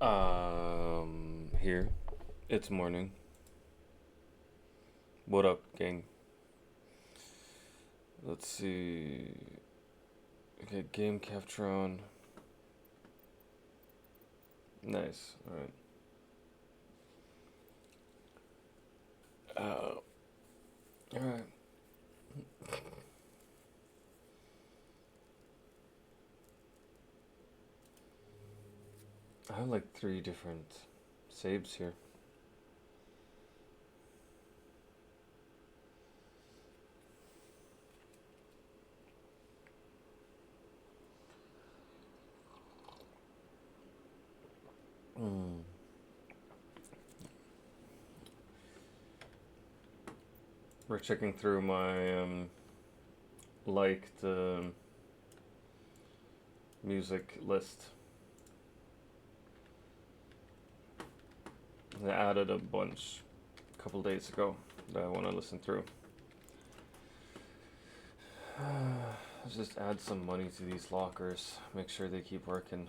Here. It's morning. What up, gang? Let's see. Okay, game capture on. Nice. Alright. Alright. I have like three different saves here. Mm. We're checking through my liked music list. I added a bunch a couple days ago that I want to listen through. Let's just add some money to these lockers. Make sure they keep working.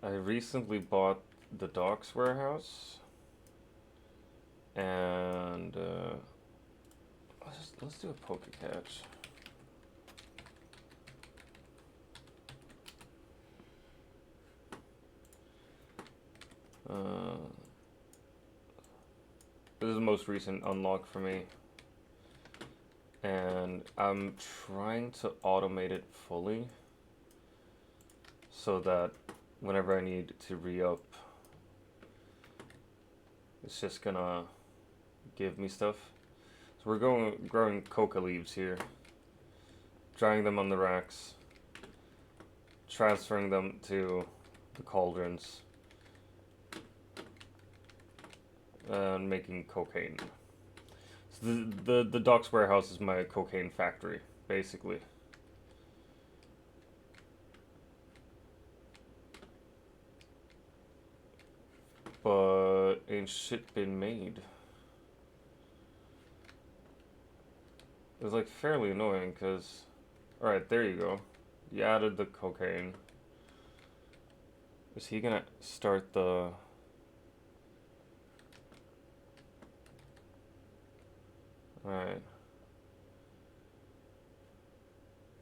I recently bought the Docks Warehouse, and let's do a Poke Catch. This is the most recent unlock for me, and I'm trying to automate it fully so that whenever I need to re-up, it's just gonna give me stuff. So we're growing coca leaves here, drying them on the racks, transferring them to the cauldrons, and making cocaine. So the Docks Warehouse is my cocaine factory, basically. But ain't shit been made. It was like fairly annoying because, alright, there you go. You added the cocaine. Is he gonna start the... Alright.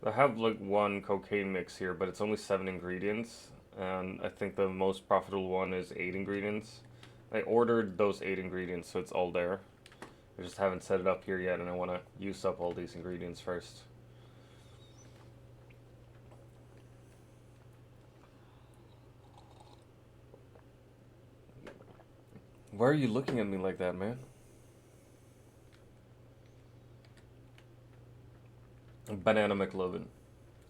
I have like one cocaine mix here, but it's only 7 ingredients. And I think the most profitable one is 8 ingredients. I ordered those 8 ingredients, so it's all there. I just haven't set it up here yet, and I want to use up all these ingredients first. Why are you looking at me like that, man? Banana McLovin.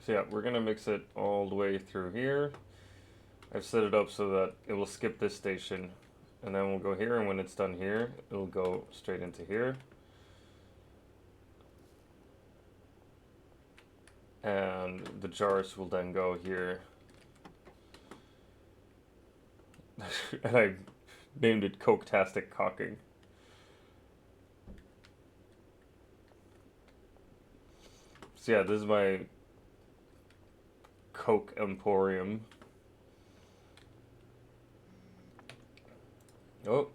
So yeah, we're gonna mix it all the way through here. I've set it up so that it will skip this station, and then we'll go here, and when it's done here, it'll go straight into here. And the jars will then go here. And I named it Coke-tastic Cocking. So yeah, this is my Coke Emporium. Oh,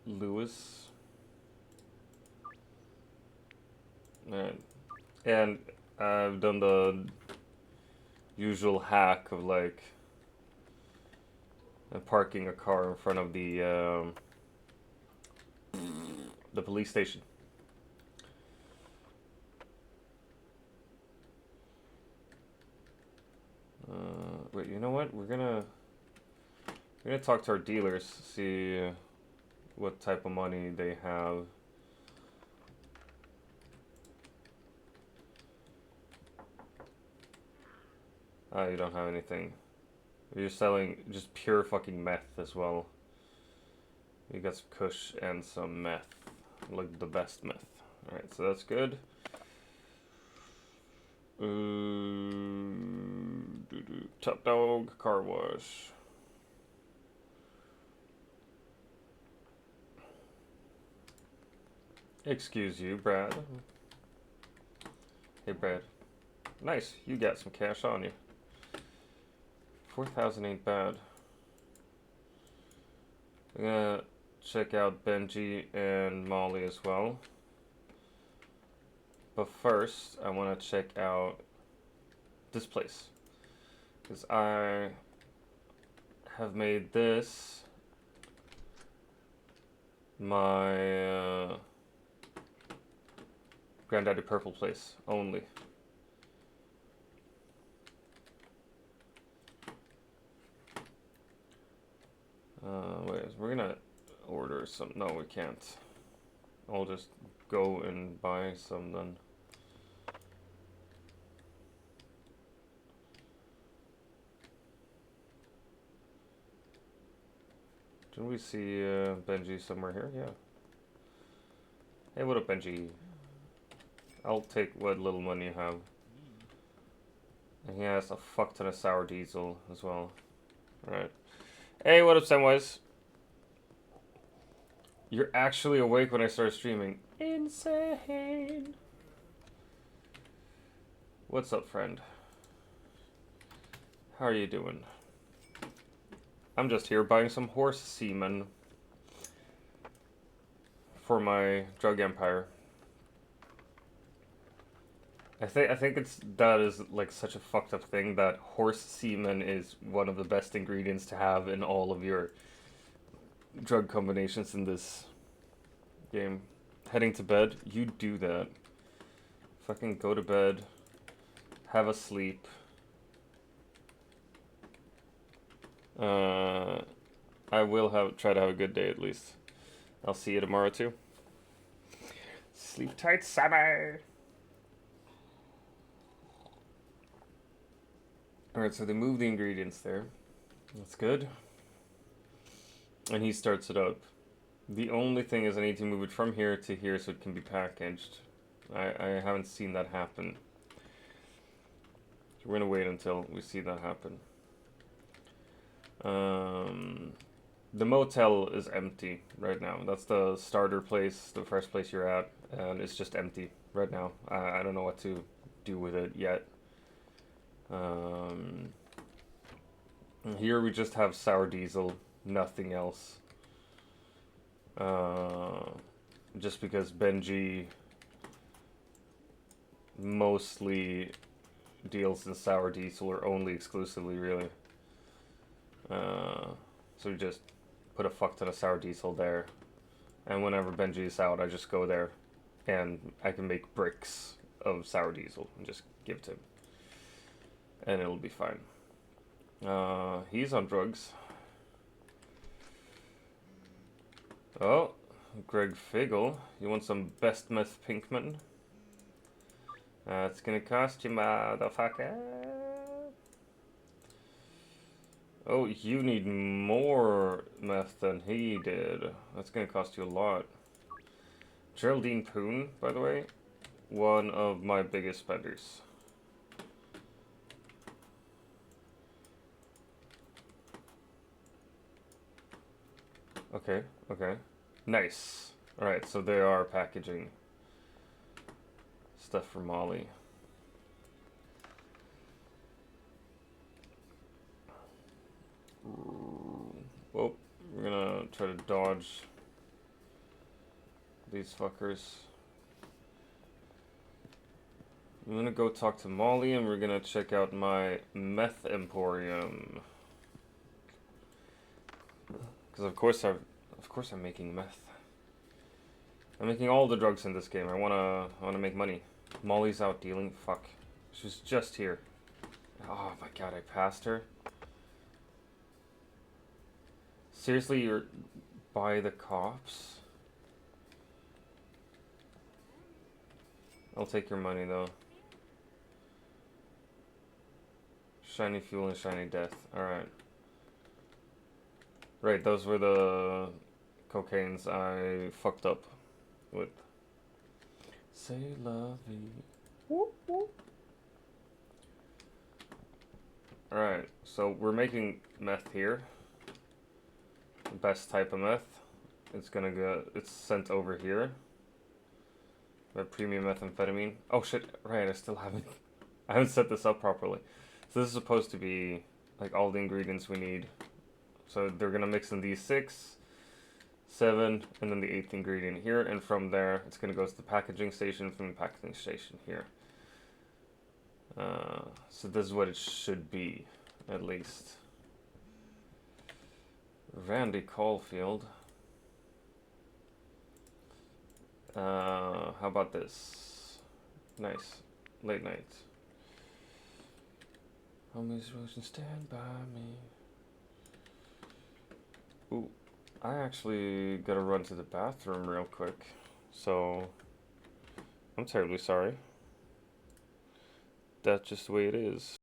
Lewis. Alright. And I've done the usual hack of like parking a car in front of the police station. Wait, you know what? We're gonna talk to our dealers, see what type of money they have. Ah, you don't have anything. You're selling just pure fucking meth as well. You got some kush and some meth. Like the best meth. Alright, so that's good. Top Dog Car Wash. Excuse you, Brad. Hey, Brad. Nice, you got some cash on you. 4,000 ain't bad. I'm gonna check out Benji and Molly as well. But first, I want to check out this place. Because I have made this my Granddaddy Purple place only. Wait, we're gonna order some. No, we can't. I'll just go and buy some then. Didn't we see Benji somewhere here? Yeah. Hey, what up, Benji? I'll take what little money you have. And he has a fuck ton of sour diesel as well. Alright. Hey, what up, Samwise? You're actually awake when I start streaming. Insane. What's up, friend? How are you doing? I'm just here buying some horse semen for my drug empire. I think that is like such a fucked up thing that horse semen is one of the best ingredients to have in all of your drug combinations in this game. Heading to bed, you do that. Fucking go to bed, have a sleep. I will try to have a good day at least. I'll see you tomorrow too. Sleep tight, summer. Alright, so they move the ingredients there. That's good. And he starts it up. The only thing is I need to move it from here to here so it can be packaged. I haven't seen that happen. So we're gonna wait until we see that happen. The motel is empty right now. That's the starter place, the first place you're at, and it's just empty right now. I don't know what to do with it yet. Here we just have sour diesel, nothing else. Just because Benji mostly deals in sour diesel, or only exclusively really. So we just put a fuck ton of sour diesel there, and whenever Benji is out, I just go there, and I can make bricks of sour diesel and just give it to him, and it'll be fine. He's on drugs. Oh, Greg Figgle, you want some best meth Pinkman? It's gonna cost you, motherfucker. Oh, you need more meth than he did. That's gonna cost you a lot. Geraldine Poon, by the way, one of my biggest spenders. Okay, okay. Nice. Alright, so they are packaging stuff for Molly. Well, we're gonna try to dodge these fuckers. I'm gonna go talk to Molly, and we're gonna check out my meth emporium. Because of course I'm making meth. I'm making all the drugs in this game. I wanna make money. Molly's out dealing. Fuck. She was just here. Oh my god, I passed her. Seriously, you're by the cops? I'll take your money though. Shiny fuel and shiny death. Alright. Right, those were the cocaines I fucked up with. C'est la vie. Whoop, whoop. Alright, so we're making meth here. The best type of meth. It's sent over here. The premium methamphetamine. Oh shit! Right, I still haven't. I haven't set this up properly. So this is supposed to be like all the ingredients we need. So they're gonna mix in these 6, 7, and then the 8th ingredient here, and from there it's gonna go to the packaging station. From the packaging station here. So this is what it should be, at least. Randy Caulfield. How about this? Nice. Late night. Homies Rose, stand by me. Ooh, I actually gotta run to the bathroom real quick. So, I'm terribly sorry. That's just the way it is.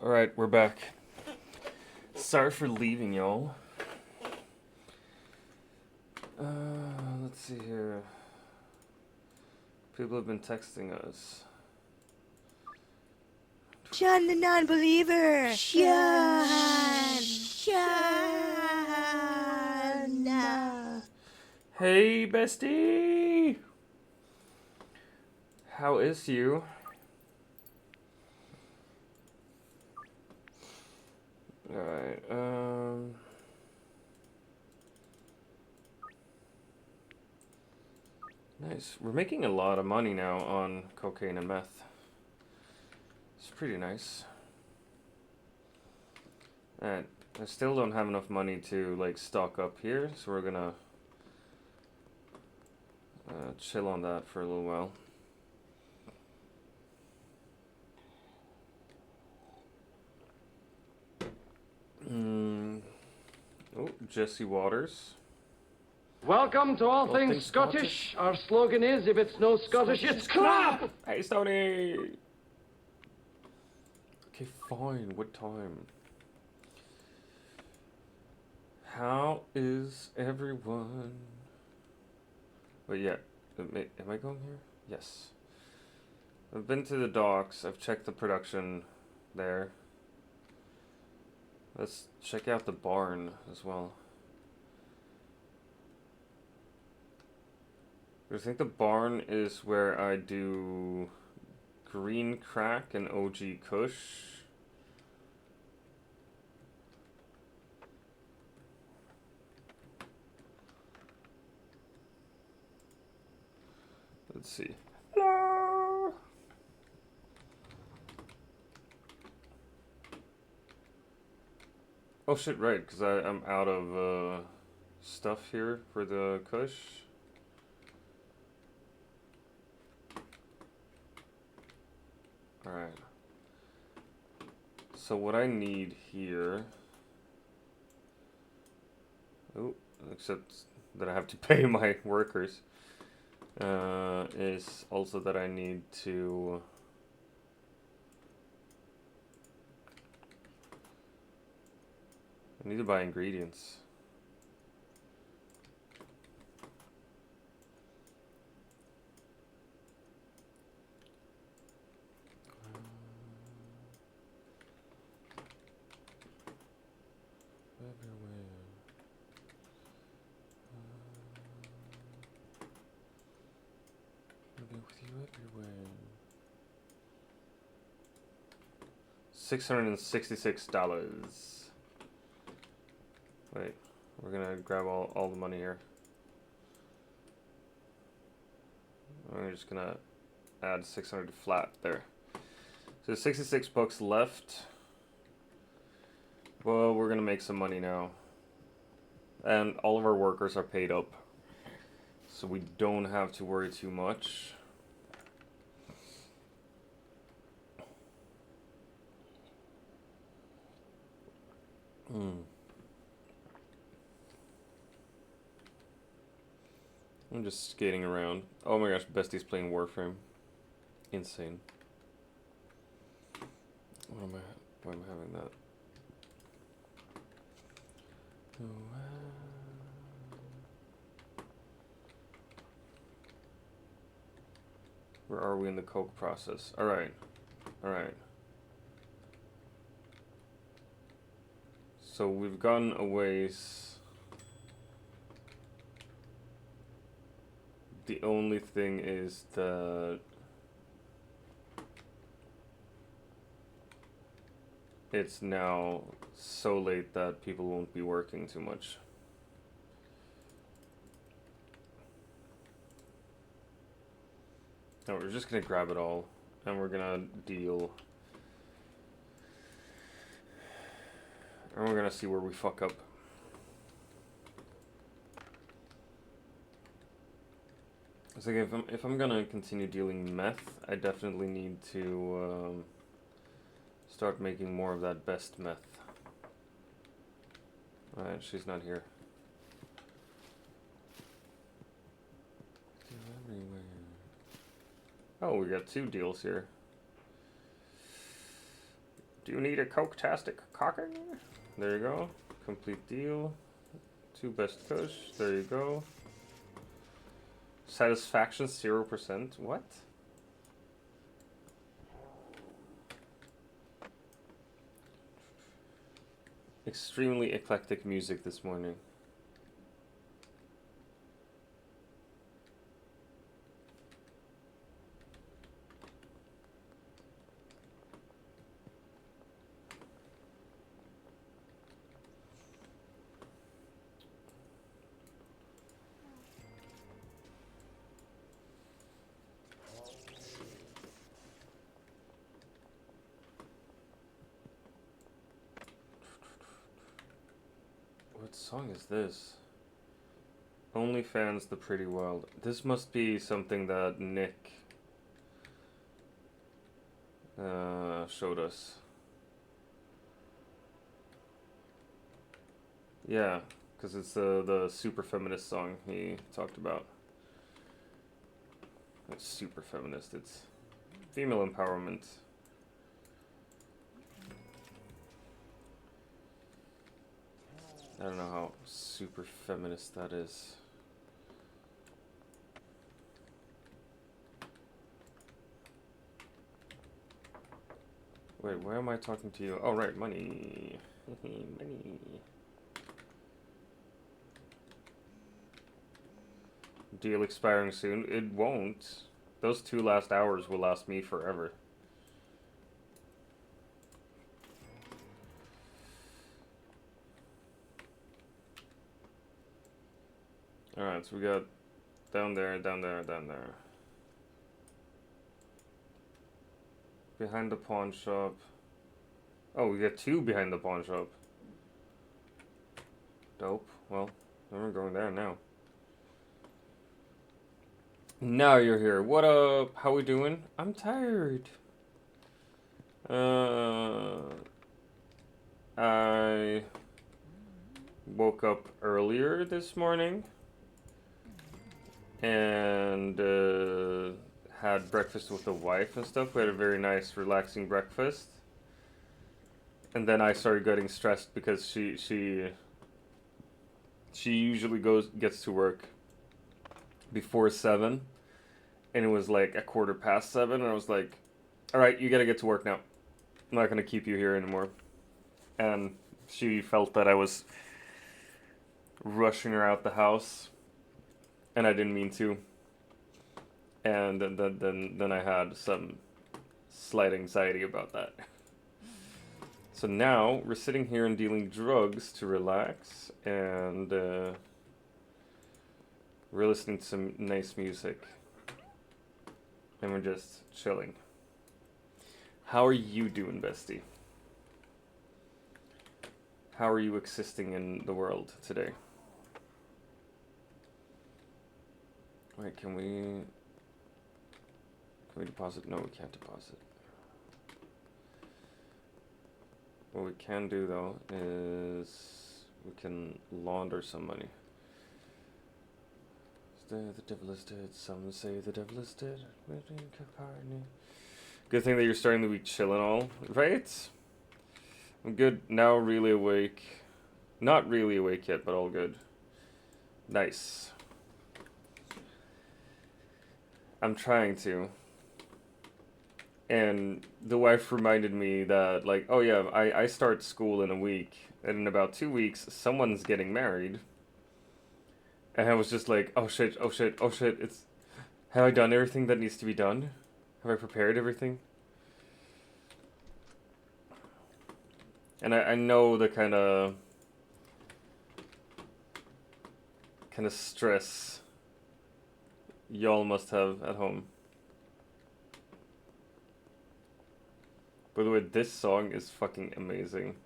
Alright, we're back. Sorry for leaving, y'all. Let's see here. People have been texting us. Sean the non-believer. Sean. Hey, bestie! How is you? Alright, nice. We're making a lot of money now on cocaine and meth. It's pretty nice. And I still don't have enough money to, like, stock up here, so we're gonna chill on that for a little while. Oh, Jesse Waters. Welcome to All Things Scottish. Our slogan is, if it's no Scottish, it's crap! Hey, Stoney! Okay, fine. What time? How is everyone? Wait, yeah. Am I going here? Yes. I've been to the docks. I've checked the production there. Let's check out the barn as well. I think the barn is where I do green crack and OG Kush. Let's see. Hello! Oh shit, right, because I'm out of stuff here for the Kush. Alright. So what I need here... Oh, except that I have to pay my workers. Is also that I need to... I need to buy ingredients. $666. Wait, we're gonna grab all the money here. We're just gonna add 600 flat there. So 66 bucks left. Well, we're gonna make some money now. And all of our workers are paid up. So we don't have to worry too much. I'm just skating around. Oh my gosh, Bestie's playing Warframe. Insane. Why am I having that? Where are we in the coke process? Alright. Alright. So we've gone a ways. The only thing is that it's now so late that people won't be working too much. No, we're just gonna grab it all and we're gonna deal. And we're gonna see where we fuck up. It's like if I'm gonna continue dealing meth, I definitely need to start making more of that best meth. Alright, she's not here. Oh, we got 2 deals here. Do you need a Coke-tastic cocking? There you go. Complete deal. 2 best kush. There you go. Satisfaction 0%. What? Extremely eclectic music this morning. What song is this? OnlyFans The Pretty Wild. This must be something that Nick showed us. Yeah, because it's the super feminist song he talked about. It's super feminist. It's female empowerment. I don't know how super feminist that is. Wait, why am I talking to you? Oh, right, money. Money. Deal expiring soon. It won't. Those 2 last hours will last me forever. Alright, so we got down there, down there, down there. Behind the pawn shop. Oh, we got 2 behind the pawn shop. Dope. Well, we're going there now. Now you're here. What up? How we doing? I'm tired. I woke up earlier this morning and had breakfast with the wife and stuff. We had a very nice, relaxing breakfast. And then I started getting stressed because she usually gets to work before 7, and it was like 7:15, and I was like, all right, you gotta get to work now. I'm not gonna keep you here anymore. And she felt that I was rushing her out the house, and I didn't mean to. And then I had some slight anxiety about that. So now we're sitting here and dealing drugs to relax, and we're listening to some nice music, and we're just chilling. How are you doing, bestie? How are you existing in the world today? Wait, can we deposit? No, we can't deposit. What we can do, though, is we can launder some money. The devil is dead, some say the devil is dead. Good thing that you're starting the week chill and all, right? I'm good now, really awake. Not really awake yet, but all good. Nice. I'm trying to. And the wife reminded me that, like, oh yeah, I start school in a week, and in about 2 weeks, someone's getting married. And I was just like, oh shit, oh shit, oh shit, have I done everything that needs to be done? Have I prepared everything? And I know the kind of stress y'all must have at home. By the way, this song is fucking amazing.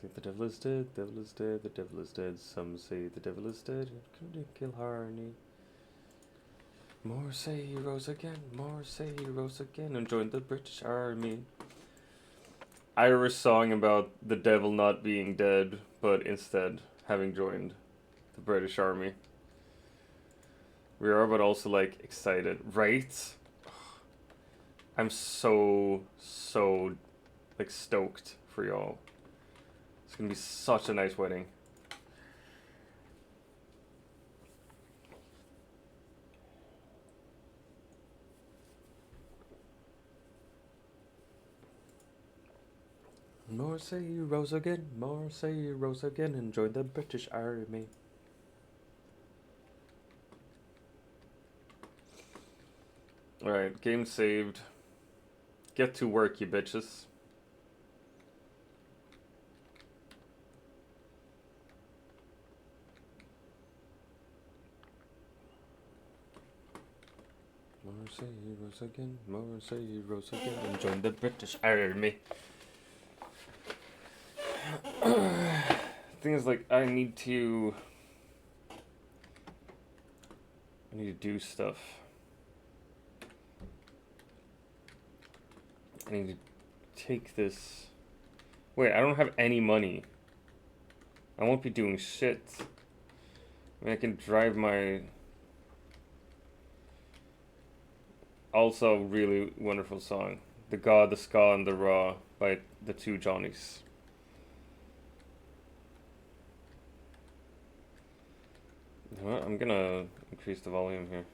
See, the devil is dead, the devil is dead, the devil is dead. Some say the devil is dead, couldn't kill Harney. More say he rose again, more say he rose again, and joined the British Army. Irish song about the devil not being dead, but instead having joined the British Army. We are, but also like excited, right? I'm so like stoked for y'all. It's gonna be such a nice wedding. More say you rose again, more say you rose again, and join the British Army. Alright, game saved. Get to work, you bitches. More say you rose again, more say you rose again, and join the British Army. Thing is, like, I need to do stuff. I need to take this. Wait, I don't have any money. I won't be doing shit. I mean, I can drive my. Also, really wonderful song. The God, the Ska, and the Raw by the two Johnnies. You know what? I'm gonna increase the volume here.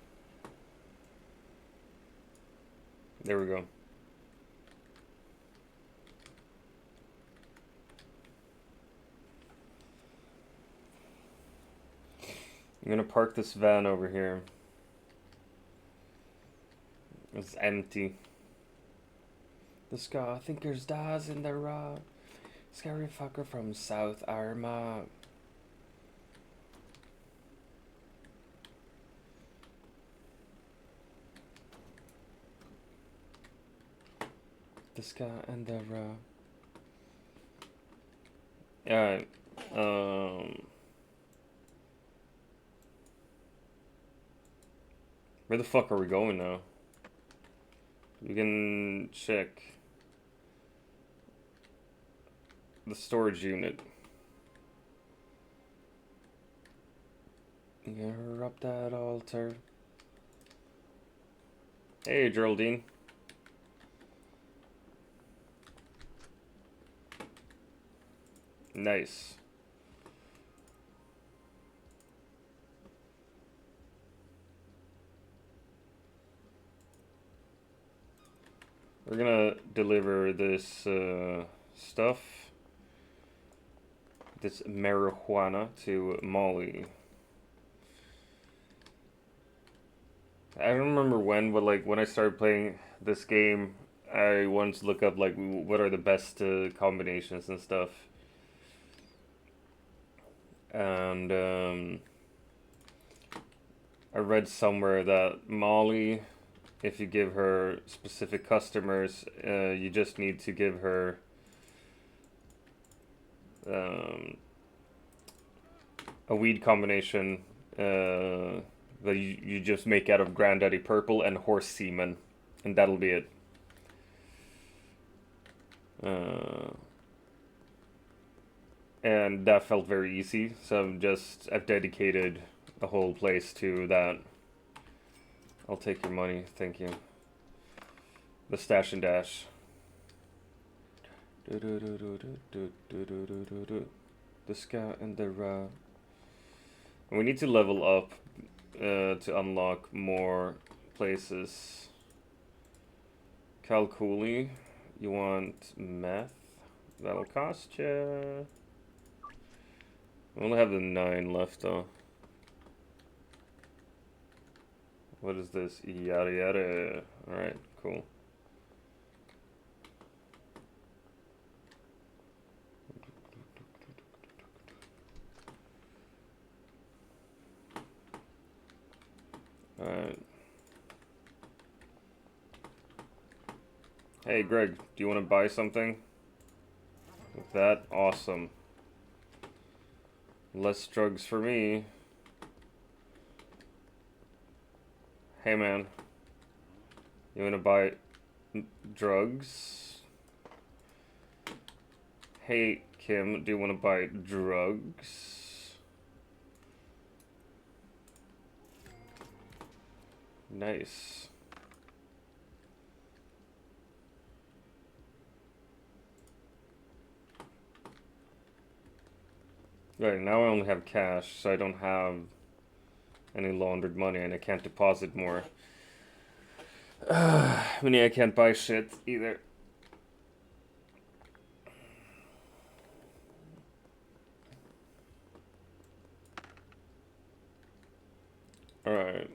There we go. I'm gonna park this van over here. It's empty. The Ska thinkers dies in the raw. Scary fucker from South Armagh. The Ska and the raw. Alright. Where the fuck are we going now? We can check the storage unit. You're up that altar. Hey, Geraldine. Nice. We're gonna deliver this stuff, this marijuana, to Molly. I don't remember when, but like when I started playing this game, I wanted to look up like what are the best combinations and stuff. And I read somewhere that Molly, if you give her specific customers, you just need to give her a weed combination that you just make out of Granddaddy Purple and horse semen, and that'll be it. And that felt very easy, so I've dedicated the whole place to that. I'll take your money, thank you. The stash and dash. The Ska and the Ra. And we need to level up to unlock more places. Kalkuli, you want meth? That'll cost you. I only have the 9 left though. What is this? Yada yada. Alright, cool. Alright. Hey Greg, do you want to buy something? With that, awesome. Less drugs for me. Hey man, you wanna buy drugs? Hey Kim, do you wanna buy drugs? Nice. Right, now I only have cash, so I don't have any laundered money, and I can't deposit more. Meaning I can't buy shit either. Alright.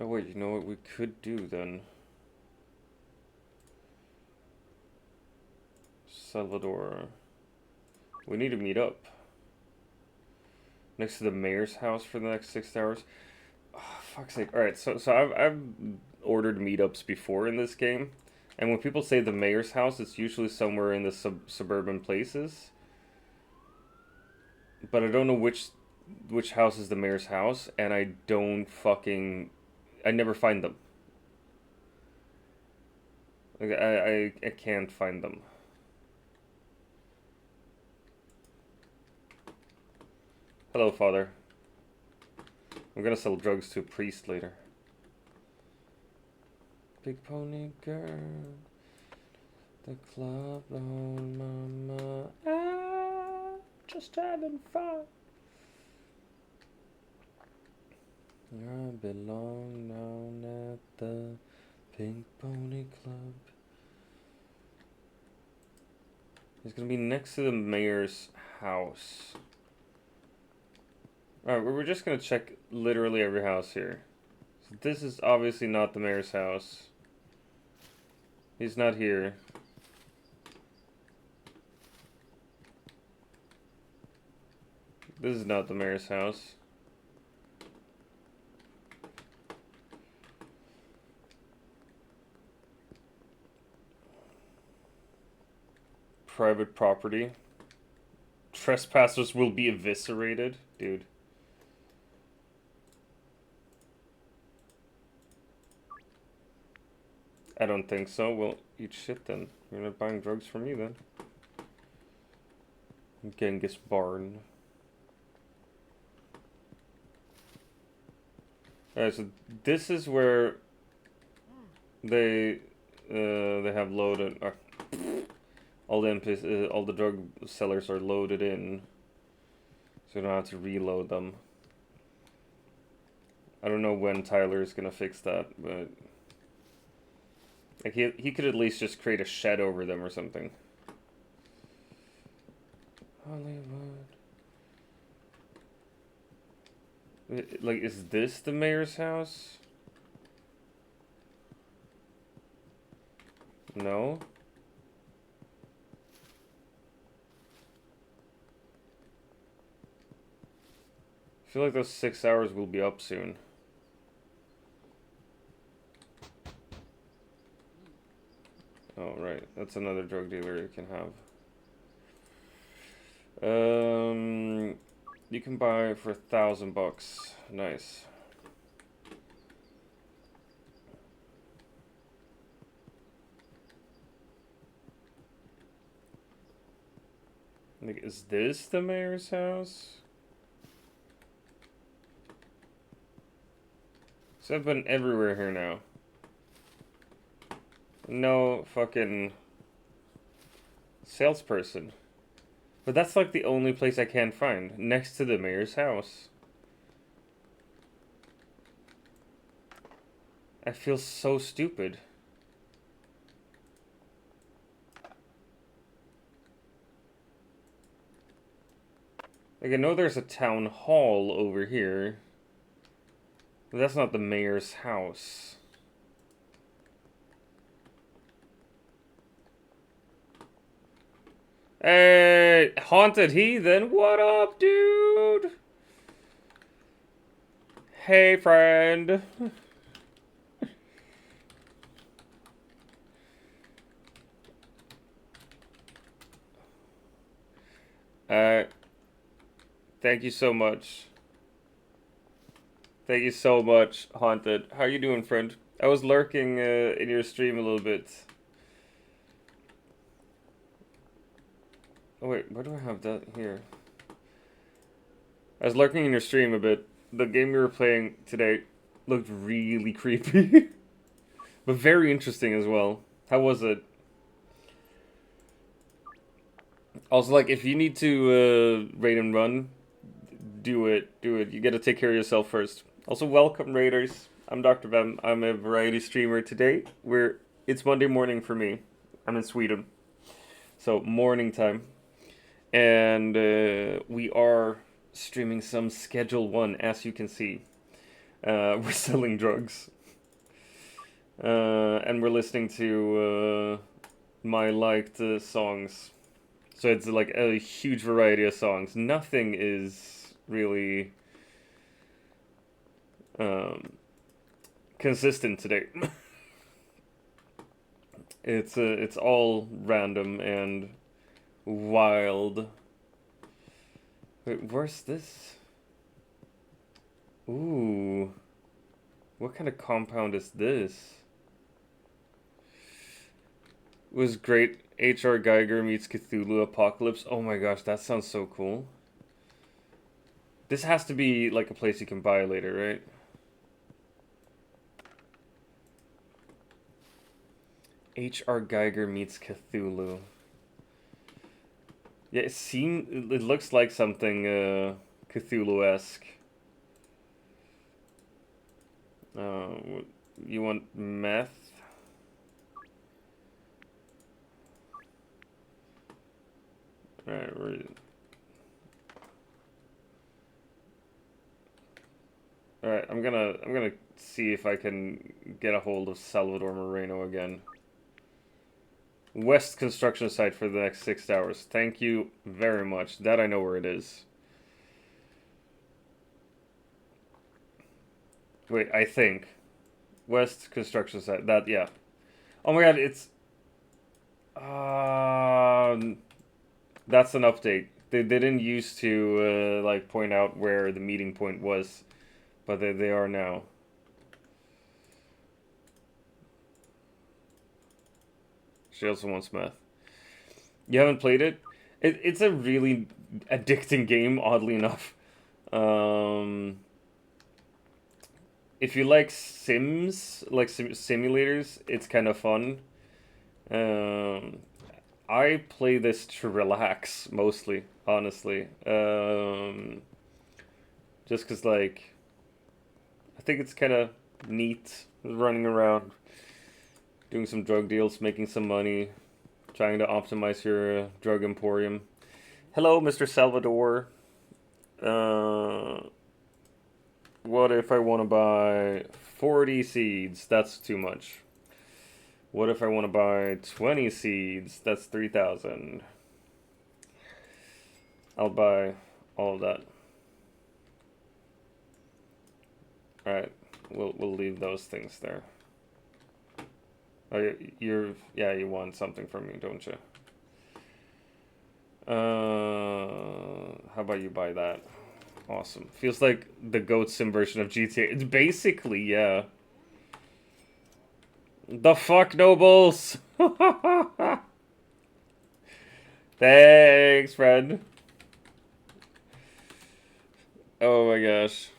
Oh wait, you know what we could do then? Salvador. We need to meet up. Next to the mayor's house for the next 6 hours. Oh, fuck's sake. Alright, so I've ordered meetups before in this game. And when people say the mayor's house, it's usually somewhere in the suburban places. But I don't know which house is the mayor's house, and I never find them. Like, I can't find them. Hello, Father. I'm gonna sell drugs to a priest later. Big pony girl, the club on mama. Ah, just having fun. I belong down at the Pink Pony Club. It's gonna be next to the mayor's house. Alright, we're just gonna check literally every house here. So this is obviously not the mayor's house. He's not here. This is not the mayor's house. Private property. Trespassers will be eviscerated. Dude. I don't think so. Well, eat shit then. You're not buying drugs from me then. Genghis Barn. Alright, so this is where they have loaded all the drug sellers are loaded in, so you don't have to reload them. I don't know when Tyler is gonna fix that, but like he could at least just create a shed over them or something. Hollywood. Like, is this the mayor's house? No. I feel like those 6 hours will be up soon. Oh, right. That's another drug dealer you can have. You can buy for $1,000. Nice. Like, is this the mayor's house? So I've been everywhere here now. No fucking salesperson. But that's like the only place I can find, next to the mayor's house. I feel so stupid. Like, I know there's a town hall over here, but that's not the mayor's house. Hey, Haunted Heathen, what up, dude? Hey, friend. Thank you so much. Thank you so much, Haunted. How you doing, friend? I was lurking in your stream a little bit. Oh wait, where do I have that here? I was lurking in your stream a bit. The game we were playing today looked really creepy. But very interesting as well. How was it? Also, like, if you need to raid and run, do it. Do it. You gotta take care of yourself first. Also, welcome, raiders. I'm Dr. Vem. I'm a variety streamer today. It's Monday morning for me. I'm in Sweden. So, morning time. And we are streaming some Schedule 1, as you can see. We're selling drugs. And we're listening to my liked songs. So it's like a huge variety of songs. Nothing is really consistent today. It's all random and wild. Wait, where's this? Ooh. What kind of compound is this? It was great. H.R. Geiger meets Cthulhu Apocalypse. Oh my gosh, that sounds so cool. This has to be like a place you can buy later, right? H.R. Geiger meets Cthulhu. Yeah, it looks like something Cthulhu-esque. You want meth? Alright, Alright, I'm gonna see if I can get a hold of Salvador Moreno again. West construction site for the next 6 hours. Thank you very much. That I know where it is. Wait, I think. West construction site. That, yeah. Oh my god, it's... that's an update. They didn't used to, like, point out where the meeting point was. But they are now. She also wants meth. You haven't played it? It's a really addicting game, oddly enough. If you like Sims, like simulators, it's kind of fun. I play this to relax, mostly, honestly. Just because, like, I think it's kind of neat running around, doing some drug deals, making some money, trying to optimize your drug emporium. Hello, Mr. Salvador. What if I want to buy 40 seeds? That's too much. What if I want to buy 20 seeds? That's 3,000. I'll buy all of that. Alright, we'll leave those things there. Oh, yeah, you want something from me, don't you? How about you buy that? Awesome. Feels like the Goat Sim version of GTA. It's basically, yeah. The fuck, Nobles! Thanks, friend. Oh my gosh.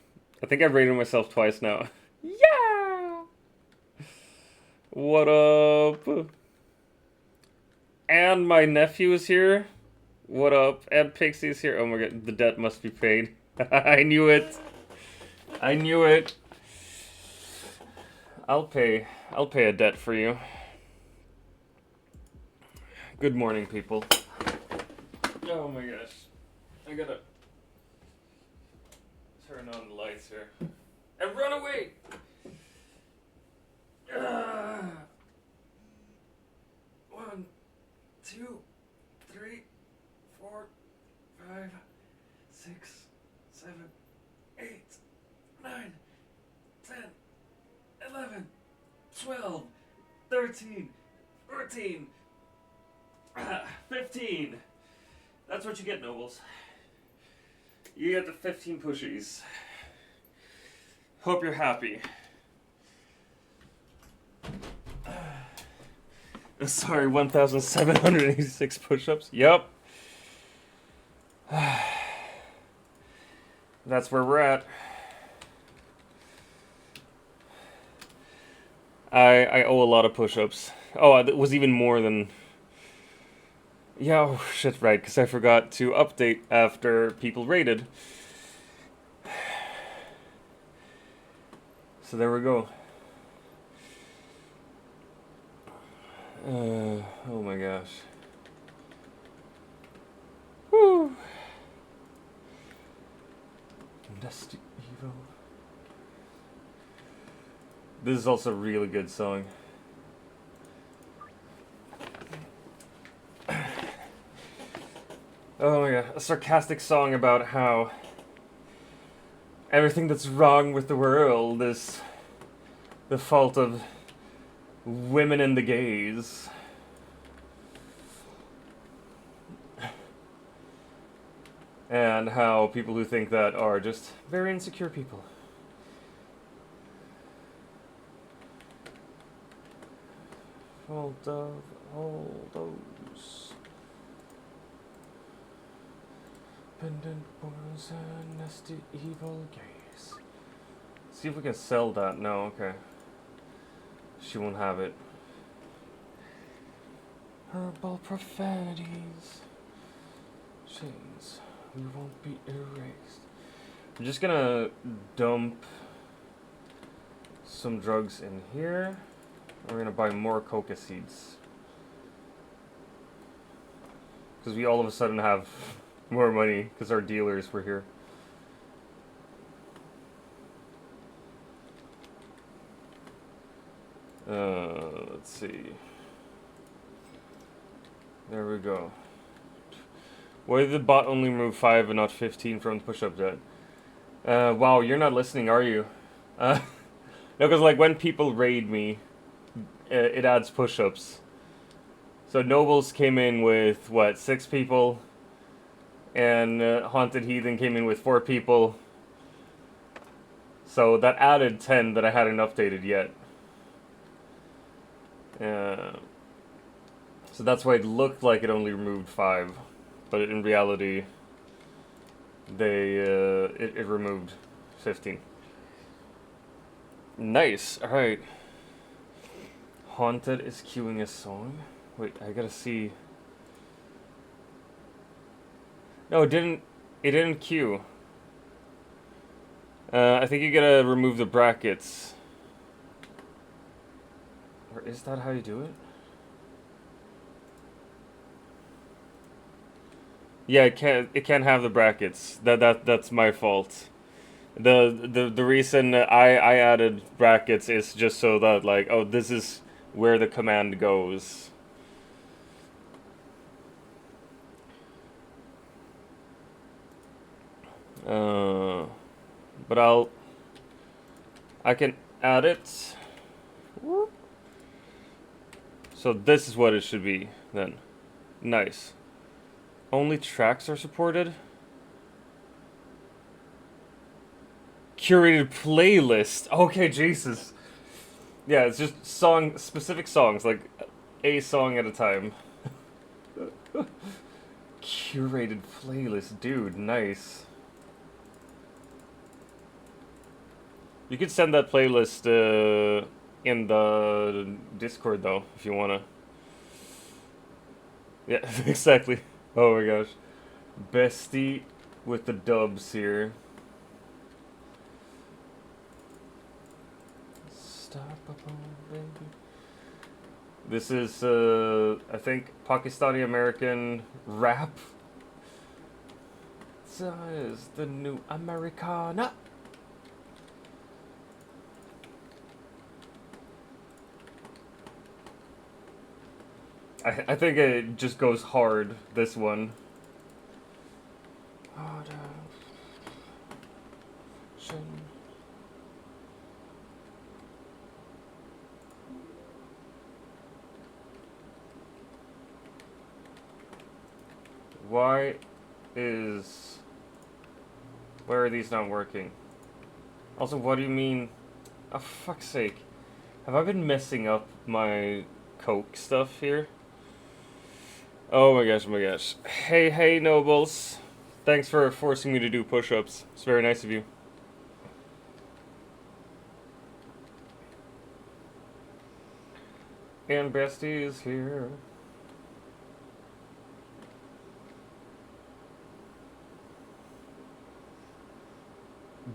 I think I've rated myself twice now. Yeah! What up? And my nephew is here. What up? And Pixie's here. Oh my god, the debt must be paid. I knew it. I knew it. I'll pay a debt for you. Good morning, people. Oh my gosh. I gotta turn on the lights here. And run away! 1, 2, 3, 4, 5, 6, 7, 8, 9, 10, 11, 12, 13, 14, 15. That's what you get, Nobles. You get the 15 pushies. Hope you're happy. Sorry, 1,786 push-ups. Yup. That's where we're at. I owe a lot of push-ups. Oh, it was even more than... Yeah, oh, shit, right, because I forgot to update after people rated. So there we go. Oh my gosh. Woo! Dusty Evil. This is also a really good song. Oh my god, a sarcastic song about how everything that's wrong with the world is the fault of women and the gays. And how people who think that are just very insecure people. Fault of all those pendant boys and nasty evil gays. See if we can sell that. No, okay. She won't have it. Herbal profanities. Chains. We won't be erased. I'm just gonna dump some drugs in here. We're gonna buy more coca seeds. Because we all of a sudden have more money because our dealers were here. Let's see. There we go. Why did the bot only remove 5 and not 15 from the push-up jet? Wow, you're not listening, are you? No, because like when people raid me, it adds push-ups. So Nobles came in with, what, 6 people? And Haunted Heathen came in with 4 people. So that added 10 that I hadn't updated yet. So that's why it looked like it only removed 5. But in reality, it removed 15. Nice. All right. Haunted is queuing a song. Wait, I gotta see. No, it didn't. It didn't queue. I think you gotta remove the brackets. Or is that how you do it? Yeah, it can't have the brackets. That's my fault. The reason I added brackets is just so that like, oh, this is where the command goes. But I can add it. So this is what it should be then. Nice. Only tracks are supported? Curated playlist. Okay, Jesus. Yeah, it's just specific songs, like a song at a time. Curated playlist, dude, nice. You could send that playlist in the Discord though, if you wanna. Yeah, exactly. Oh my gosh. Bestie with the dubs here. Stop, baby. This is, I think, Pakistani American rap. This is the new Americana. I think it just goes hard, this one. Why are these not working? Also, what do you mean? Oh, fuck's sake. Have I been messing up my Coke stuff here? Oh my gosh, oh my gosh. Hey, Nobles. Thanks for forcing me to do push-ups. It's very nice of you. And Bestie is here.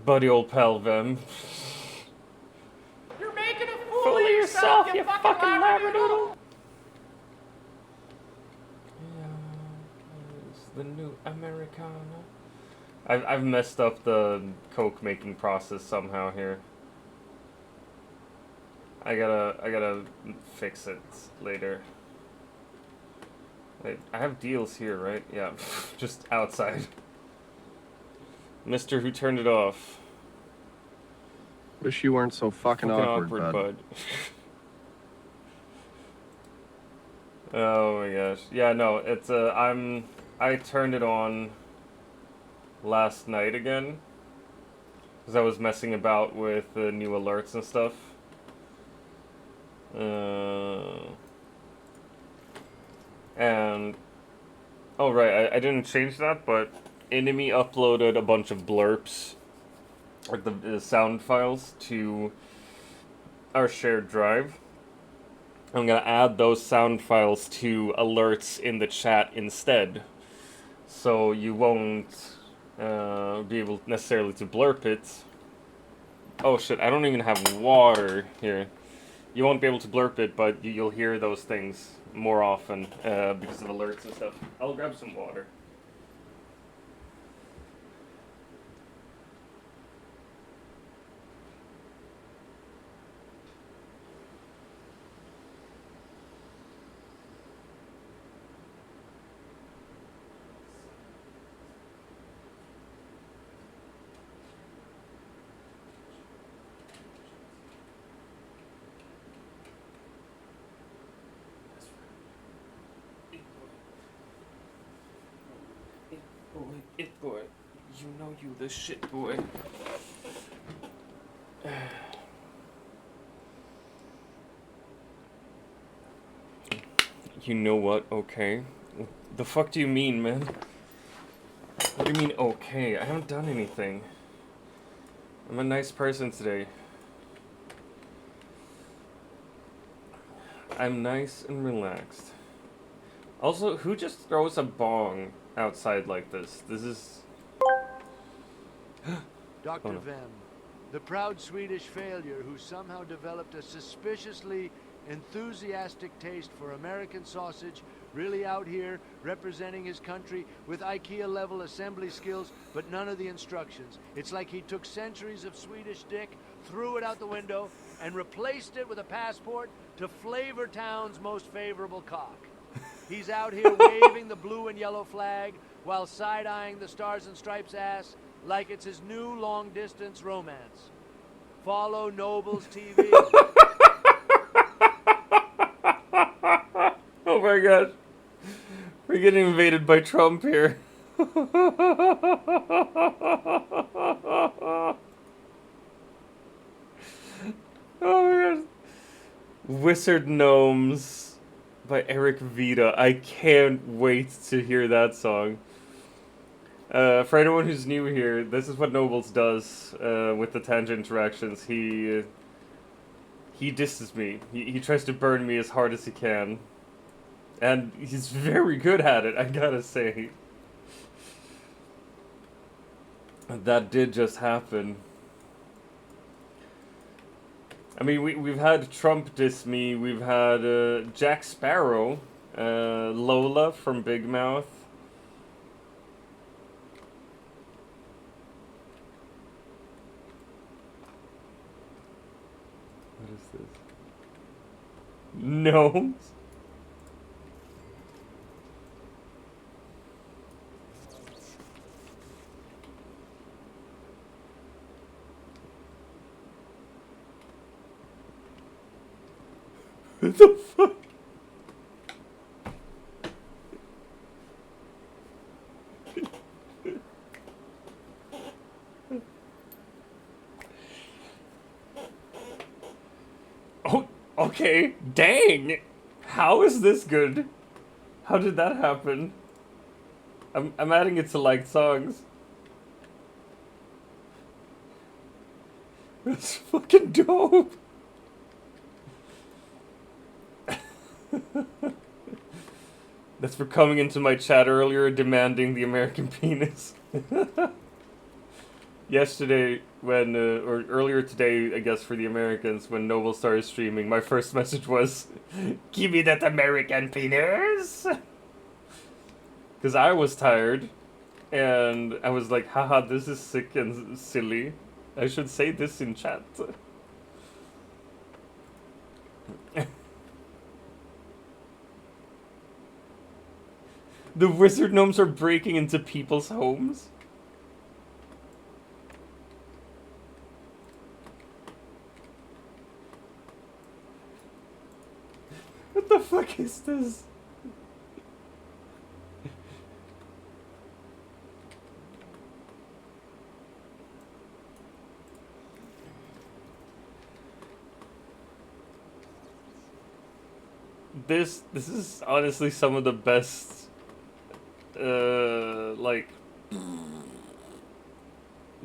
Buddy old pal Vem. You're making a fool of yourself, you fucking labradoodle! Yeah, it's the new Americana. I've messed up the Coke making process somehow here. I gotta fix it later. Wait, I have deals here, right? Yeah, just outside. Mister who turned it off. Wish you weren't so fucking awkward, bud. Oh my gosh. Yeah, no, it's I turned it on last night again because I was messing about with the new alerts and stuff. And oh right, I didn't change that, but Enemy uploaded a bunch of blurps, or the sound files, to our shared drive. I'm gonna add those sound files to alerts in the chat instead, so you won't be able necessarily to blurp it. Oh shit, I don't even have water here. You won't be able to blurp it, but you'll hear those things more often because of alerts and stuff. I'll grab some water. It boy, you know you the shit boy. You know what? Okay. The fuck do you mean, man? What do you mean, okay? I haven't done anything. I'm a nice person today. I'm nice and relaxed. Also, who just throws a bong outside like this? This is... Dr. Oh, no. Vem, the proud Swedish failure who somehow developed a suspiciously enthusiastic taste for American sausage, really out here representing his country with IKEA-level assembly skills, but none of the instructions. It's like he took centuries of Swedish dick, threw it out the window, and replaced it with a passport to Flavor Town's most favorable cock. He's out here waving the blue and yellow flag while side-eyeing the Stars and Stripes ass like it's his new long-distance romance. Follow Nobles TV. Oh my god. We're getting invaded by Trump here. Oh my god. Wizard Gnomes by Eric Vida. I can't wait to hear that song. For anyone who's new here, this is what Nobles does with the tangent interactions. He disses me. He tries to burn me as hard as he can. And he's very good at it, I gotta say. That did just happen. I mean, we've had Trump diss me, we've had Jack Sparrow, Lola from Big Mouth. What is this? Gnomes? What the fuck? Oh, okay. Dang. How is this good? How did that happen? I'm adding it to liked songs. That's fucking dope. That's for coming into my chat earlier demanding the American penis. Yesterday, when, or earlier today, I guess, for the Americans, when Noble started streaming, my first message was, give me that American penis! Because I was tired, and I was like, haha, this is sick and silly. I should say this in chat. The wizard gnomes are breaking into people's homes. What the fuck is this? This is honestly some of the best like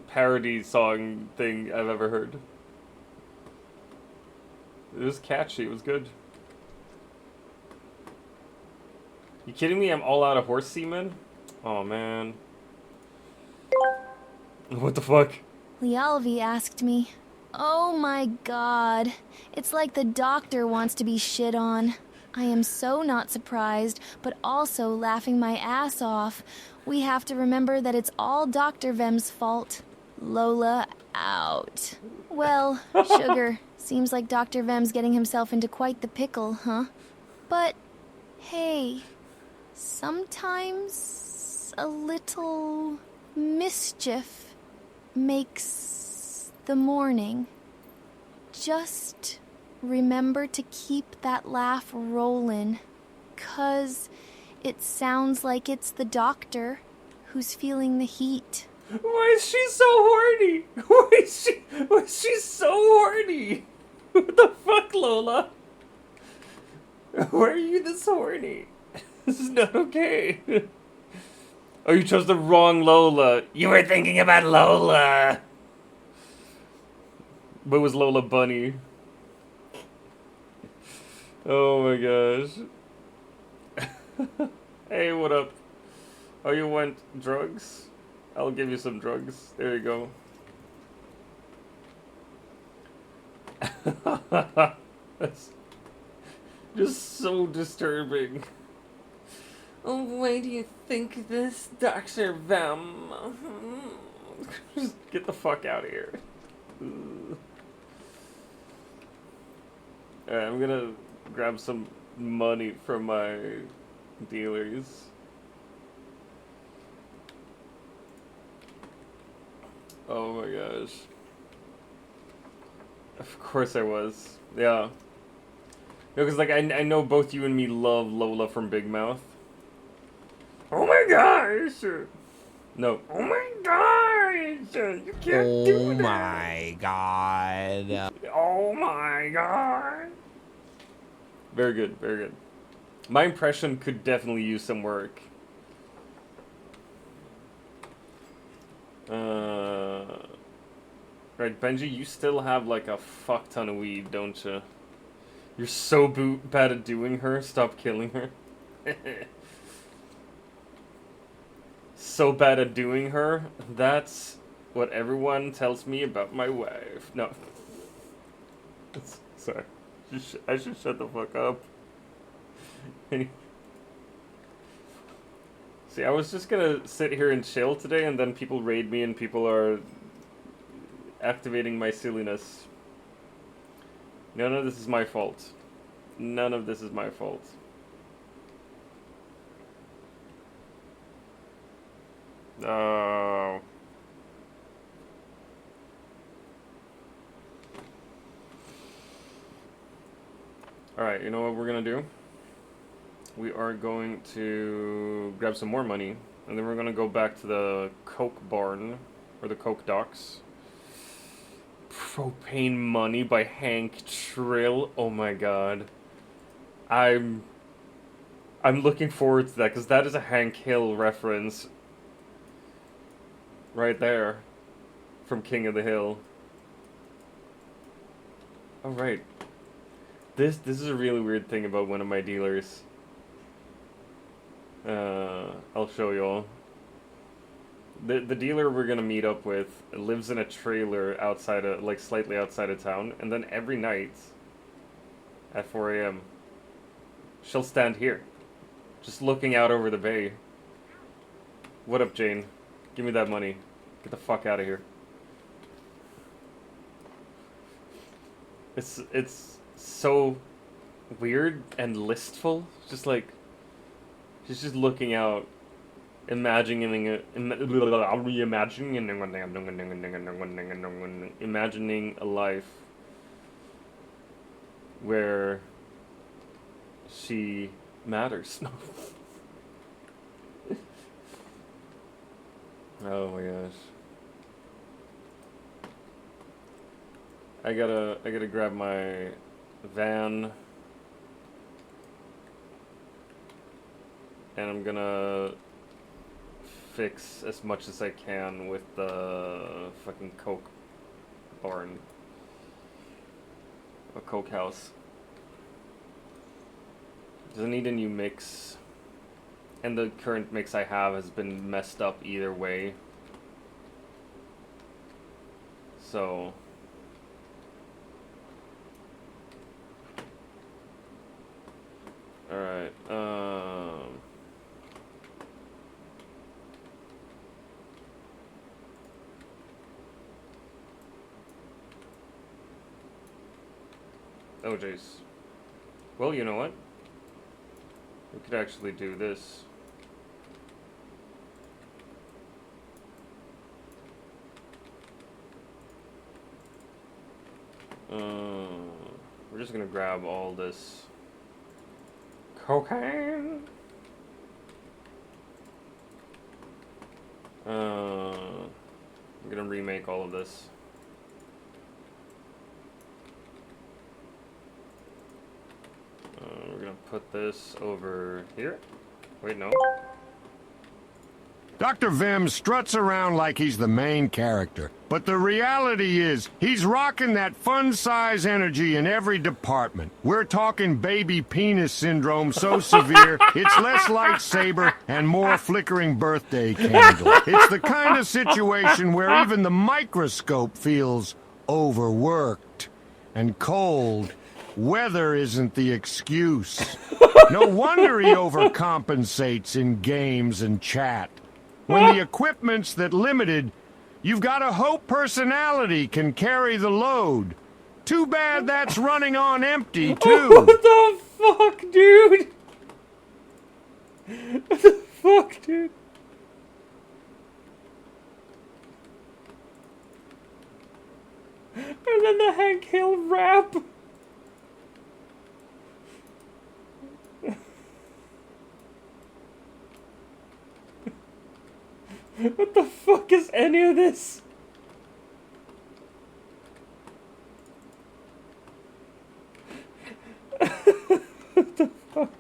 parody song thing I've ever heard. It was catchy, it was good. You kidding me? I'm all out of horse semen? Oh man. What the fuck? Lialvi asked me. Oh my god. It's like the doctor wants to be shit on. I am so not surprised, but also laughing my ass off. We have to remember that it's all Dr. Vem's fault. Lola out. Well, sugar. Seems like Dr. Vem's getting himself into quite the pickle, huh? But, hey, sometimes a little mischief makes the morning. Just remember to keep that laugh rollin', 'cause it sounds like it's the doctor who's feeling the heat. Why is she so horny? Why is she so horny? What the fuck, Lola? Why are you this horny? This is not okay. Oh, you chose the wrong Lola. You were thinking about Lola. But it was Lola Bunny. Oh my gosh. Hey, what up? Oh, you want drugs? I'll give you some drugs. There you go. That's just so disturbing. Oh, why do you think this, Dr. Vem? Just get the fuck out of here. Alright, I'm gonna grab some money from my dealers. Oh my gosh. Of course I was. Yeah. No, because like I know both you and me love Lola from Big Mouth. Oh my gosh! No. Oh my gosh! You can't do that! Oh my god. Oh my god! Very good, very good. My impression could definitely use some work. Right, Benji, you still have like a fuck ton of weed, don't you? You're so bad at doing her, stop killing her. So bad at doing her, that's what everyone tells me about my wife. No. Sorry. I should shut the fuck up. See, I was just gonna sit here and chill today, and then people raid me and people are activating my silliness. None of this is my fault. None of this is my fault. Oh. Alright, you know what we're gonna do? We are going to grab some more money, and then we're gonna go back to the Coke barn, or the Coke docks. Propane Money by Hank Trill. Oh my god. I'm I'm looking forward to that, because that is a Hank Hill reference. Right there. From King of the Hill. Oh, right. This is a really weird thing about one of my dealers. I'll show you all. The dealer we're gonna meet up with lives in a trailer outside of, like, slightly outside of town, and then every night at 4 a.m. she'll stand here, just looking out over the bay. What up, Jane? Give me that money. Get the fuck out of here. It's so weird and listful. Just like, she's just looking out, imagining a life where she matters. Oh my gosh. I gotta grab my van, and I'm gonna fix as much as I can with the fucking Coke barn. A Coke house. Doesn't need a new mix. And the current mix I have has been messed up either way. So alright, oh jeez. Well, you know what? We could actually do this. We're just gonna grab all this cocaine. I'm gonna remake all of this. We're gonna put this over here. Wait, no. Dr. Vim struts around like he's the main character, but the reality is he's rocking that fun-size energy in every department. We're talking baby penis syndrome so severe, it's less lightsaber and more flickering birthday candle. It's the kind of situation where even the microscope feels overworked and cold. Weather isn't the excuse. No wonder he overcompensates in games and chat. When the equipment's that limited, you've got to hope personality can carry the load. Too bad that's running on empty, too. What the fuck, dude? What the fuck, dude? And then the Hank Hill rap. What the fuck is any of this? What the fuck?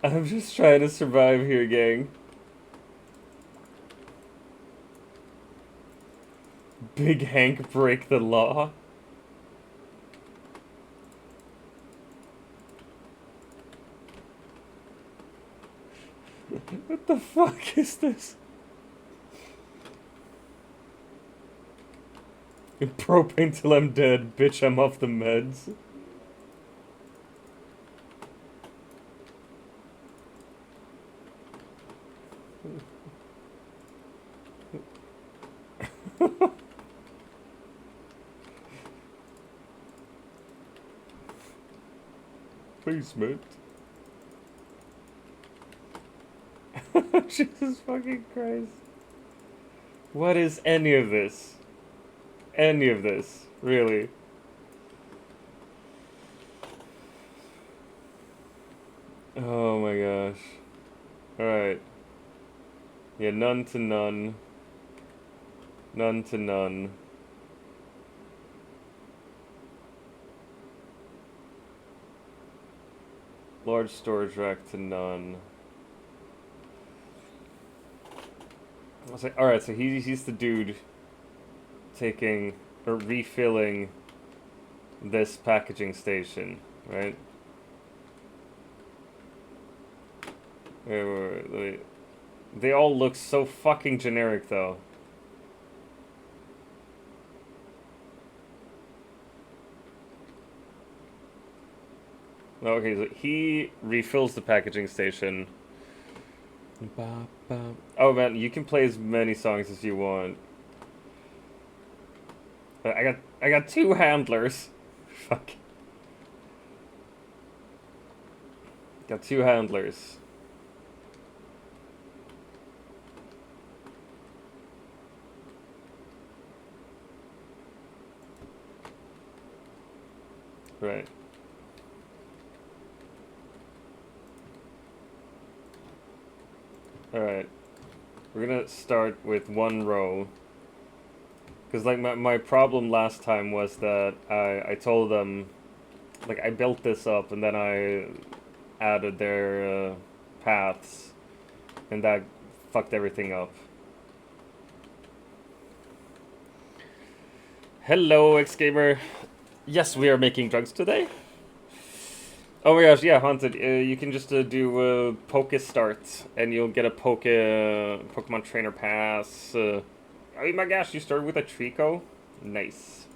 I'm just trying to survive here, gang. Big Hank break the law. What the fuck is this? Propane till I'm dead, bitch, I'm off the meds. Basement. Jesus fucking Christ. What is any of this? Any of this, really? Oh my gosh. Alright. Yeah, none to none. None to none. Large storage rack to none. Alright, so he's the dude taking or refilling this packaging station, right? Wait. They all look so fucking generic though. Okay, so he refills the packaging station. Oh man, you can play as many songs as you want. I got 2 handlers. Fuck. Got 2 handlers. Right. Alright. We're gonna start with 1 row. Because, like, my problem last time was that I told them, like, I built this up and then I added their paths. And that fucked everything up. Hello, X-Gamer. Yes, we are making drugs today. Oh my gosh, yeah, Haunted, you can just do Poke Start, and you'll get a Pokemon Trainer Pass. Oh my gosh, you started with a Trico? Nice.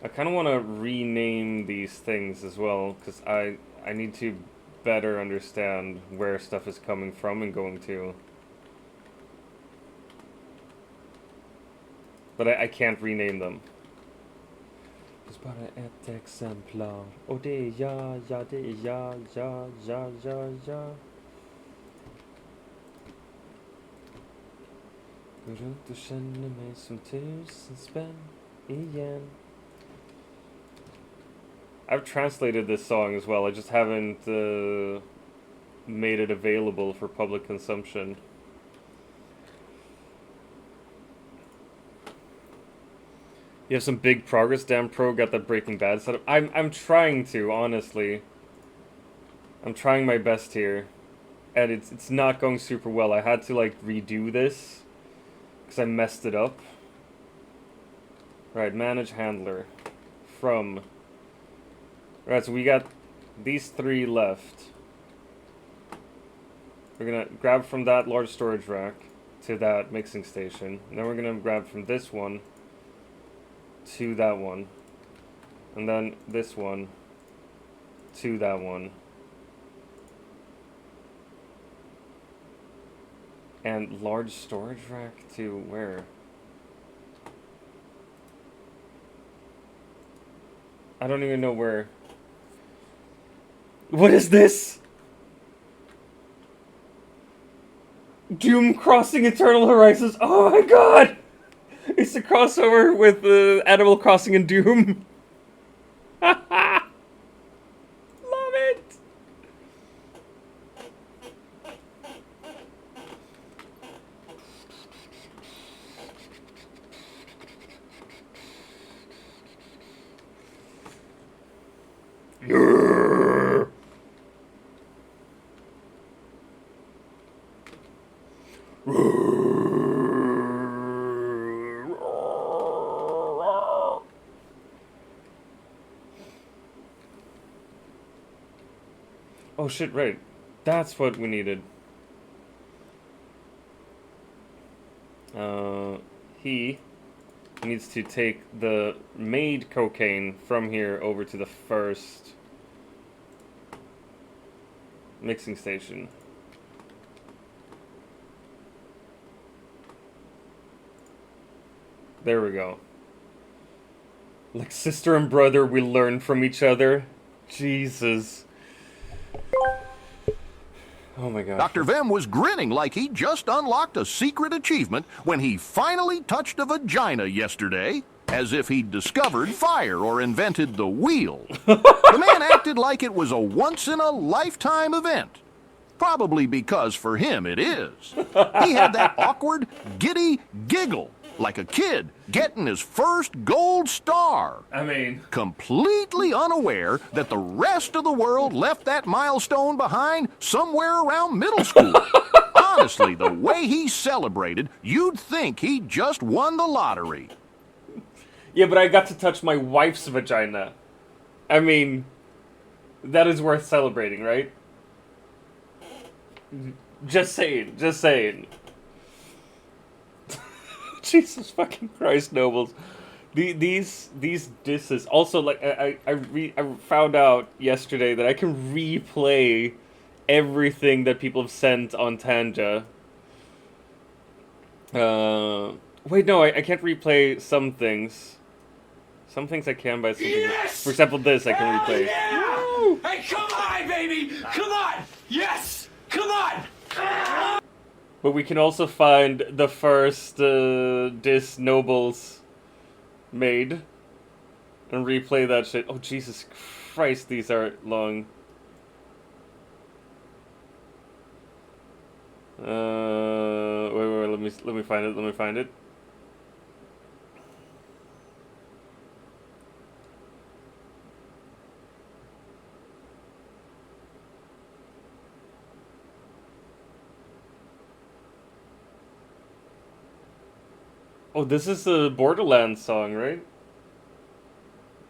I kind of want to rename these things as well, because I need to better understand where stuff is coming from and going to. But I can't rename them. Just bara ett exemplar. Och det är ja, det är ja. Går runt och känner mig som 1000 spänn igen. I've translated this song as well. I just haven't made it available for public consumption. You have some big progress. Damn Pro got that Breaking Bad setup. I'm trying to, honestly. I'm trying my best here. And it's not going super well. I had to, like, redo this. Because I messed it up. Right, manage handler. From. Right, so we got these 3 left. We're gonna grab from that large storage rack to that mixing station. And then we're gonna grab from this one to that one, and then this one to that one, and large storage rack to where? I don't even know where. What is this? Doom Crossing Eternal Horizons. Oh my god! It's a crossover with Animal Crossing and Doom. Love it! Oh shit, right. That's what we needed. He needs to take the made cocaine from here over to the first mixing station. There we go. Like sister and brother, we learn from each other. Jesus. Oh my god. Dr. Vem was grinning like he just unlocked a secret achievement when he finally touched a vagina yesterday, as if he'd discovered fire or invented the wheel. The man acted like it was a once-in-a-lifetime event. Probably because for him it is. He had that awkward, giddy giggle like a kid getting his first gold star. I mean, Completely unaware that the rest of the world left that milestone behind somewhere around middle school. Honestly, the way he celebrated, you'd think he just won the lottery. yeah, but I got to touch my wife's vagina. I mean, that is worth celebrating, right? Just saying, just saying. Jesus fucking Christ, Nobles. These disses. Also, like, I found out yesterday that I can replay everything that people have sent on Tanja. Wait, no, I can't replay some things. Some things I can by something. Yes! For example, this I can replay. Yeah! Hey, come on, baby! Come on! Yes! Come on! But we can also find the first Dis Nobles made and replay that shit. Oh, Jesus Christ, these are long. Wait, let me find it. Let me find it. Oh, this is the Borderlands song, right?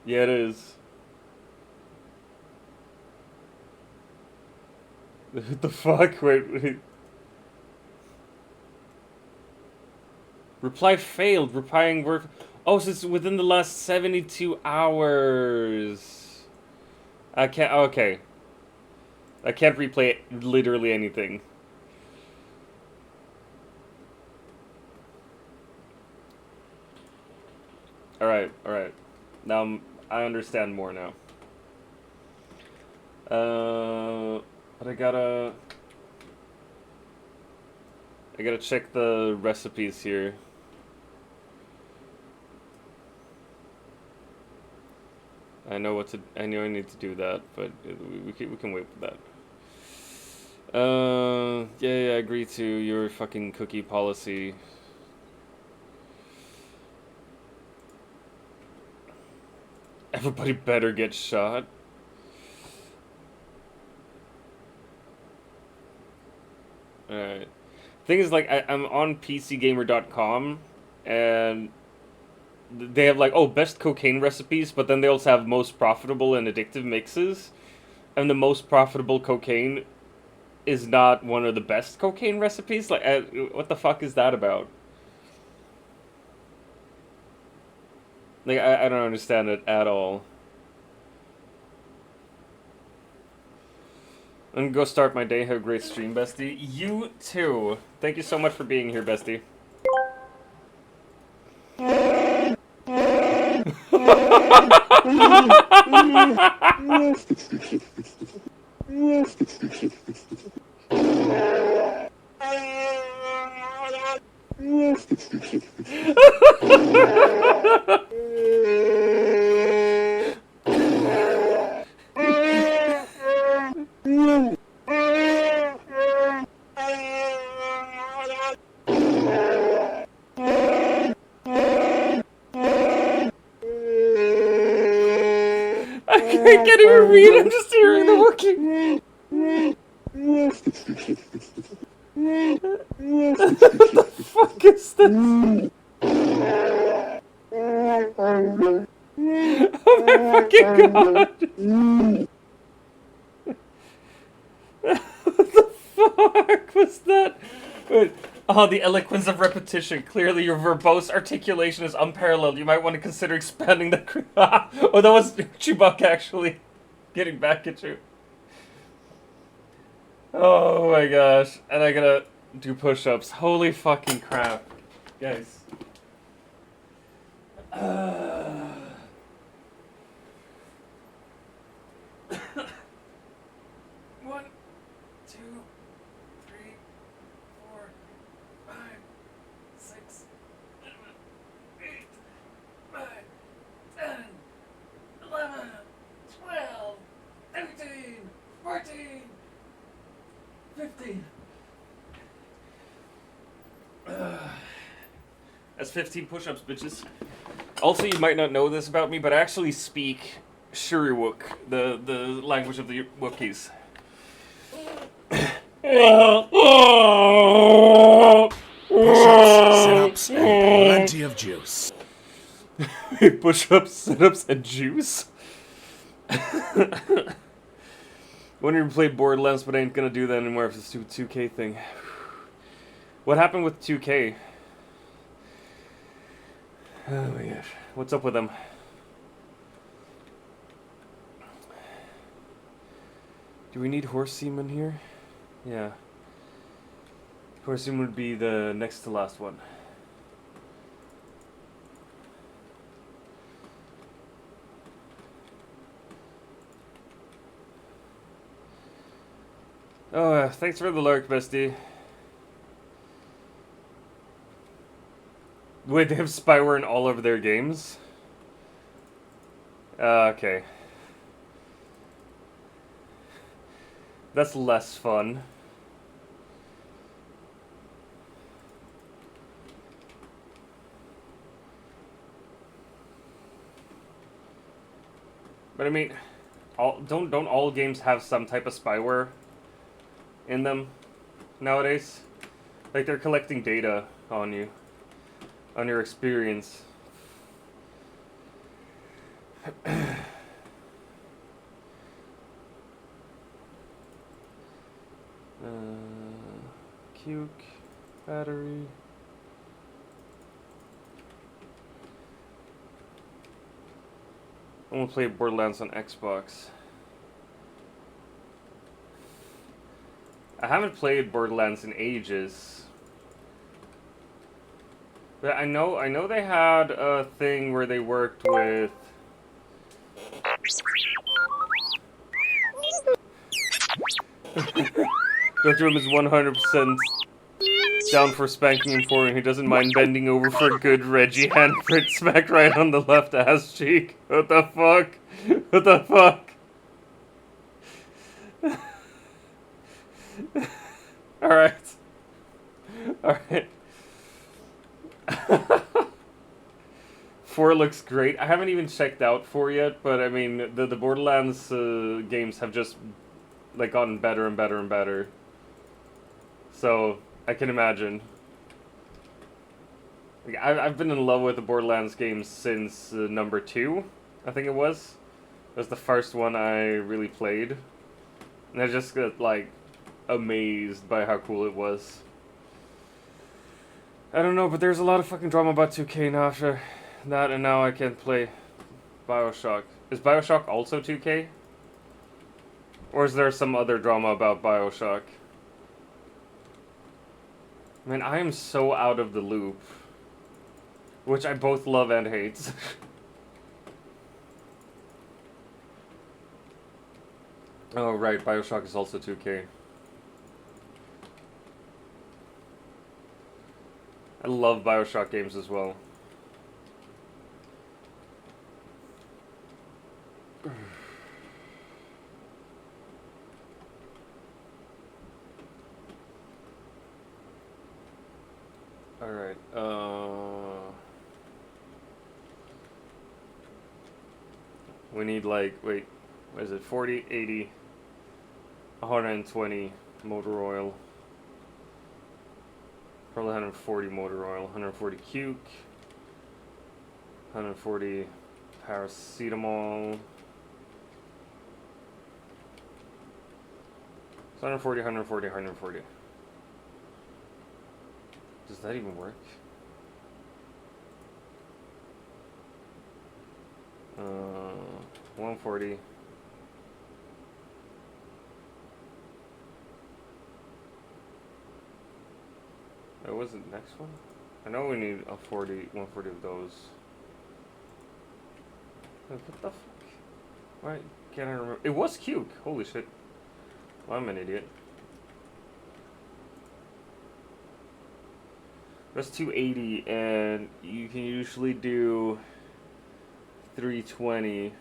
Yeah, it is. What the fuck? Wait. Reply failed. Replying work. Oh, so it's within the last 72 hours. I can't. Okay. I can't replay literally anything. Alright. Now I understand more now. But I gotta check the recipes here. I know I need to do that, but we can wait for that. Yeah, I agree to your fucking cookie policy. Everybody better get shot. Alright. Thing is, like, I'm on PCGamer.com, and they have, like, oh, best cocaine recipes, but then they also have most profitable and addictive mixes. And the most profitable cocaine is not one of the best cocaine recipes? Like, what the fuck is that about? Like, I don't understand it at all. I'm gonna go start my day. Have a great stream, bestie. You too. Thank you so much for being here, bestie. I can't even read, I'm just hearing the Wookiee. What the fuck is this? Oh my fucking god! What the fuck was that? Wait. Oh, the eloquence of repetition. Clearly, your verbose articulation is unparalleled. You might want to consider expanding the... Oh, that was Chewbacca actually getting back at you. Oh my gosh. And I gotta do push-ups. Holy fucking crap. Guys. 1, 2, 3, 4, 5, 6, 7, 8, 9, 10, 11, 12, 13, 14, 15. That's 15 push-ups, bitches. Also, you might not know this about me, but I actually speak Shuriwook, the language of the Wookiees. Push-ups, sit-ups, and plenty of juice. Push-ups, sit-ups, and juice? Wanted to play Borderlands, but I ain't gonna do that anymore for this stupid 2K thing. What happened with 2K? Oh my gosh. What's up with them? Do we need horse semen here? Yeah. Horse semen would be the next to last one. Oh, thanks for the lurk, bestie. Wait, they have spyware in all of their games? Okay. That's less fun. But I mean, don't all games have some type of spyware in them nowadays? Like they're collecting data on you, on your experience. Cuke, battery. I'm gonna play Borderlands on Xbox. I haven't played Borderlands in ages. But I know they had a thing where they worked with Dr. is 100% down for spanking him for him. He doesn't mind bending over for a good Reggie handprint smacked right on the left ass cheek. What the fuck? What the fuck? Alright. Alright. 4 looks great. I haven't even checked out 4 yet, but I mean, the Borderlands games have just like gotten better and better and better. So, I can imagine. Like, I've been in love with the Borderlands games since number 2, I think it was. It was the first one I really played. And I just got, like, amazed by how cool it was. I don't know, but there's a lot of fucking drama about 2K now after that, and now I can't play BioShock. Is BioShock also 2K? Or is there some other drama about BioShock? Man, I am so out of the loop. Which I both love and hate. Oh, right, BioShock is also 2K. I love BioShock games as well. Alright, we need like, wait, what is it, 40, 80, 120 motor oil. Probably 140 motor oil, 140 cuke, 140 paracetamol. It's 140, 140, 140. Does that even work? 140. What was the next one? I know we need a 140 of those. What the fuck? Why can't I remember? It was cuke. Holy shit. Well, I'm an idiot. That's 280, and you can usually do 320.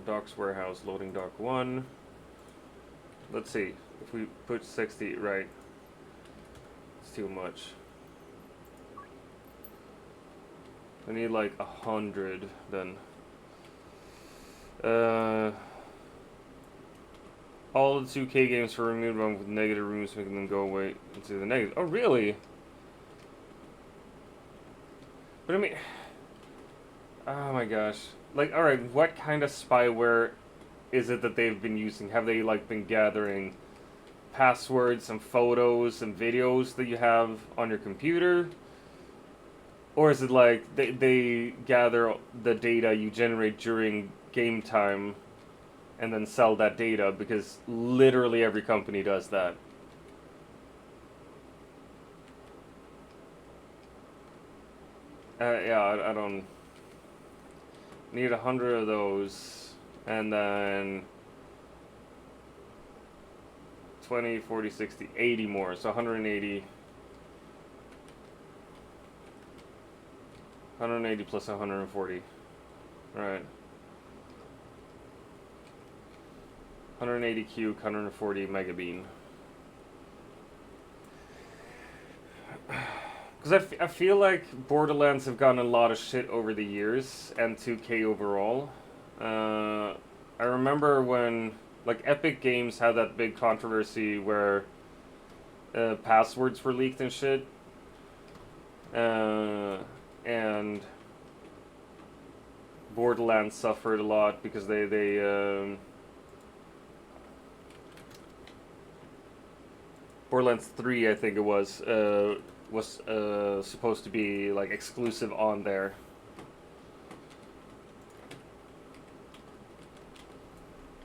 Docks warehouse, loading dock 1. Let's see. If we put 60, right. It's too much. I need like 100 then. All the 2K games for removed run with negative rooms, making them go away into the negative. Oh, really? But I mean, oh my gosh. Like, alright, what kind of spyware is it that they've been using? Have they, like, been gathering passwords and photos and videos that you have on your computer? Or is it like they gather the data you generate during game time and then sell that data? Because literally every company does that. Yeah, I don't need 100 of those, and then 20, 40, 60, 80 more, so 180. 180 plus 140. Right. 180 Q, 140 Megabean. Because I feel like Borderlands have gotten a lot of shit over the years, and 2K overall. I remember when, like, Epic Games had that big controversy where passwords were leaked and shit. And Borderlands suffered a lot because they Borderlands 3, I think it was supposed to be like exclusive on there.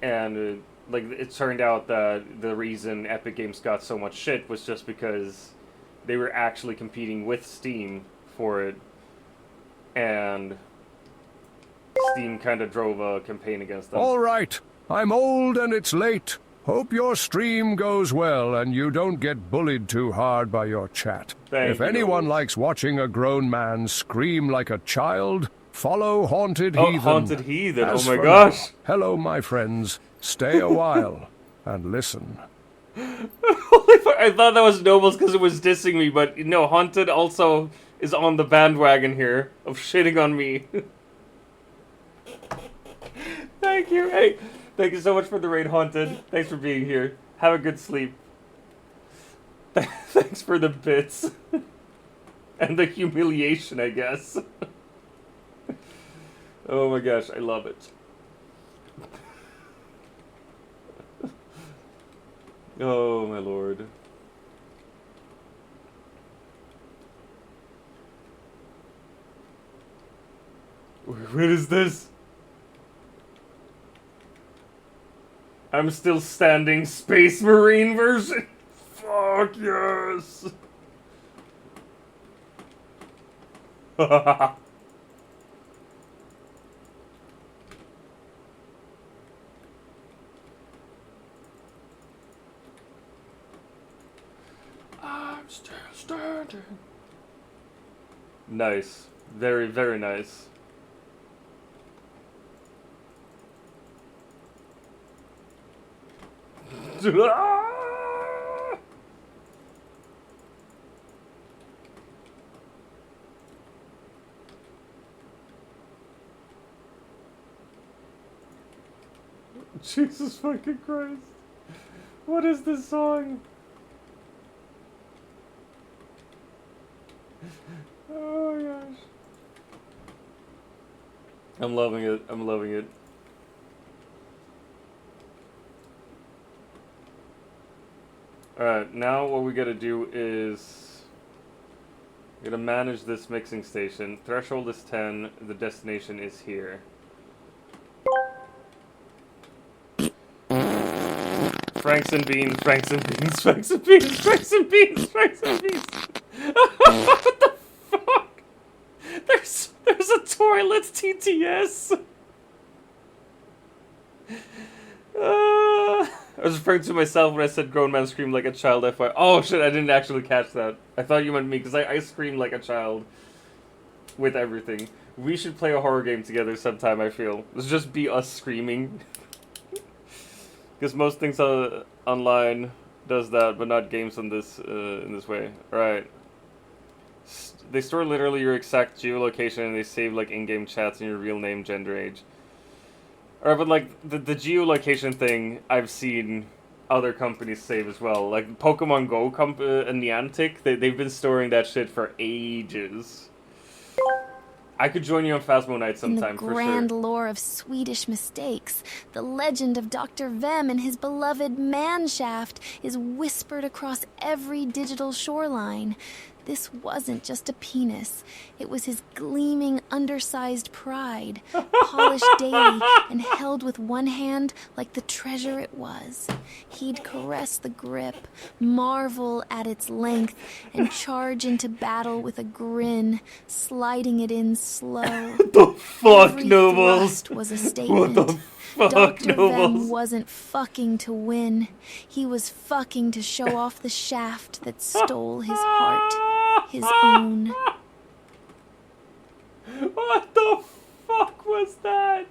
And like it turned out that the reason Epic Games got so much shit was just because they were actually competing with Steam for it, and Steam kind of drove a campaign against them. All right, I'm old and it's late. Hope your stream goes well and you don't get bullied too hard by your chat. If anyone likes watching a grown man scream like a child, follow Haunted Heathen. Haunted Heathen, As oh my for gosh. now, hello, my friends. Stay a while and listen. I thought that was Nobles because it was dissing me, but no, Haunted also is on the bandwagon here of shitting on me. Thank you. Hey, thank you so much for the raid, Haunted. Thanks for being here. Have a good sleep. Thanks for the bits. And the humiliation, I guess. Oh my gosh, I love it. Oh my lord. What is this? I'm still standing, Space Marine version. Fuck yes. I'm still standing. Nice. Very, very nice. Jesus fucking Christ. What is this song? Oh my gosh. I'm loving it. I'm loving it. Alright, now what we gotta do is we gotta manage this mixing station. Threshold is 10, the destination is here. Franks and beans, Franks and beans, Franks and beans, Franks and beans, Franks and beans. What the fuck? There's a toilet TTS. I was referring to myself when I said grown man scream like a child. Oh shit, I didn't actually catch that. I thought you meant me because I scream like a child with everything. We should play a horror game together sometime, I feel. Let's just be us screaming. Because most things online does that, but not games on this in this way. Right. They store literally your exact geolocation and they save like in-game chats and your real name, gender, age. Alright, but like the geolocation thing, I've seen other companies save as well. Like Pokemon Go and Niantic, they've been storing that shit for ages. I could join you on Phasmo Night sometime, for In the sure. grand lore of Swedish mistakes, the legend of Dr. Vem and his beloved Manshaft is whispered across every digital shoreline. This wasn't just a penis. It was his gleaming, undersized pride, polished daily and held with one hand like the treasure it was. He'd caress the grip, marvel at its length, and charge into battle with a grin, sliding it in slow. The fuck, Every Nobles? thrust was a statement. What the fuck, Dr. Vem Nobles? wasn't fucking to win. He was fucking to show off the shaft that stole his heart. His own. What the fuck was that?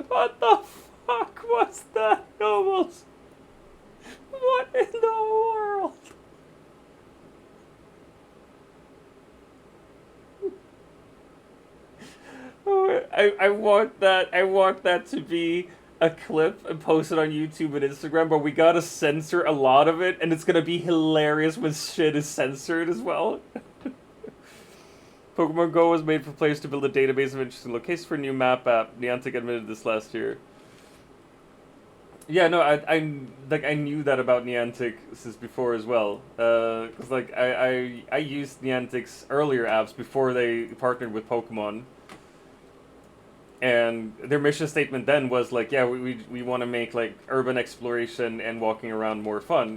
What the fuck was that, Nobles? What in the world? I want that to be a clip and post it on YouTube and Instagram, but we gotta censor a lot of it, and it's gonna be hilarious when shit is censored as well. Pokemon Go was made for players to build a database of interesting locations for a new map app. Niantic admitted this last year. Yeah, no, I knew that about Niantic since before as well. Cause like I used Niantic's earlier apps before they partnered with Pokemon. And their mission statement then was like, yeah, we want to make like urban exploration and walking around more fun.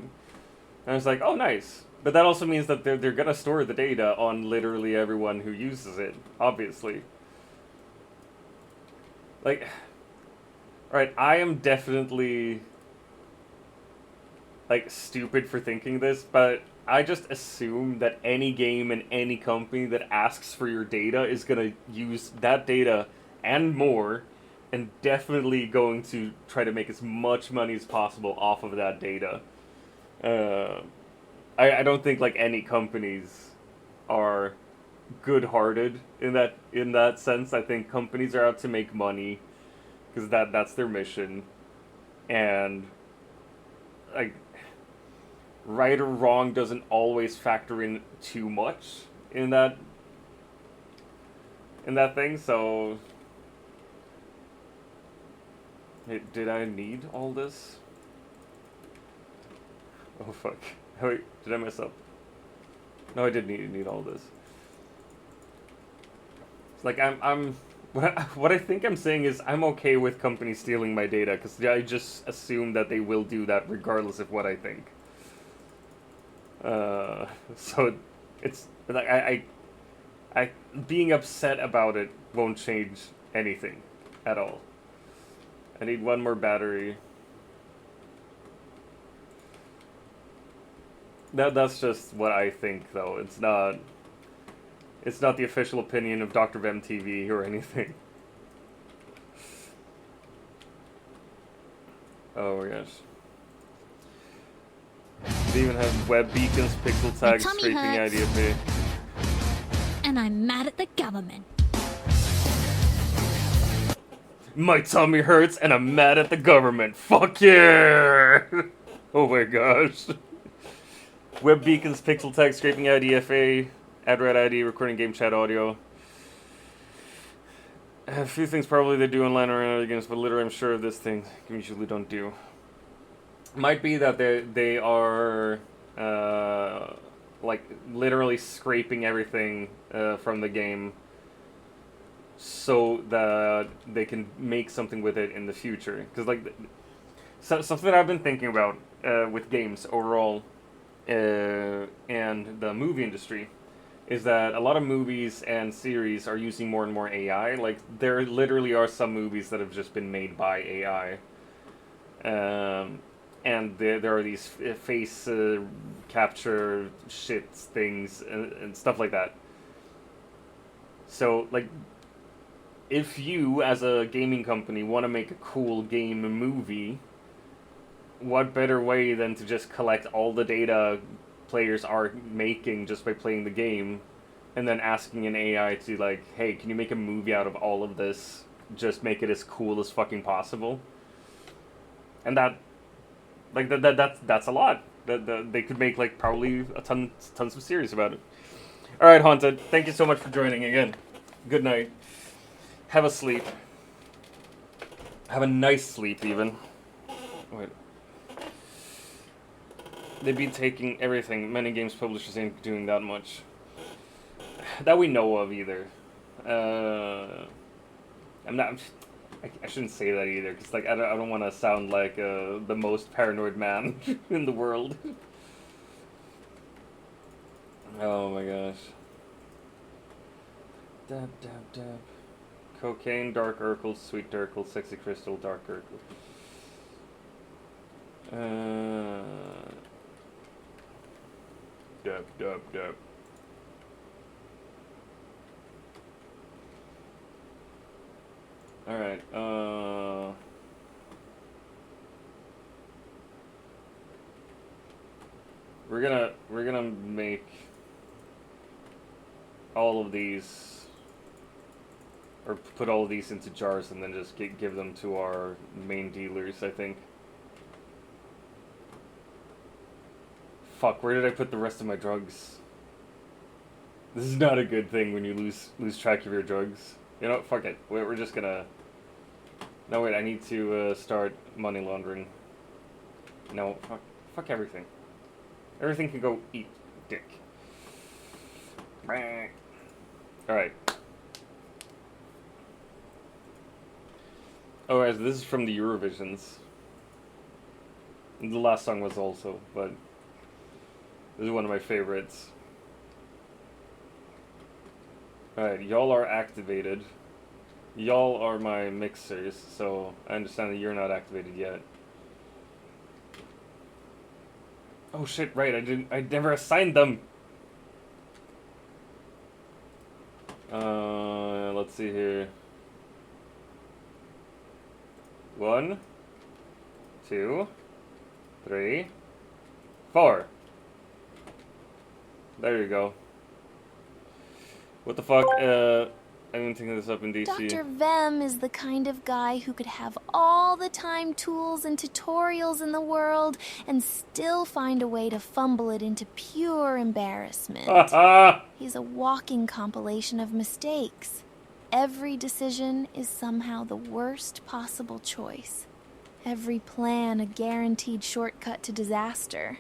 And I was like, oh, nice. But that also means that they're gonna store the data on literally everyone who uses it, obviously. Like, alright, I am definitely like stupid for thinking this, but I just assume that any game and any company that asks for your data is gonna use that data and more, and definitely going to try to make as much money as possible off of that data. I don't think like any companies are good-hearted in that sense. I think companies are out to make money because that's their mission, and like right or wrong doesn't always factor in too much in that thing. So, hey, did I need all this? Oh fuck. Wait, did I mess up? No, I did need all this. It's like I'm what I think I'm saying is I'm okay with companies stealing my data because I just assume that they will do that regardless of what I think. So it's like I being upset about it won't change anything at all. I need one more battery. That's just what I think, though. It's not the official opinion of Dr. Vem TV or anything. Oh my gosh. They even have web beacons, pixel tags, tummy scraping hurts. IDFA. And I'm mad at the government. My tummy hurts and I'm mad at the government. Fuck yeah! Oh my gosh. Web beacons, pixel tag, scraping IDFA, add red ID, recording game chat audio. A few things probably they do online or in other games, but literally I'm sure of this thing games usually don't do. Might be that they are like literally scraping everything from the game so that they can make something with it in the future. Because like something I've been thinking about with games overall and the movie industry is that a lot of movies and series are using more and more AI. Like, there literally are some movies that have just been made by AI. And there are these face capture shit things and stuff like that. So, like, if you, as a gaming company, want to make a cool game movie, what better way than to just collect all the data players are making just by playing the game, and then asking an AI to, like, hey, can you make a movie out of all of this? Just make it as cool as fucking possible. And that's a lot. They could make, like, probably tons of series about it. Alright, Haunted, thank you so much for joining again. Good night. Have a sleep. Have a nice sleep, even. Wait. They'd be taking everything. Many games publishers ain't doing that much. That we know of, either. I shouldn't say that either, because, like, I don't want to sound like the most paranoid man in the world. Oh my gosh. Dab, dab, dab. Cocaine, Dark Urkel, Sweet Urkel, Sexy Crystal, Dark Urkel. Dab, dab, dab. Alright, we're gonna make all of these, or put all of these into jars and then just give them to our main dealers, I think. Fuck, where did I put the rest of my drugs? This is not a good thing when you lose track of your drugs. You know, fuck it. We're just gonna... No, wait, I need to start money laundering. No, fuck everything. Everything can go eat dick. Alright. Oh, guys, this is from the Eurovisions. The last song was also, but... This is one of my favorites. Alright, y'all are activated. Y'all are my mixers, so I understand that you're not activated yet. Oh shit, right, I never assigned them! Let's see here. 1, 2, 3, 4. There you go. What the fuck? I didn't think of this up in DC. Dr. Vem is the kind of guy who could have all the time, tools, and tutorials in the world and still find a way to fumble it into pure embarrassment. He's a walking compilation of mistakes. Every decision is somehow the worst possible choice. Every plan a guaranteed shortcut to disaster.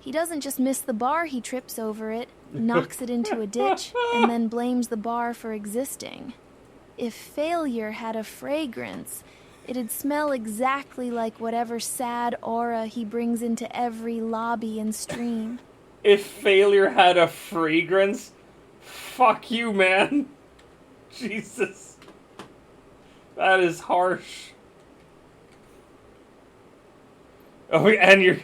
He doesn't just miss the bar, he trips over it, knocks it into a ditch, and then blames the bar for existing. If failure had a fragrance, it'd smell exactly like whatever sad aura he brings into every lobby and stream. If failure had a fragrance? Fuck you, man. Jesus. That is harsh. Oh, and you're...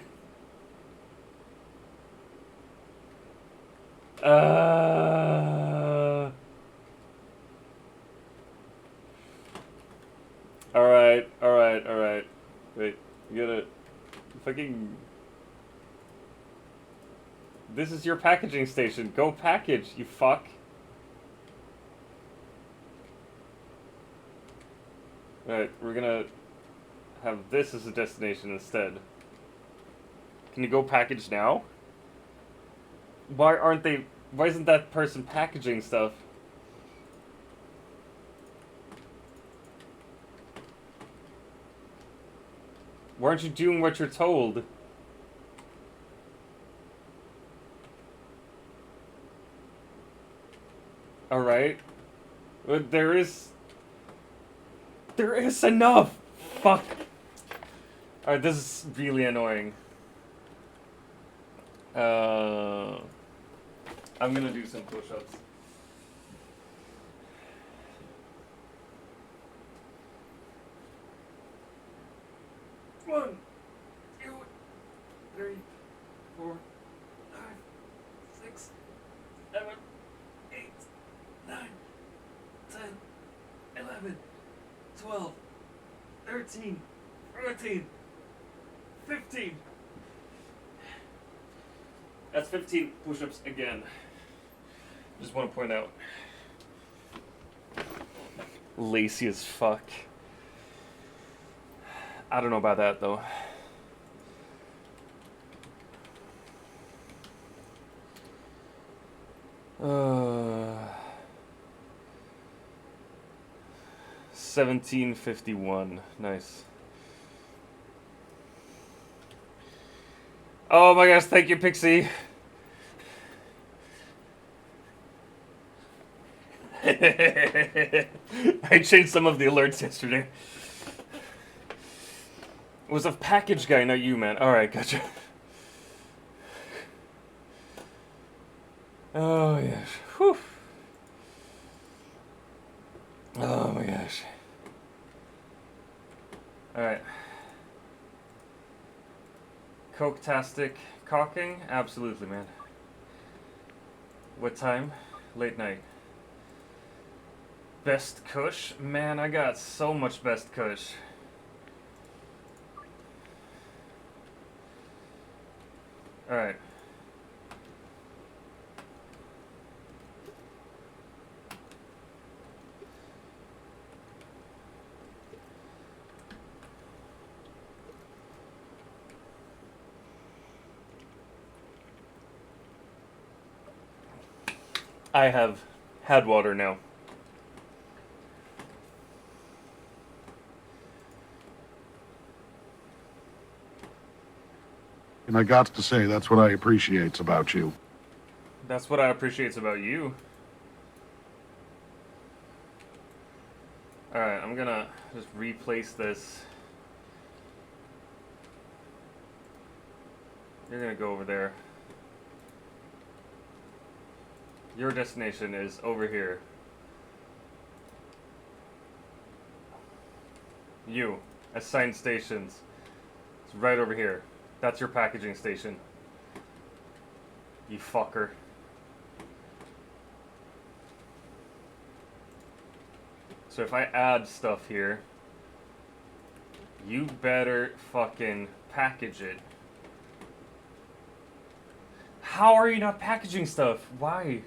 Alright. Wait, you gotta... Fucking... This is your packaging station. Go package, you fuck. Alright, we're gonna have this as a destination instead. Can you go package now? Why aren't they... Why isn't that person packaging stuff? Why aren't you doing what you're told? Alright. But there is enough! Fuck! Alright, this is really annoying. I'm gonna do some push-ups. One, 2, 3, 4, 5, 6, 7, 8, 9, 10, 11, 12, 13, 14, 15. That's 15 push-ups again. Just want to point out. Lazy as fuck. I don't know about that though. Uh, 1751. Nice. Oh my gosh, thank you, Pixie. I changed some of the alerts yesterday. It was a package guy, not you, man. Alright, gotcha. Oh, yes. Whew. Oh my gosh. Alright. Coke-tastic caulking? Absolutely, man. What time? Late night. Best Kush? Man, I got so much Best Kush. Alright. I have had water now. And I got to say, that's what I appreciates about you. That's what I appreciate about you. Alright, I'm gonna just replace this. You're gonna go over there. Your destination is over here. You, assigned stations. It's right over here. That's your packaging station. You fucker. So if I add stuff here, you better fucking package it. How are you not packaging stuff? Why?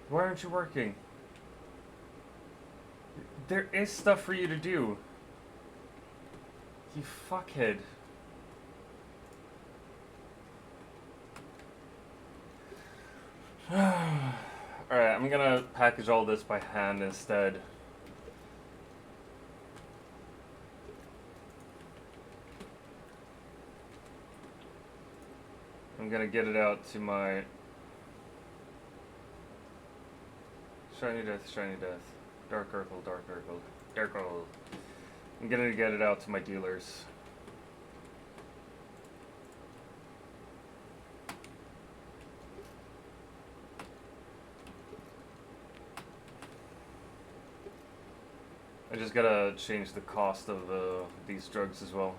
Why aren't you working? There is stuff for you to do. You fuckhead. Alright, I'm gonna package all this by hand instead. I'm gonna get it out to my Shiny Death, Shiny Death. Dark Urkel, Dark Urkel, Dark Urkel. I'm gonna get it out to my dealers. I just gotta change the cost of these drugs as well.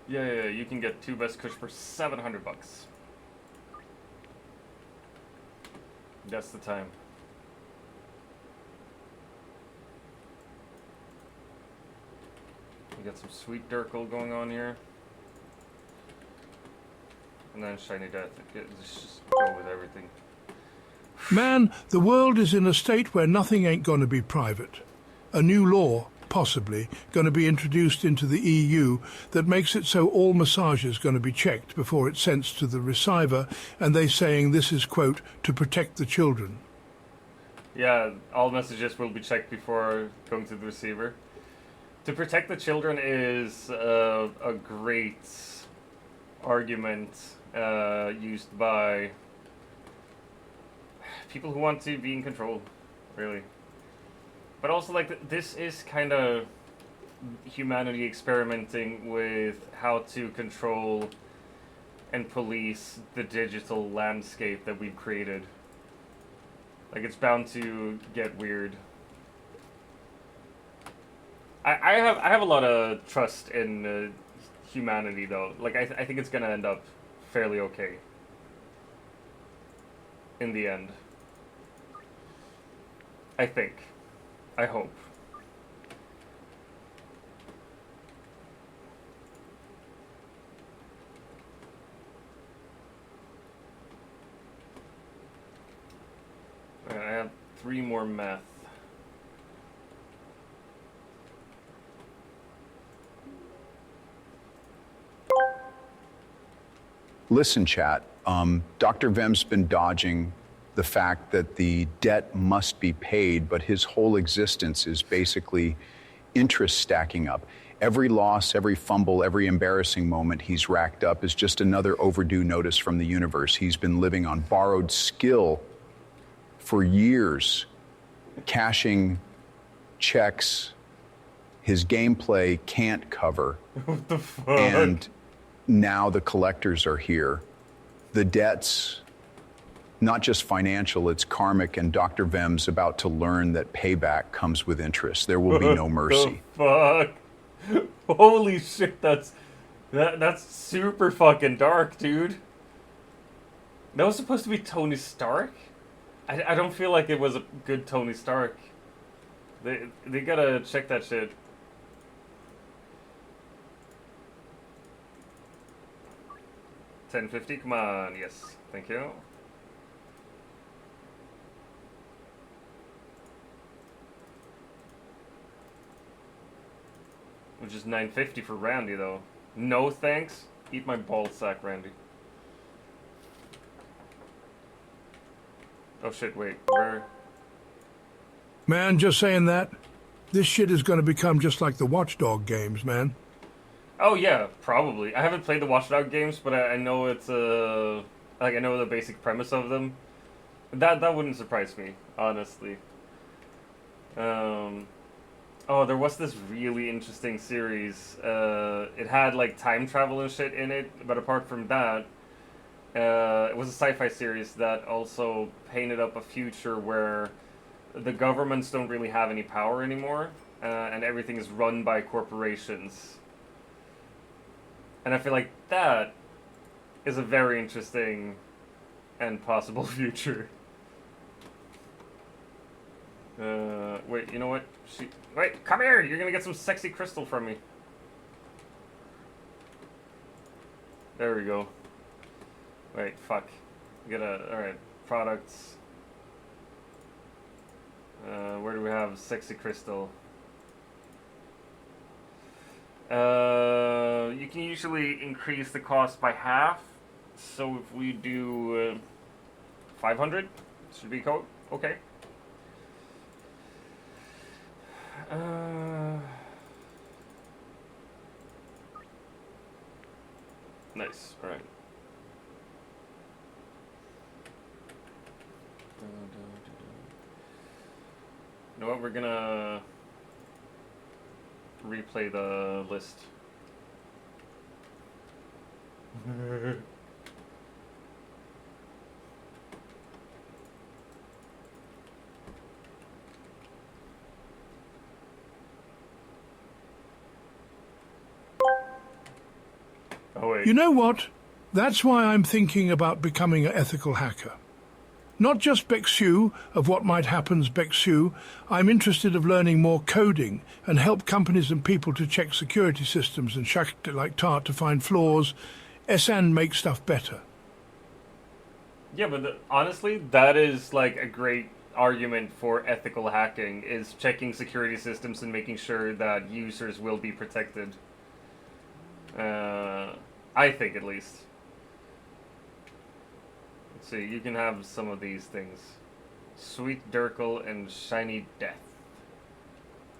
Yeah, you can get 2 Best Kush for $700. That's the time. We got some Sweet Durkle going on here. And then Shiny Death. Just go with everything. Man, the world is in a state where nothing ain't gonna be private. A new law, possibly, going to be introduced into the EU that makes it so all massages going to be checked before it's sent to the receiver, and they saying this is, quote, to protect the children. Yeah, all messages will be checked before going to the receiver. To protect the children is a great argument used by people who want to be in control, really. But also, like, this is kind of humanity experimenting with how to control and police the digital landscape that we've created. Like, it's bound to get weird. I have a lot of trust in humanity, though. Like, I think it's gonna end up fairly okay. In the end. I think. I hope. I have 3 more meth. Listen, chat. Dr. Vem's been dodging the fact that the debt must be paid, but his whole existence is basically interest stacking up. Every loss, every fumble, every embarrassing moment he's racked up is just another overdue notice from the universe. He's been living on borrowed skill for years, cashing checks his gameplay can't cover. What the fuck? And now the collectors are here. The debts, not just financial, it's karmic, and Dr. Vem's about to learn that payback comes with interest. There will be no mercy. The fuck? Holy shit, that's super fucking dark, dude. That was supposed to be Tony Stark? I don't feel like it was a good Tony Stark. They gotta check that shit. $10.50, come on, yes, thank you. Which is $9.50 for Randy, though. No thanks. Eat my ball sack, Randy. Oh shit, wait, where? Man, just saying that. This shit is going to become just like the Watchdog games, man. Oh yeah, probably. I haven't played the Watchdog games, but I know it's like I know the basic premise of them. That wouldn't surprise me, honestly. Oh, there was this really interesting series. It had like time travel and shit in it, but apart from that, it was a sci-fi series that also painted up a future where the governments don't really have any power anymore, and everything is run by corporations. And I feel like that is a very interesting and possible future. Wait, you know what? Wait, come here! You're gonna get some sexy crystal from me. There we go. Wait, fuck. Alright, products. Where do we have sexy crystal? You can usually increase the cost by half. So if we do 500, should be okay. Nice. All right. You know what? We're gonna replay the list. Oh, wait. You know what? That's why I'm thinking about becoming an ethical hacker. Not just Bexu of what might happens Bexu, I'm interested of learning more coding and help companies and people to check security systems and shakt like Tart to find flaws, and make stuff better. Yeah, but honestly, that is like a great argument for ethical hacking, is checking security systems and making sure that users will be protected. I think, at least. Let's see, you can have some of these things. Sweet Durkle and Shiny Death.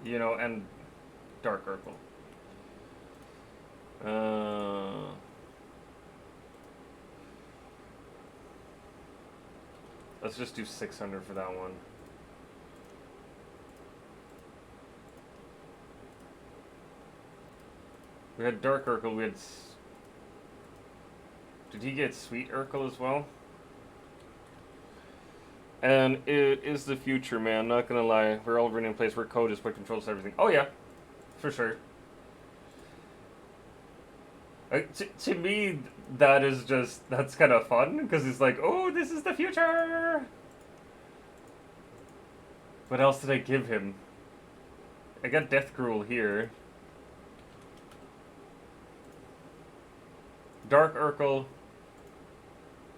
You know, and Dark Urkel. Let's just do 600 for that one. We had Dark Urkel, we had... Did he get Sweet Urkel as well? And it is the future, man. Not gonna lie. We're all running in a place where code is what controls everything. Oh yeah, for sure. To me, that's kind of fun, because it's like, oh, this is the future! What else did I give him? I got Death Gruel here. Dark Urkel.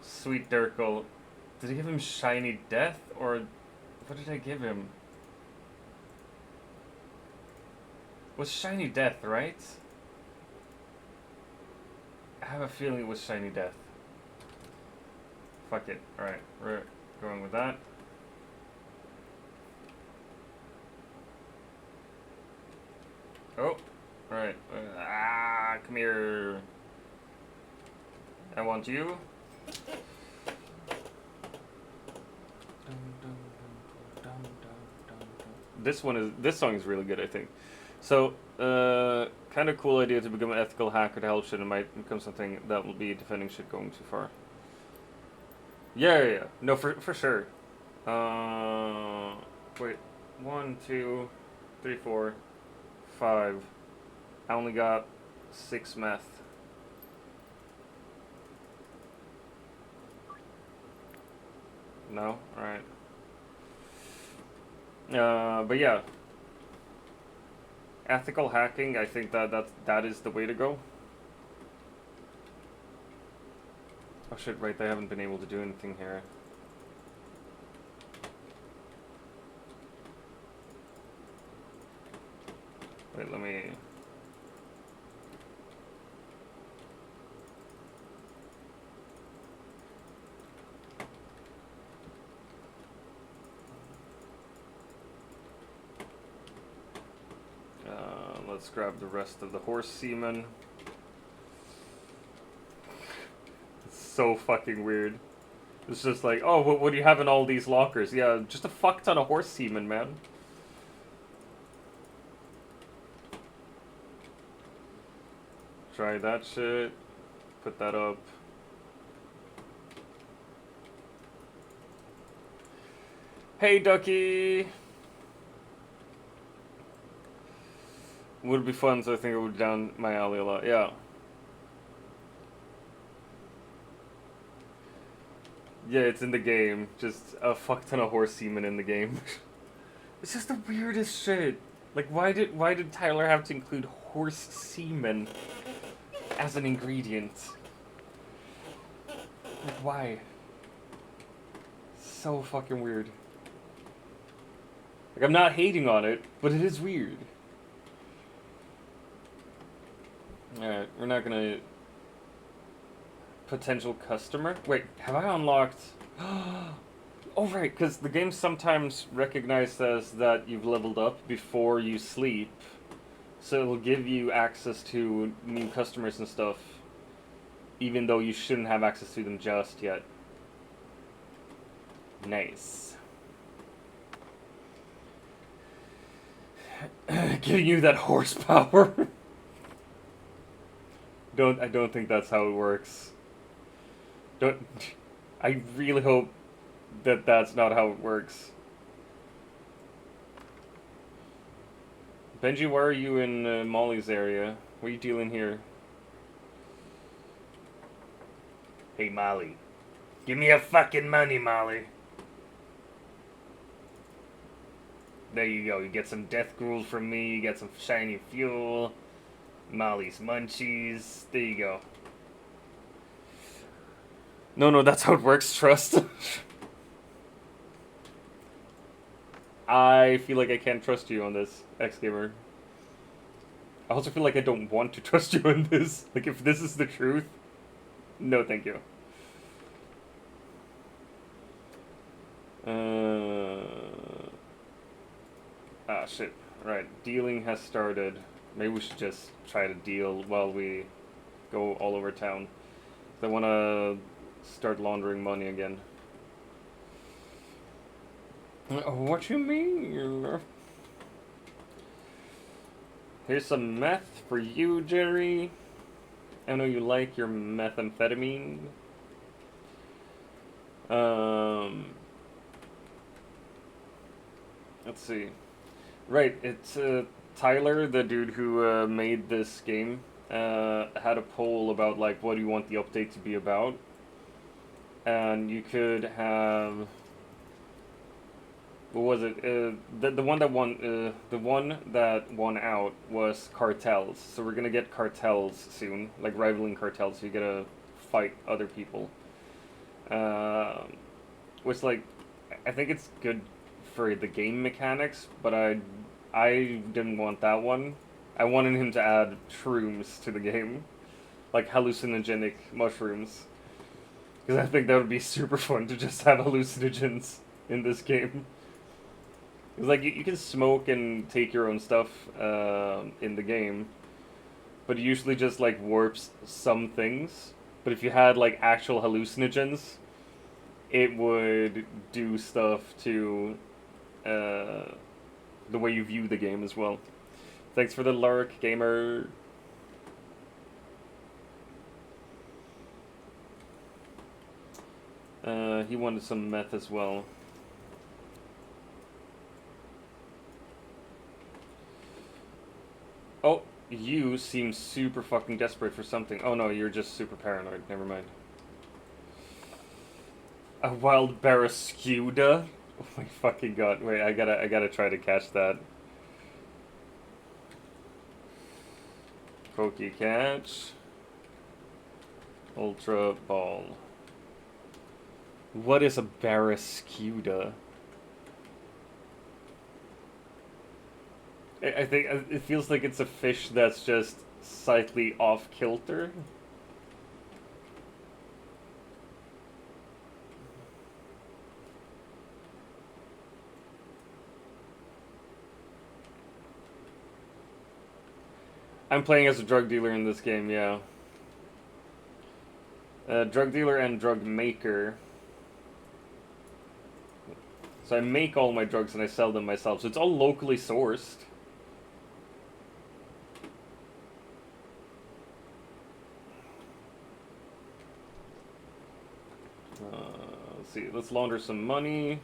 Sweet Durkle. Did I give him Shiny Death, or what did I give him? It was Shiny Death, right? I have a feeling it was Shiny Death. Fuck it. Alright, we're going with that. Oh, alright. Come here. I want you. This song is really good, I think. So, kind of cool idea to become an ethical hacker to help shit. It might become something that will be defending shit going too far. Yeah. No, for sure. Wait. 1, 2, 3, 4, 5. I only got 6 meth. No? Alright. But yeah. Ethical hacking, I think that is the way to go. Oh shit, right, they haven't been able to do anything here. Wait, let me... let's grab the rest of the horse semen. It's so fucking weird. It's just like, oh, what do you have in all these lockers? Yeah, just a fuck ton of horse semen, man. Try that shit. Put that up. Hey, Ducky! Would be fun, so I think it would down my alley a lot. Yeah. Yeah, it's in the game. Just a fuck ton of horse semen in the game. It's just the weirdest shit. Like, why did Tyler have to include horse semen as an ingredient? Like, why? So fucking weird. Like, I'm not hating on it, but it is weird. Alright, we're not gonna... Potential customer? Wait, have I unlocked... Oh right, because the game sometimes recognizes that you've leveled up before you sleep. So it'll give you access to new customers and stuff, even though you shouldn't have access to them just yet. Nice. Giving you that horsepower. I don't think that's how it works. I really hope that that's not how it works. Benji, why are you in Molly's area? What are you doing here? Hey, Molly. Give me your fucking money, Molly. There you go. You get some death gruel from me. You get some shiny fuel. Molly's munchies. There you go. No, that's how it works, trust. I feel like I can't trust you on this, X-Gamer. I also feel like I don't want to trust you on this. Like, if this is the truth, no thank you. Shit. Right, dealing has started. Maybe we should just try to deal while we go all over town. I want to start laundering money again. What you mean? Here's some meth for you, Jerry. I know you like your methamphetamine. Let's see. Right, it's Tyler, the dude who made this game, had a poll about like what do you want the update to be about, and you could have. What was it? The one that won out was cartels. So we're gonna get cartels soon, like rivaling cartels. So you gotta fight other people. Which like, I think it's good for the game mechanics, but I didn't want that one. I wanted him to add shrooms to the game, like hallucinogenic mushrooms, because I think that would be super fun to just have hallucinogens in this game. It's like you can smoke and take your own stuff in the game, but it usually just like warps some things. But if you had like actual hallucinogens, it would do stuff to the way you view the game as well. Thanks for the lurk, gamer. He wanted some meth as well. Oh, you seem super fucking desperate for something. Oh no, you're just super paranoid. Never mind. A wild barracuda? Oh my fucking god. Wait, I gotta try to catch that. Pokey catch. Ultra ball. What is a barracuda? I think it feels like it's a fish that's just slightly off kilter. I'm playing as a drug dealer in this game, yeah. Drug dealer and drug maker. So I make all my drugs and I sell them myself. So it's all locally sourced. Let's see, let's launder some money.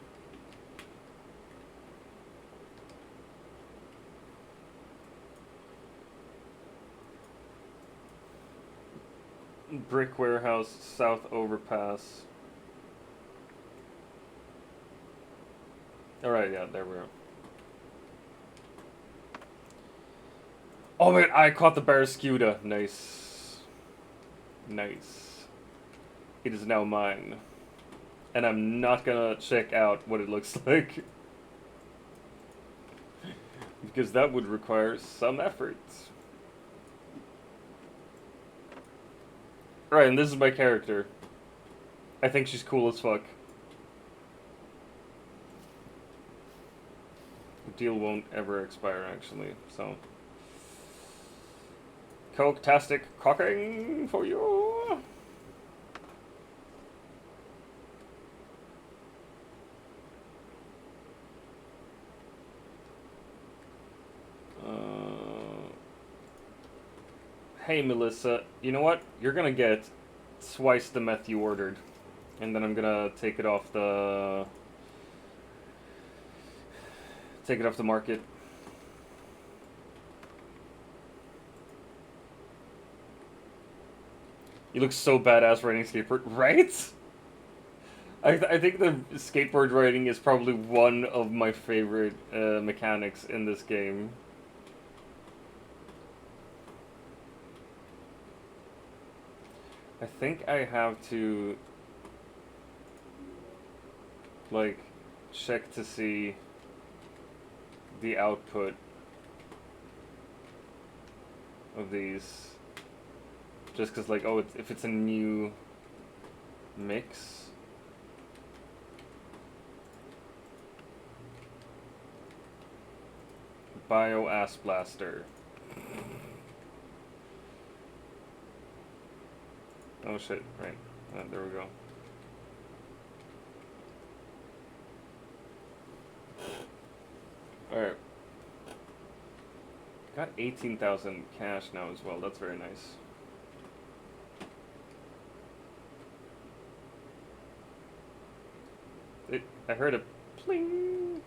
Brick warehouse, south overpass. Alright, yeah, there we are. Oh man, I caught the barracuda. Nice. Nice. It is now mine. And I'm not gonna check out what it looks like. Because that would require some effort. Right, and this is my character. I think she's cool as fuck. The deal won't ever expire, actually, so. Coke-tastic cocking for you! Hey Melissa, you know what? You're gonna get twice the meth you ordered. And then I'm gonna take it off the market. You look so badass riding skateboard, right? I think the skateboard riding is probably one of my favorite mechanics in this game. I think I have to, like, check to see the output of these. Just because, like, oh, if it's a new mix. Bio Ass Blaster. Oh shit, right. There we go. Alright. Got 18,000 cash now as well. That's very nice. I heard a pling.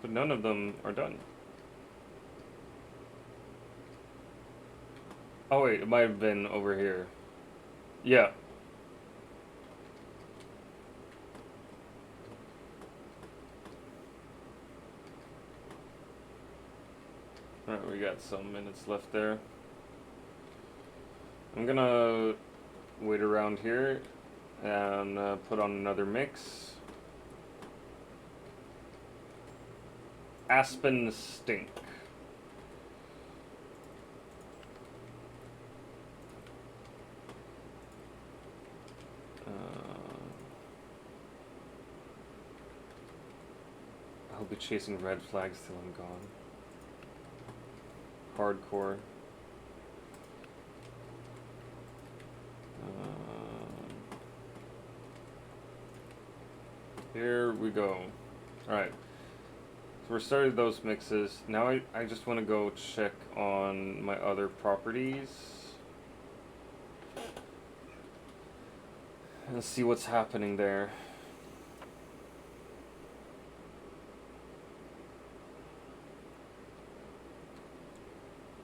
But none of them are done. Oh wait, it might have been over here. Yeah. Alright, we got some minutes left there. I'm gonna wait around here and put on another mix. Aspen Stink. I'll be chasing red flags till I'm gone. Hardcore. Here we go. Alright. So we're starting those mixes. Now I just want to go check on my other properties. And see what's happening there.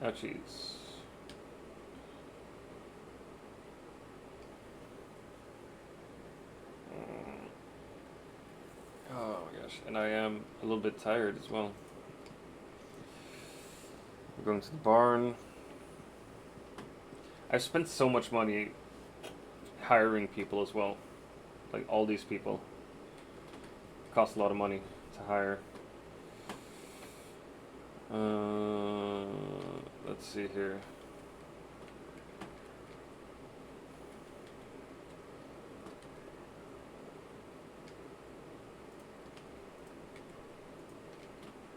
Oh, jeez. Oh my gosh, and I am a little bit tired as well. We're going to the barn. I've spent so much money hiring people as well. Like all these people. Cost a lot of money to hire. Let's see here.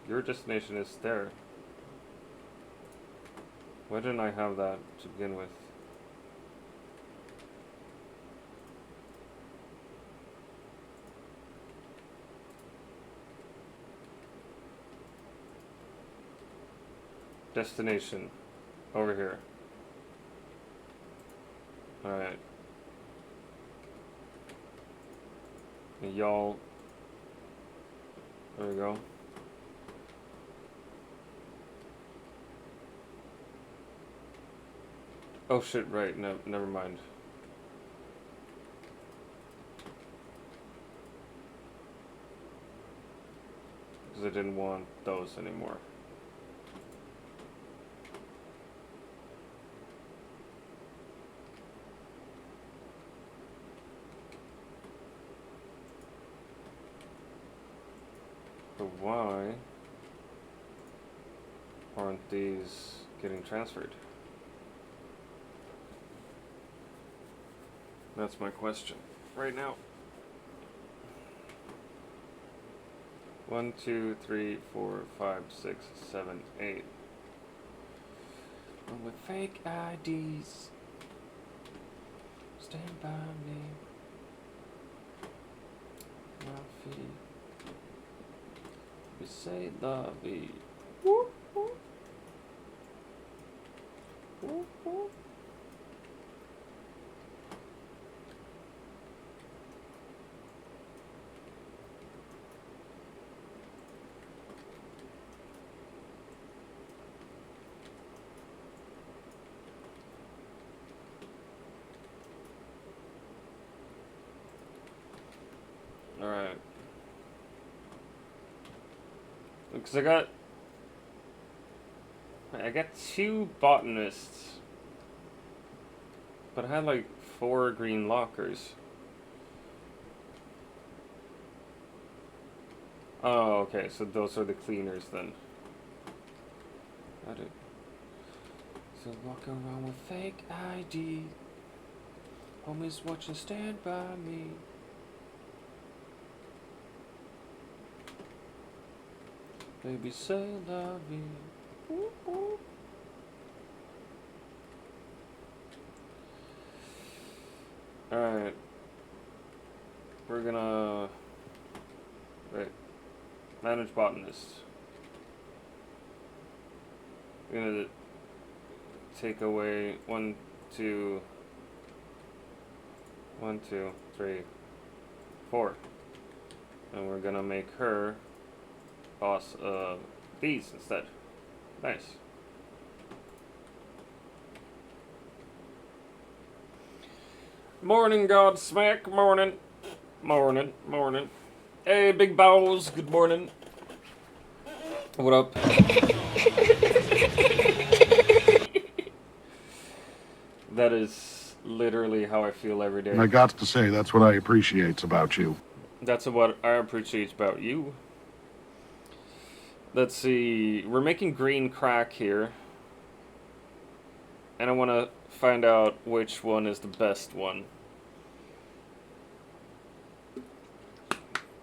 Your destination is there. Why didn't I have that to begin with? Destination. Over here. Alright. Y'all. There we go. Oh shit, right, no, never mind. Because I didn't want those anymore. So why aren't these getting transferred? That's my question right now. 1, 2, 3, 4, 5, 6, 7, 8. And with fake IDs, stand by me. My feet. We say la vie. Whoop, whoop. Whoop, whoop. Alright. Because I got 2 botanists. But I had like 4 green lockers. Oh, okay, so those are the cleaners then. Got it. So walk around with fake ID. Homies watching, stand by me. Baby, say la vie. Ooh, ooh. Alright. We're gonna... Wait. Manage botanist. We're gonna take away 1, 2... 1, 2, 3, 4. And we're gonna make her boss these instead. Nice. Morning, Godsmack. Morning. Morning. Morning. Hey, Big Bowels. Good morning. What up? That is literally how I feel every day. And I got to say, that's what I appreciate about you. That's what I appreciate about you. Let's see. We're making green crack here. And I want to find out which one is the best one.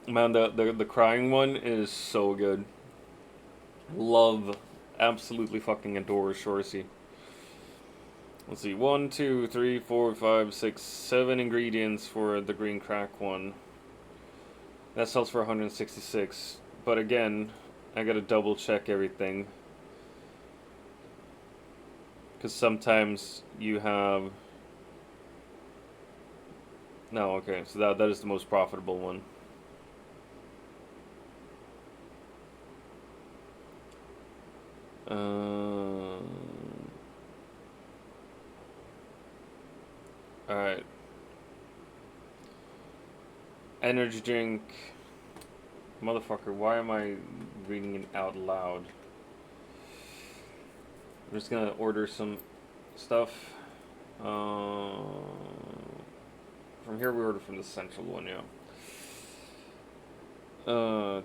Man, the crying one is so good. Love, absolutely fucking adore Shorsey. Let's see, 1, 2, 3, 4, 5, 6, 7 ingredients for the green crack one. That sells for 166. But again, I gotta double check everything. Because sometimes you have... No, okay, so that is the most profitable one. Alright. Energy drink. Motherfucker, why am I reading it out loud? I'm just gonna order some stuff. From here we order from the central one, yeah. Let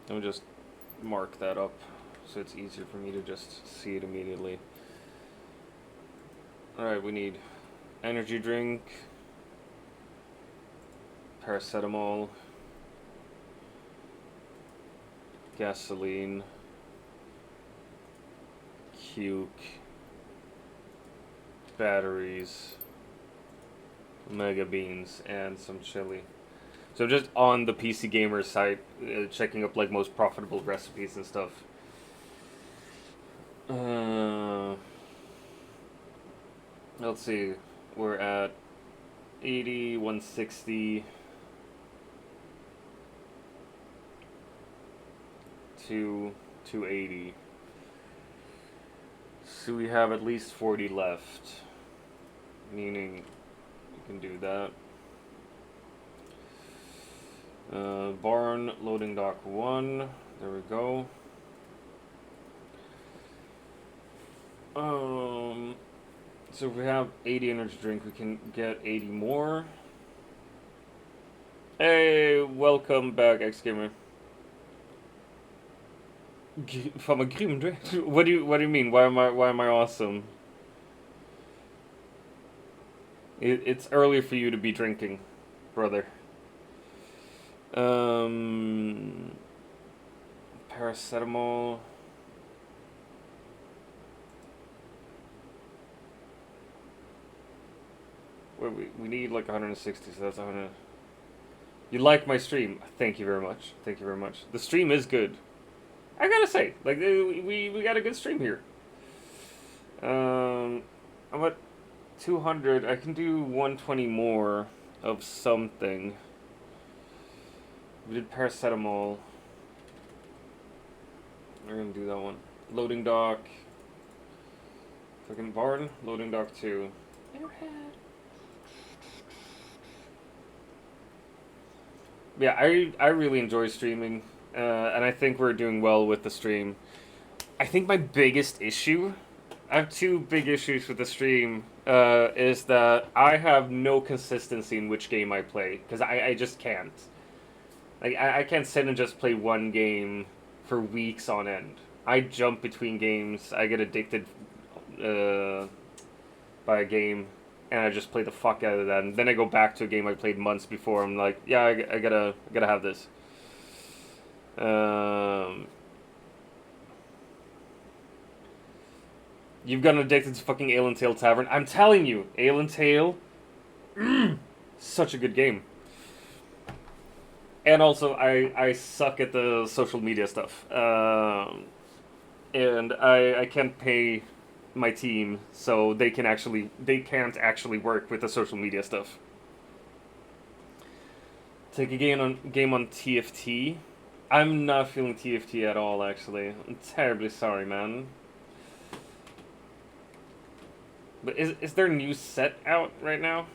me just mark that up so it's easier for me to just see it immediately. Alright, we need energy drink, paracetamol, gasoline, cuke, batteries, mega beans, and some chili. So just on the PC Gamer site, checking up like most profitable recipes and stuff. Let's see, we're at 80, 160, 280. So we have at least 40 left, meaning you can do that. Barn, loading dock 1, there we go. So if we have 80 energy drink, we can get 80 more. Hey, welcome back, X-Gamer. Van mijn griem, what do you mean? Why am I awesome? It's early for you to be drinking, brother. Paracetamol. We need like 160, so that's 100. You like my stream? Thank you very much. Thank you very much. The stream is good. I gotta say, like we got a good stream here. I'm at 200. I can do 120 more of something. We did paracetamol. We're gonna do that one. Loading dock. Fucking barn. Loading dock 2. Yeah, I really enjoy streaming, and I think we're doing well with the stream. I think my biggest issue, I have two big issues with the stream, is that I have no consistency in which game I play, because I just can't. Like, I can't sit and just play one game for weeks on end. I jump between games, I get addicted by a game, and I just play the fuck out of that, and then I go back to a game I played months before. I'm like, yeah, I gotta have this. You've gotten addicted to fucking Ale and Tail Tavern. I'm telling you, Ale and Tail, such a good game. And also, I suck at the social media stuff, and I can't pay my team, so they can't actually work with the social media stuff. Take a game on TFT. I'm not feeling TFT at all, actually. I'm terribly sorry, man. But is there a new set out right now?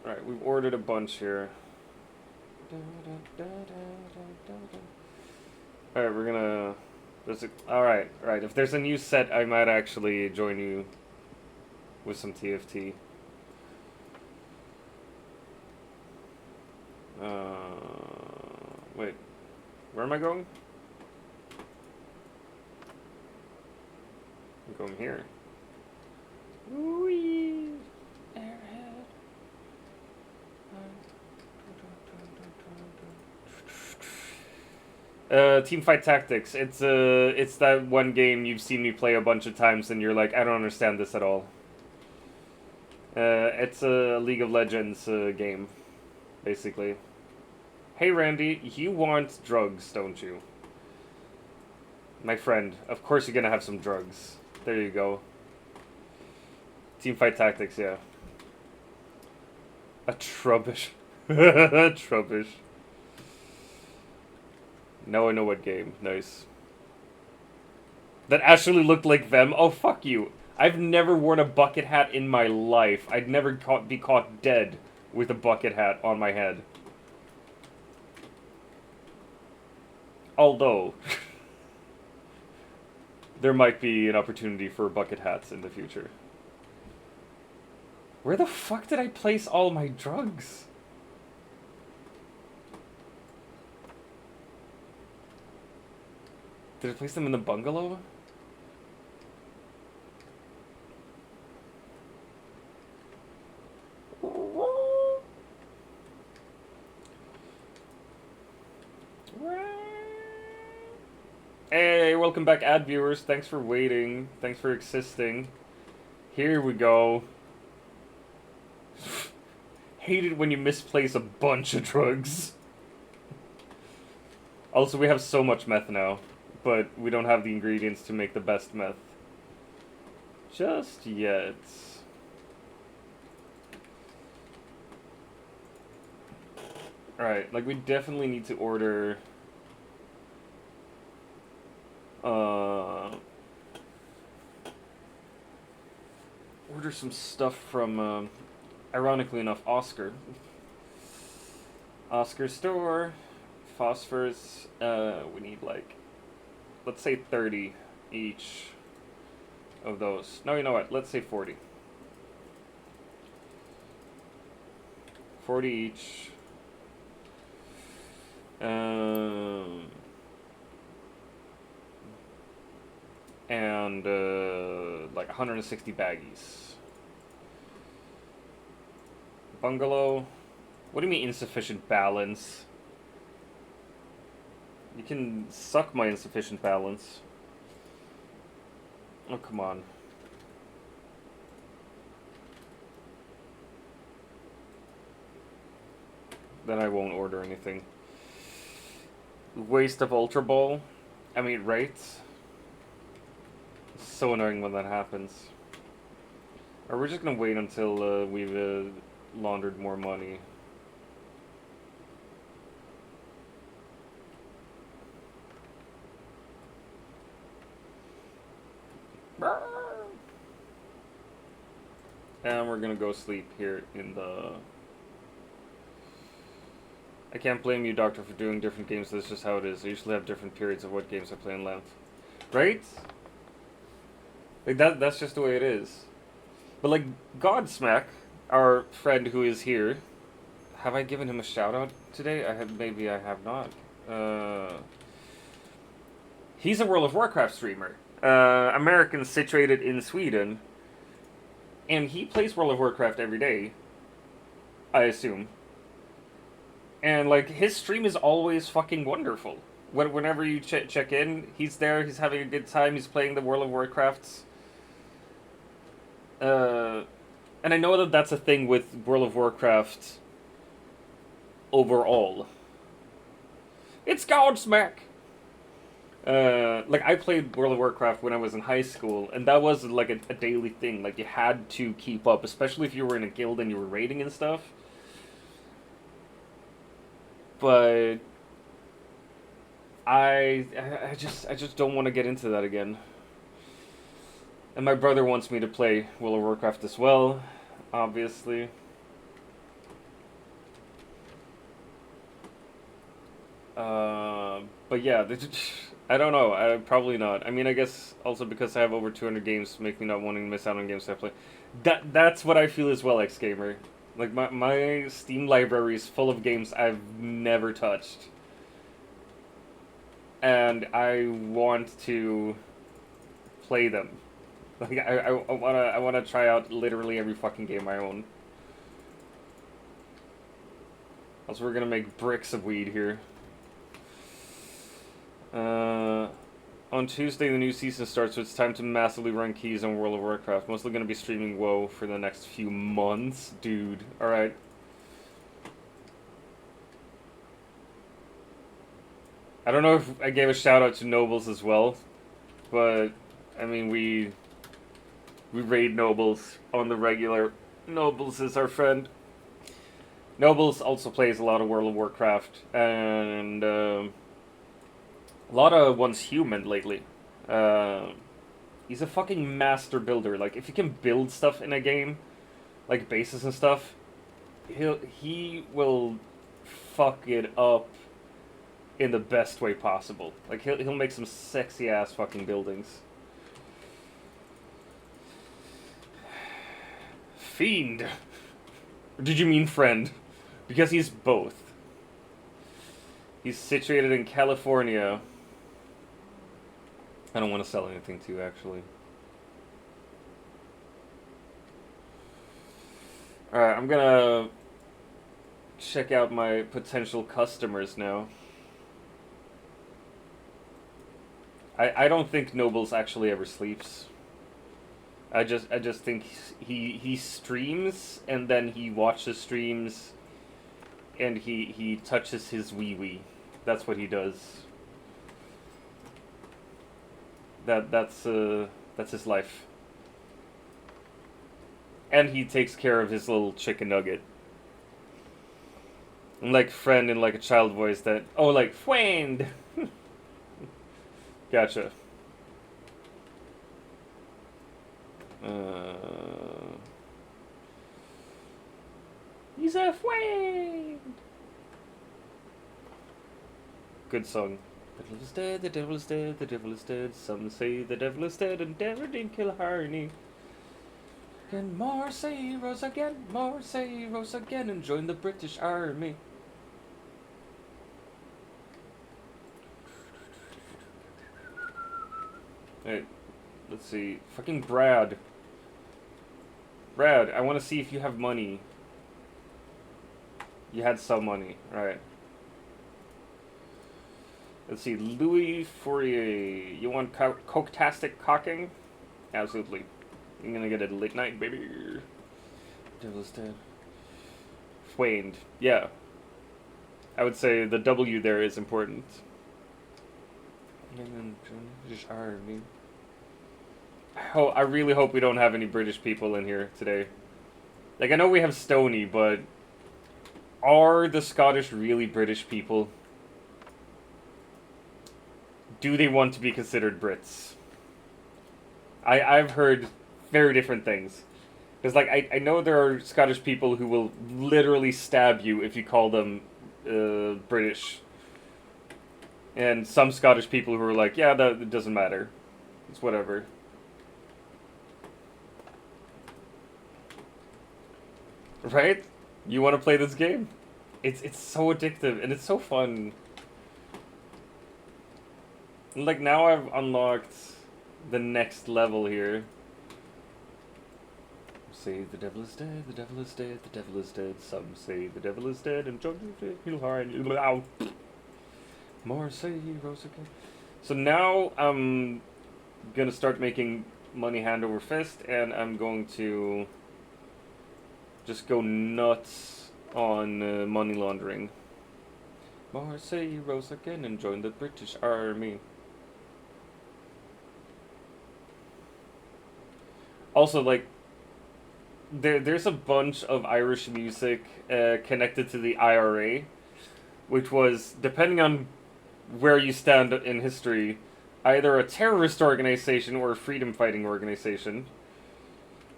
Right, we've ordered a bunch here. Alright, we're gonna... Alright, right. If there's a new set, I might actually join you with some TFT. Wait. Where am I going? I'm going here. Whee! Airhead. Teamfight Tactics. It's that one game you've seen me play a bunch of times and you're like, I don't understand this at all. It's a League of Legends game, basically. Hey Randy, you want drugs, don't you? My friend, of course you're gonna have some drugs. There you go. Teamfight Tactics, yeah. A Trubbish. Trubbish. Now I know what game. Nice. That actually looked like them? Oh, fuck you. I've never worn a bucket hat in my life. I'd never be caught dead with a bucket hat on my head. Although, there might be an opportunity for bucket hats in the future. Where the fuck did I place all my drugs? Did I place them in the bungalow? Hey, welcome back, ad viewers. Thanks for waiting. Thanks for existing. Here we go. Hate it when you misplace a bunch of drugs. Also, we have so much meth now, but we don't have the ingredients to make the best meth. Just yet. Alright, like we definitely need to order... order some stuff from, ironically enough, Oscar. Oscar store, phosphorus, we need like, let's say 30 each of those. No, you know what, let's say 40. 40 each. And like 160 baggies. Bungalow. What do you mean insufficient balance? You can suck my insufficient balance. Oh, come on. Then I won't order anything. Waste of Ultra Ball. I mean, right? It's so annoying when that happens. Or we're just gonna wait until we've laundered more money. And we're gonna go sleep here in the... I can't blame you, Doctor, for doing different games. That's just how it is. I usually have different periods of what games I play in length. Right? Like, that's just the way it is. But, like, Godsmack, our friend who is here... Have I given him a shout-out today? Maybe I have not. He's a World of Warcraft streamer. American situated in Sweden. And he plays World of Warcraft every day. I assume. And, like, his stream is always fucking wonderful. Whenever you check in, he's there, he's having a good time, he's playing the World of Warcrafts. And I know that that's a thing with World of Warcraft overall. It's Godsmack! Like, I played World of Warcraft when I was in high school, and that was, like, a daily thing. Like, you had to keep up, especially if you were in a guild and you were raiding and stuff. But I just don't want to get into that again. And my brother wants me to play World of Warcraft as well, obviously. But yeah, I don't know. Probably not. I mean, I guess also because I have over 200 games, make me not wanting to miss out on games I play. That's what I feel as well, X-Gamer. Like, my Steam library is full of games I've never touched. And I want to play them. Like, I wanna try out literally every fucking game I own. Also, we're gonna make bricks of weed here. On Tuesday, the new season starts, so it's time to massively run keys on World of Warcraft. Mostly going to be streaming WoW for the next few months. Dude, alright. I don't know if I gave a shout out to Nobles as well, but, I mean, we raid Nobles on the regular. Nobles is our friend. Nobles also plays a lot of World of Warcraft, and, a lot of Once Human lately. He's a fucking master builder. Like, if you can build stuff in a game, like bases and stuff, he will fuck it up in the best way possible. Like, he'll make some sexy ass fucking buildings. Fiend. Or did you mean friend? Because he's both. He's situated in California. I don't want to sell anything to you, actually. Alright, I'm gonna check out my potential customers now. I don't think Nobles actually ever sleeps. I just think he streams, and then he watches streams, and he touches his wee-wee. That's what he does. That's his life. And he takes care of his little chicken nugget. And like friend in like a child voice that, oh, like, friend. Gotcha. He's a friend. Good song. The devil is dead, the devil is dead, the devil is dead. Some say the devil is dead and Devil didn't kill Harney. And more say he rose again, more say he rose again and joined the British Army. Hey, let's see. Fucking Brad. Brad, I want to see if you have money. You had some money, right. Let's see, Louis Fourier. You want coke-tastic cocking? Absolutely. You're gonna get it late night, baby. Devil's dead. Fwaned. Yeah. I would say the W there is important. Oh, I really hope we don't have any British people in here today. Like, I know we have Stony, but are the Scottish really British people? Do they want to be considered Brits? I've heard very different things. Because, like, I know there are Scottish people who will literally stab you if you call them British. And some Scottish people who are like, yeah, that doesn't matter. It's whatever. Right? You want to play this game? It's so addictive, and it's so fun. Like, now I've unlocked the next level here. Say the devil is dead, the devil is dead, the devil is dead. Some say the devil is dead, and John Hilhard. More say he rose again. So now I'm gonna start making money hand over fist, and I'm going to just go nuts on money laundering. More say he rose again and joined the British Army. Also, like, there's a bunch of Irish music connected to the IRA, which was, depending on where you stand in history, either a terrorist organization or a freedom fighting organization.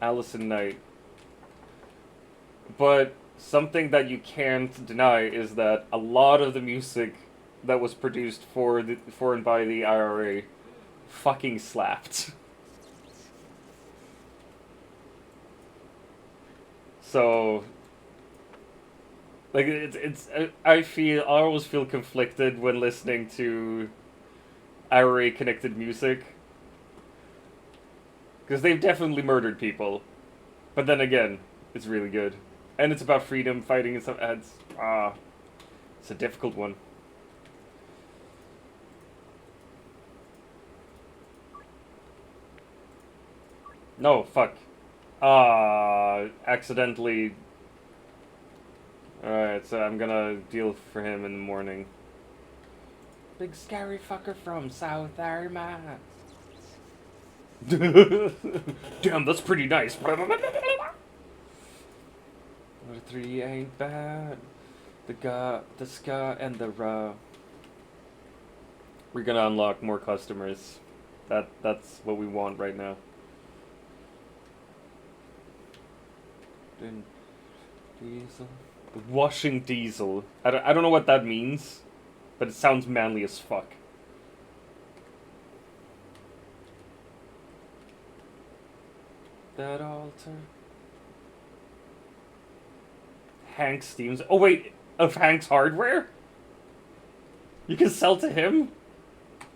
Alison Knight. But something that you can't deny is that a lot of the music that was produced for and by the IRA fucking slapped. So, like, I always feel conflicted when listening to IRA connected music, because they've definitely murdered people, but then again, it's really good, and it's about freedom fighting and stuff. It's a difficult one. No, fuck. Accidentally. Alright, so I'm gonna deal for him in the morning. Big scary fucker from South Arma. Damn, that's pretty nice. The 3 ain't bad. The ska, and the ra. We're gonna unlock more customers. That's what we want right now. Diesel. Washing diesel. I don't know what that means, but it sounds manly as fuck. That altar. Hank Steams. Oh wait, of Hank's Hardware? You can sell to him?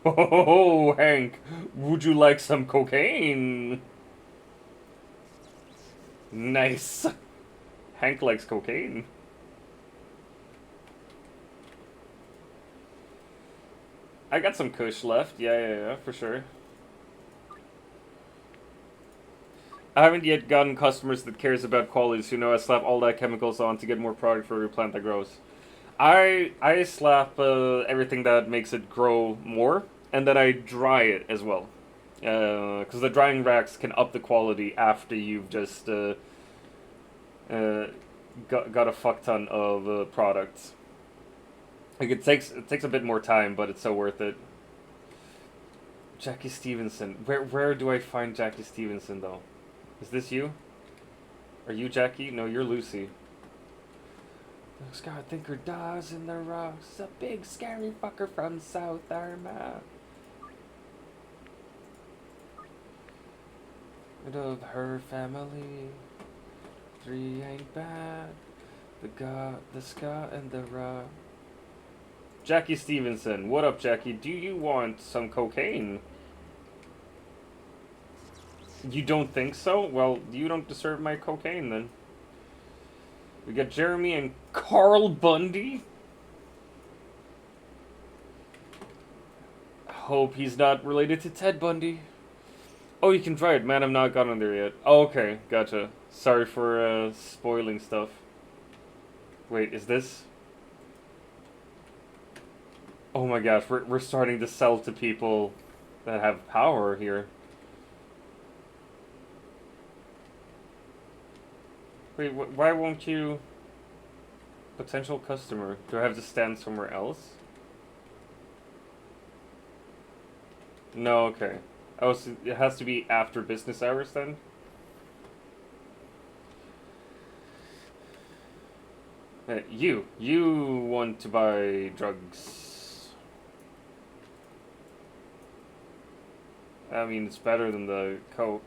Oh, Hank, would you like some cocaine? Nice. Hank likes cocaine. I got some kush left. Yeah, for sure. I haven't yet gotten customers that cares about qualities who know I slap all that chemicals on to get more product for every plant that grows. I slap everything that makes it grow more, and then I dry it as well. Because the drying racks can up the quality after you've just got a fuck ton of products. Like it takes a bit more time, but it's so worth it. Jackie Stevenson. Where do I find Jackie Stevenson though? Is this you? Are you Jackie? No, you're Lucy. Scott Thinker dies in the rocks. A big scary fucker from South Arma. Rid of her family. 3 ain't bad. The ska, and the ra. Jackie Stevenson. What up, Jackie? Do you want some cocaine? You don't think so? Well, you don't deserve my cocaine then. We got Jeremy and Carl Bundy. Hope he's not related to Ted Bundy. Oh, you can try it. Man, I've not gotten there yet. Oh, okay. Gotcha. Sorry for spoiling stuff. Wait, is this? Oh my gosh, we're starting to sell to people that have power here. Wait, why won't you... Potential customer. Do I have to stand somewhere else? No, okay. Oh, so it has to be after business hours then? You want to buy drugs. I mean, it's better than the Coke.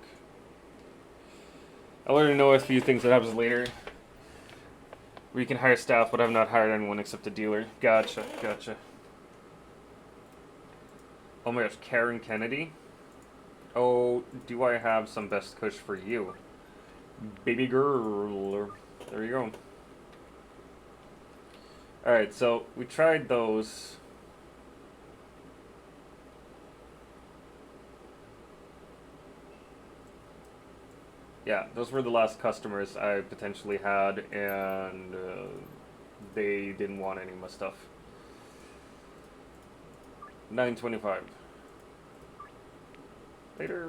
I already know a few things that happens later. We can hire staff, but I've not hired anyone except a dealer. Gotcha. Oh my gosh, Karen Kennedy? Oh, do I have some best kush for you? Baby girl. There you go. Alright, so we tried those. Yeah, those were the last customers I potentially had, and they didn't want any of my stuff. $9.25. Later.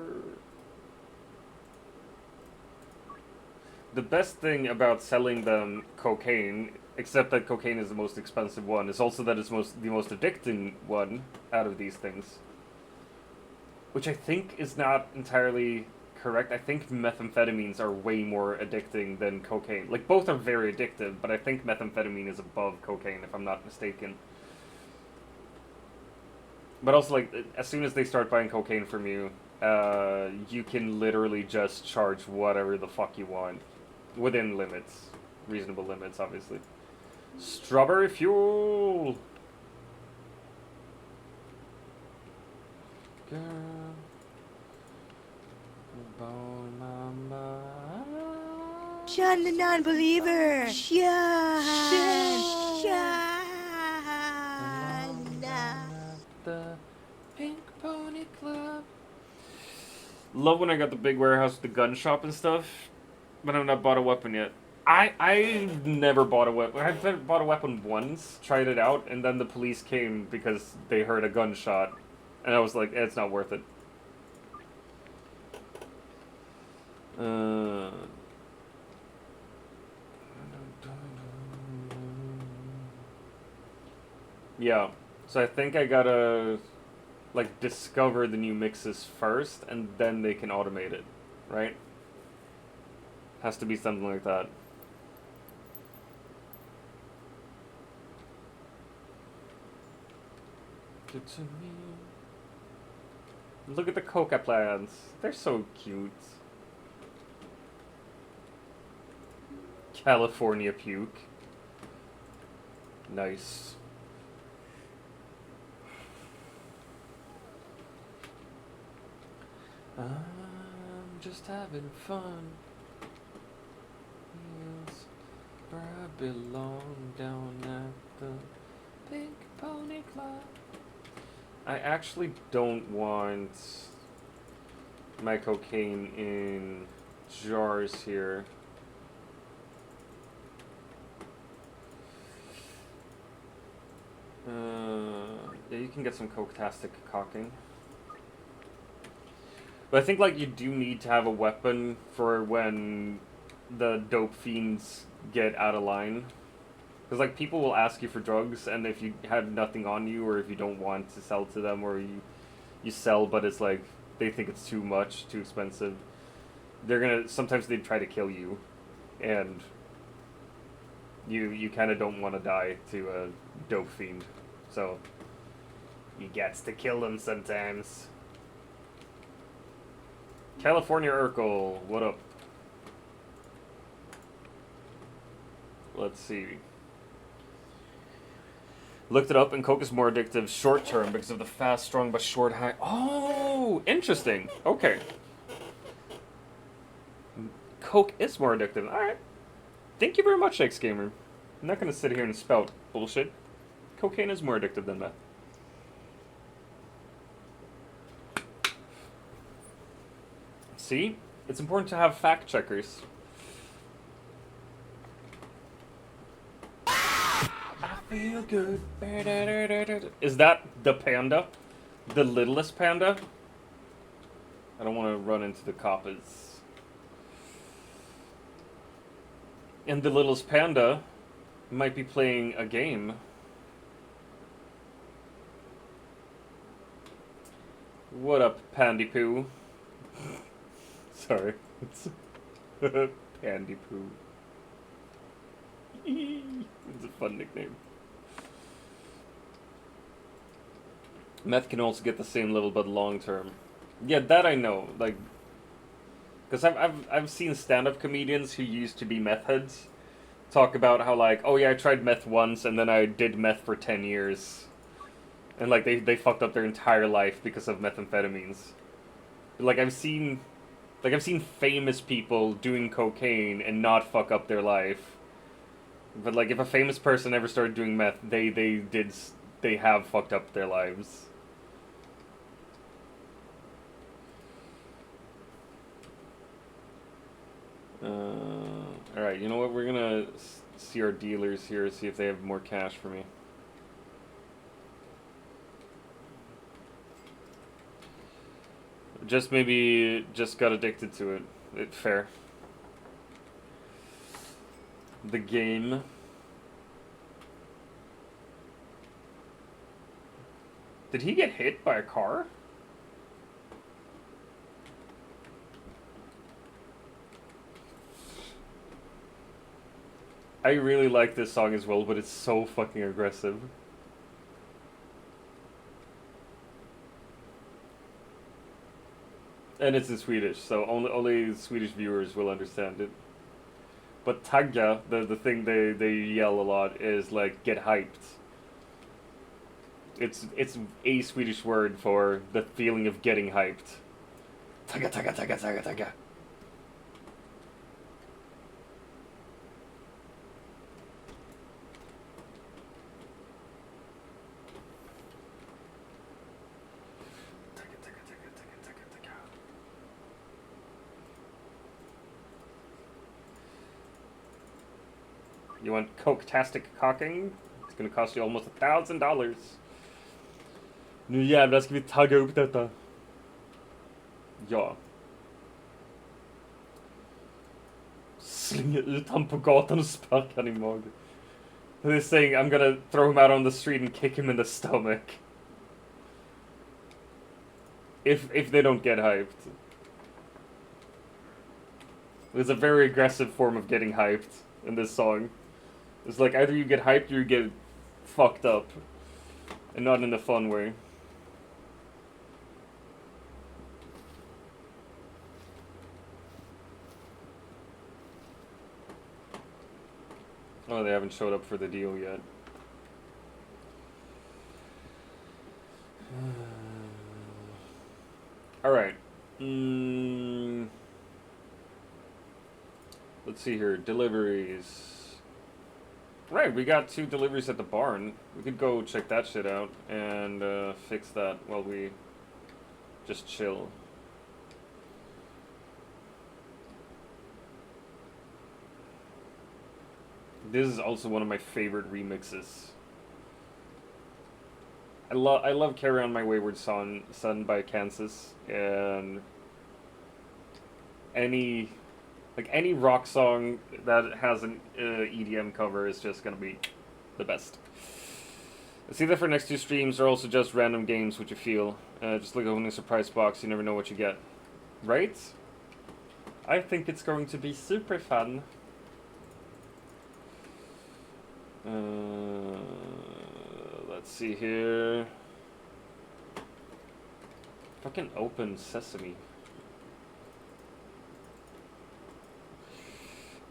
the best thing about selling them cocaine, except that cocaine is the most expensive one, is also that it's the most addicting one out of these things. Which I think is not entirely correct. I think methamphetamines are way more addicting than cocaine. Like, both are very addictive, but I think methamphetamine is above cocaine, if I'm not mistaken. But also, like, as soon as they start buying cocaine from you, you can literally just charge whatever the fuck you want. Within limits. Reasonable limits, obviously. Strawberry fuel! Girl. Sean the non-believer. Sean. The Pink Pony Club. Love when I got the big warehouse with the gun shop and stuff, but I've not bought a weapon yet. I never bought a weapon. I've bought a weapon once, tried it out, and then the police came because they heard a gunshot, and I was like, it's not worth it. Yeah, so I think I gotta, like, discover the new mixes first, and then they can automate it, right? Has to be something like that. Good to me. Look at the coca plants. They're so cute. California puke. Nice. I'm just having fun. Yes, where I belong, down at the Pink Pony Club. I actually don't want my cocaine in jars here. Yeah, you can get some coke-tastic cocking. But I think, like, you do need to have a weapon for when the dope fiends get out of line. Because, like, people will ask you for drugs, and if you have nothing on you, or if you don't want to sell to them, or you sell, but it's like, they think it's too much, too expensive, sometimes they try to kill you, and you kind of don't want to die to a dope fiend. So, you gets to kill them sometimes. California Urkel, what up? Let's see. Looked it up, and coke is more addictive short term because of the fast, strong, but short high. Oh, interesting. Okay. Coke is more addictive. Alright. Thank you very much, X Gamer. I'm not going to sit here and spout bullshit. Cocaine is more addictive than that. See? It's important to have fact checkers. I feel good. Is that the panda? The littlest panda? I don't want to run into the coppers. And the littlest panda might be playing a game. What up, Pandy Poo? Sorry. Pandy Poo. It's a fun nickname. Meth can also get the same level, but long term. Yeah, that I know. Like, because I've seen stand-up comedians who used to be meth heads talk about how, like, oh yeah, I tried meth once and then I did meth for 10 years. And like they fucked up their entire life because of methamphetamines. Like I've seen famous people doing cocaine and not fuck up their life. But like if a famous person ever started doing meth, they have fucked up their lives. Alright, you know what? We're gonna see our dealers here, see if they have more cash for me. Just maybe just got addicted to it. Fair. the game. Did he get hit by a car? I really like this song as well, but it's so fucking aggressive. And it's in Swedish, so only Swedish viewers will understand it. But tagga, the thing they yell a lot is like get hyped. It's a Swedish word for the feeling of getting hyped. Tagga tagga tagga tagga tagga. You want coke-tastic cocking? It's gonna cost you almost $1,000. Nu jävlar ska vi tagga upp detta. Ja. Slänga ut han på gatan och sparka han i magen. They're saying I'm gonna throw him out on the street and kick him in the stomach. If they don't get hyped. It's a very aggressive form of getting hyped in this song. It's like either you get hyped or you get fucked up. And not in a fun way. Oh, they haven't showed up for the deal yet. Alright. Let's see here. Deliveries. Right, we got 2 deliveries at the barn. We could go check that shit out and fix that while we just chill. This is also one of my favorite remixes. I love Carry On My Wayward Son by Kansas, and any rock song that has an EDM cover is just gonna be the best. It's either for next 2 streams or also just random games which you feel. Just like opening a surprise box, you never know what you get. Right? I think it's going to be super fun. Let's see here. Fucking open sesame.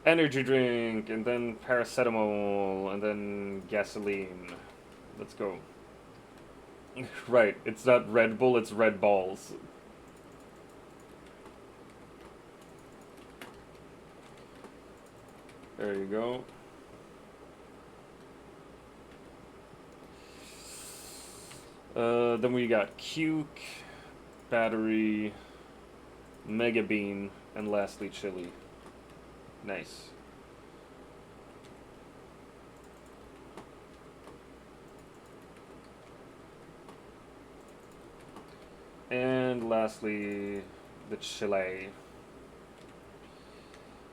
Energy drink, and then paracetamol, and then gasoline. Let's go. Right, it's not Red Bull, it's Red Balls. There you go. Then we got Cuke, Battery, Mega Bean, and lastly Chili. Nice. And lastly, the Chile.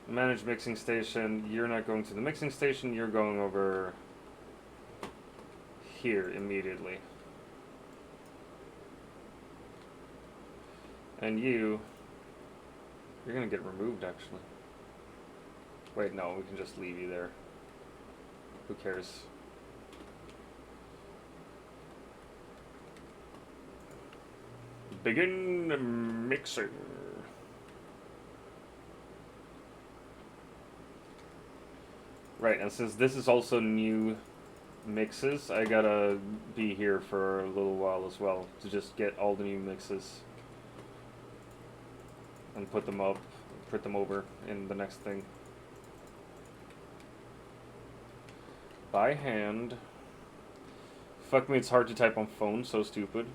Manage mixing station. You're not going to the mixing station, you're going over here immediately. And you're gonna get removed actually. Wait, no, we can just leave you there. Who cares? Begin mixing. Right, and since this is also new mixes, I gotta be here for a little while as well to just get all the new mixes and put them up, put them over in the next thing. By hand. Fuck me, it's hard to type on phone, so stupid.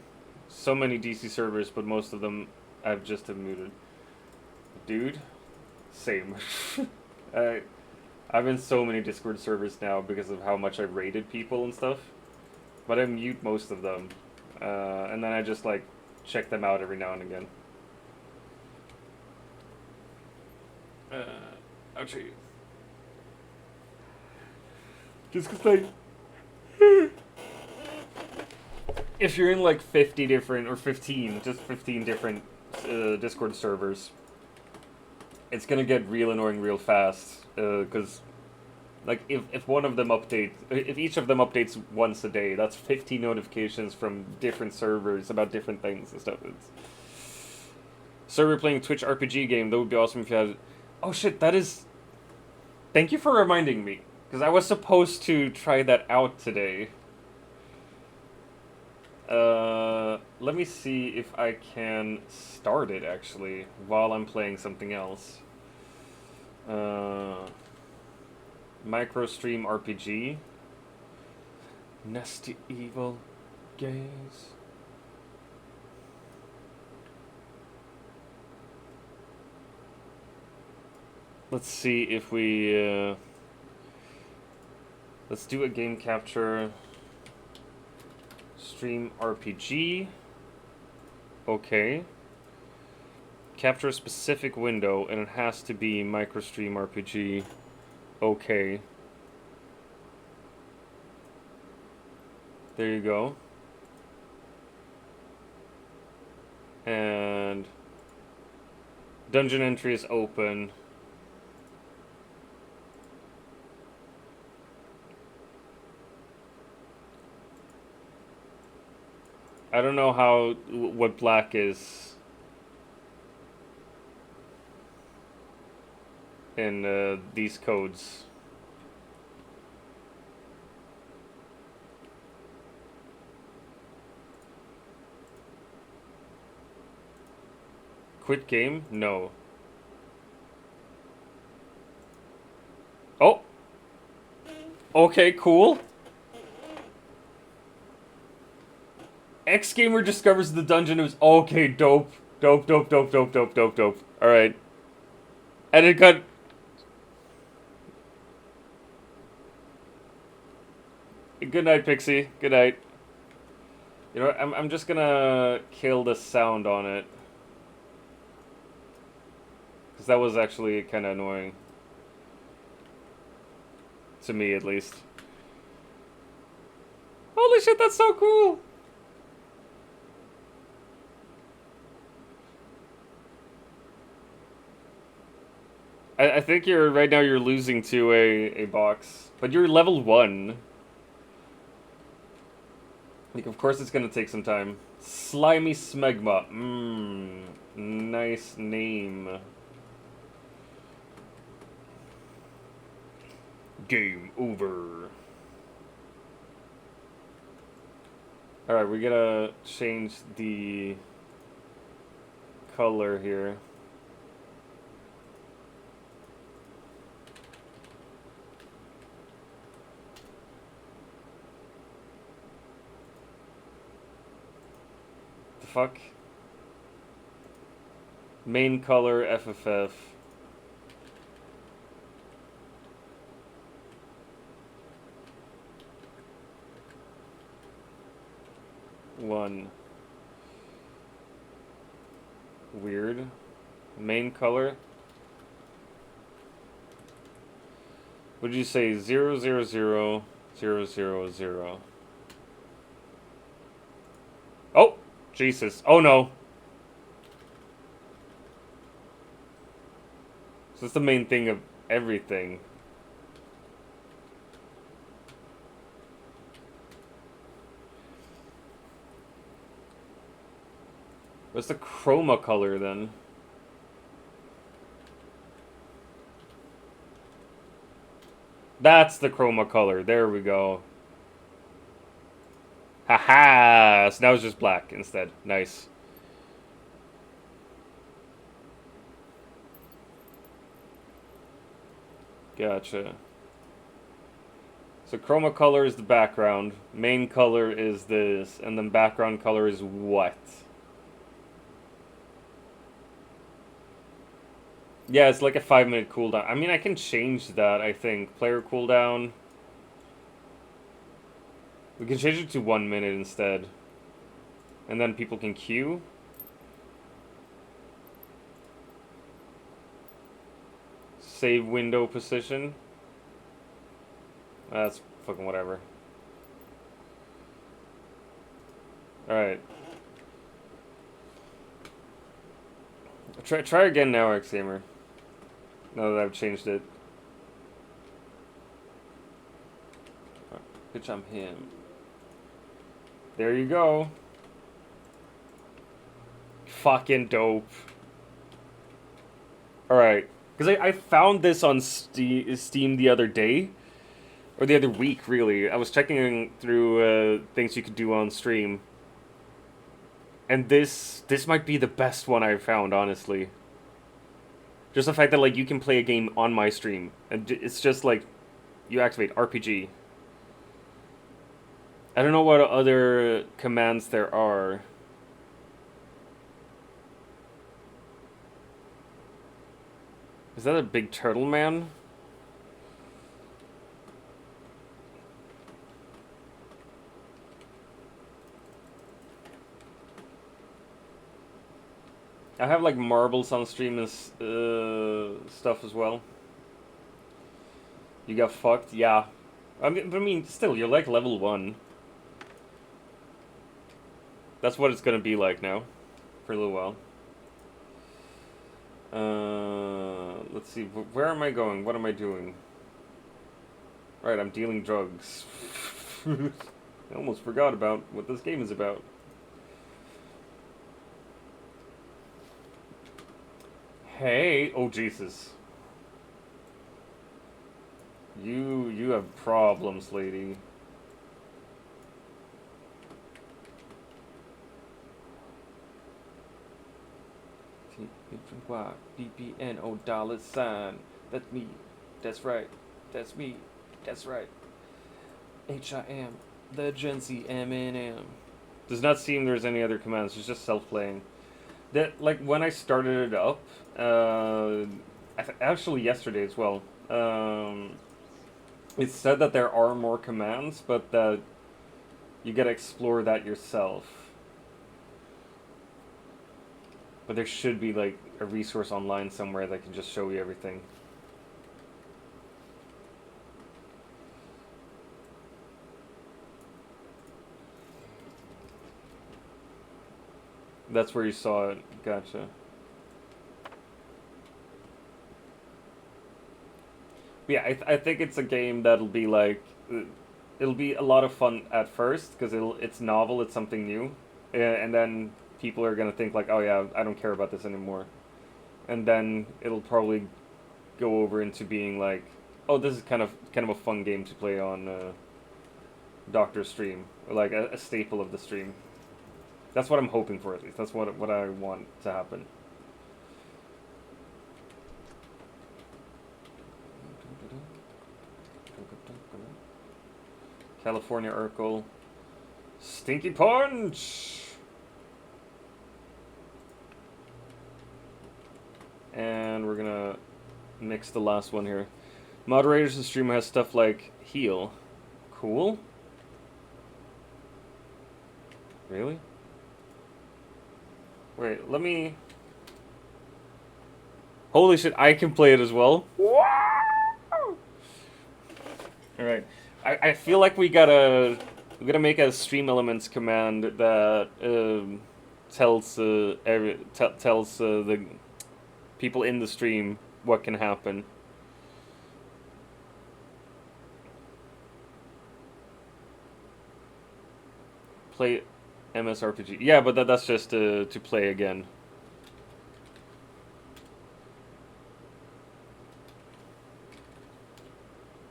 So many DC servers, but most of them I've just muted. Dude, same. I'm in so many Discord servers now because of how much I rated people and stuff. But I mute most of them. And then I just like check them out every now and again. Ouchie. Just because, like, if you're in like 50 different, or 15, just 15 different Discord servers, it's gonna get real annoying real fast, because, like, if one of them updates, if each of them updates once a day, that's 50 notifications from different servers about different things and stuff. It's... Server playing Twitch RPG game, that would be awesome if you had... Oh shit, that is... Thank you for reminding me, because I was supposed to try that out today. Let me see if I can start it, actually, while I'm playing something else. Microstream RPG. Nasty evil gaze. Let's see if we, let's do a game capture. Stream RPG. Okay. Capture a specific window, and it has to be Microstream RPG. Okay. There you go. And dungeon entry is open. I don't know what black is in these codes. Quit game? No. Oh! Okay, cool. X-Gamer discovers the dungeon. It was okay, dope. Dope. Alright. And it got... Good night, Pixie. Good night. You know what? I'm just gonna kill the sound on it. Because that was actually kind of annoying. To me, at least. Holy shit, that's so cool! I think right now you're losing to a box. But you're level 1. Like, of course it's gonna take some time. Slimy Smegma. Nice name. Game over. Alright, we gotta change the color here. The fuck? Main color FFF. One. Weird. Main color. What did you say? 000 000. Oh! Jesus. Oh no. So that's the main thing of everything. What's the chroma color then? That's the chroma color. There we go. Haha! So now it's just black instead. Nice. Gotcha. So chroma color is the background. Main color is this. And then background color is what? Yeah, it's like a 5-minute cooldown. I mean, I can change that, I think. Player cooldown. We can change it to 1 minute instead. And then people can queue. Save window position. That's fucking whatever. Alright. Try again now, X-Gamer. Now that I've changed it. Bitch, I'm him. There you go. Fucking dope. Alright. Because I found this on Steam the other day. Or the other week, really. I was checking through things you could do on stream. And this might be the best one I've found, honestly. Just the fact that, like, you can play a game on my stream. And it's just, like, you activate RPG. I don't know what other commands there are. Is that a big turtle man? I have like marbles on stream and stuff as well. You got fucked? Yeah. I mean, still, you're like level 1. That's what it's gonna be like now. For a little while. Let's see. Where am I going? What am I doing? Right, I'm dealing drugs. I almost forgot about what this game is about. Hey, oh Jesus. You have problems, lady. BPNO $. That's me. That's right. That's me. That's right. HIM. The Gen Z M&M. Does not seem there's any other commands. It's just self-playing. That, like, when I started it up, actually yesterday as well, it said that there are more commands, but that you gotta explore that yourself. But there should be, like, a resource online somewhere that can just show you everything. That's where you saw it. Gotcha. Yeah, I think it's a game that'll be like, it'll be a lot of fun at first because it's novel, it's something new, and then people are gonna think like, oh yeah, I don't care about this anymore, and then it'll probably go over into being like, oh, this is kind of a fun game to play on Doctor's stream, or like a staple of the stream. That's what I'm hoping for, at least. That's what I want to happen. California Urkel. Stinky Punch! And we're gonna mix the last one here. Moderators in stream has stuff like heal. Cool. Really? Wait, let me... Holy shit, I can play it as well? Alright. I feel like we gotta make a stream elements command that tells the people in the stream what can happen. Play MSRPG. Yeah, but that's just to play again.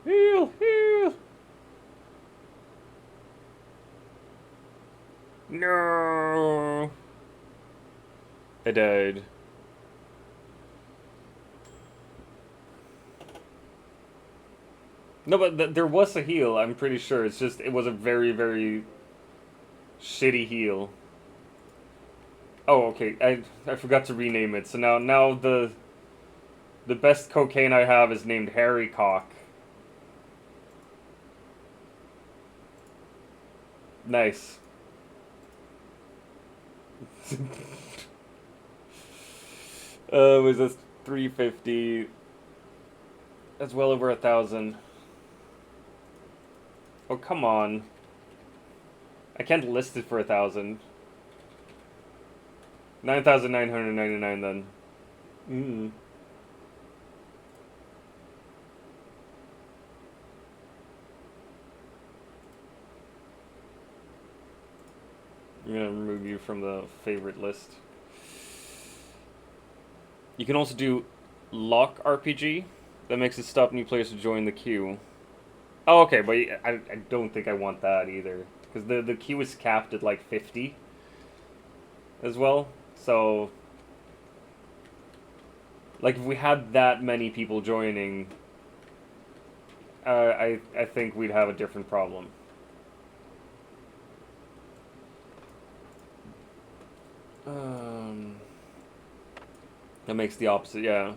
Heal, heal. No. I died. No, but there was a heal, I'm pretty sure. It's just, it was a very, very shitty heal. Oh, okay. I forgot to rename it. So now the best cocaine I have is named Harry Cock. Nice. Was this 350? That's well over 1,000. Oh, come on. I can't list it for 1,000. 9,999 then. I'm gonna remove you from the favorite list. You can also do lock RPG. That makes it stop new players to join the queue. Oh, okay, but I don't think I want that either. Because the queue is capped at like 50 as well. So, like, if we had that many people joining, I think we'd have a different problem. That makes the opposite, yeah.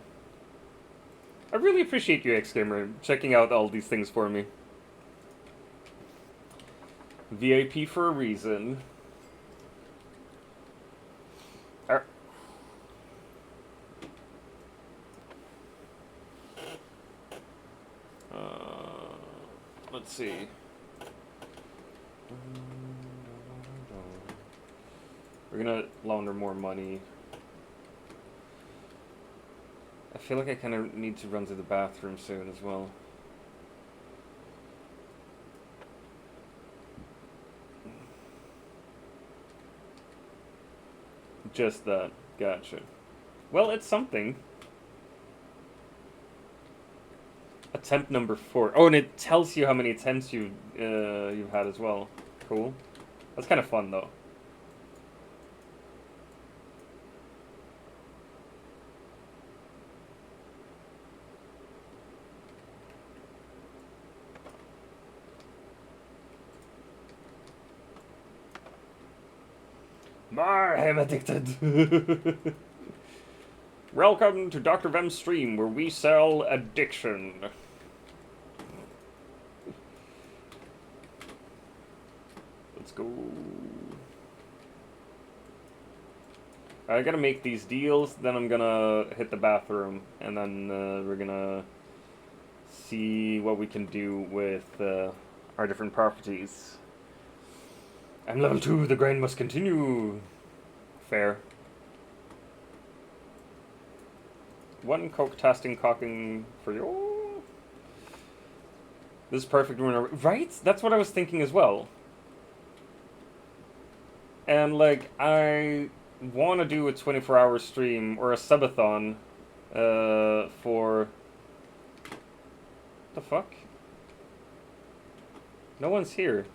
I really appreciate you, X-Gamer, checking out all these things for me. VIP for a reason. Let's see. We're gonna launder more money. I feel like I kind of need to run to the bathroom soon as well. Just that. Gotcha. Well, it's something. Attempt number 4. Oh, and it tells you how many attempts you've had as well. Cool. That's kind of fun, though. I'm addicted. Welcome to Dr. Vem's stream, where we sell addiction. Let's go. I gotta make these deals, then I'm gonna hit the bathroom, and then we're gonna see what we can do with our different properties. I'm level 2, the grind must continue. Fair. 1 coke tasting cocking for you. This is perfect when right? That's what I was thinking as well. And like I want to do a 24-hour stream or a subathon for the fuck? No one's here.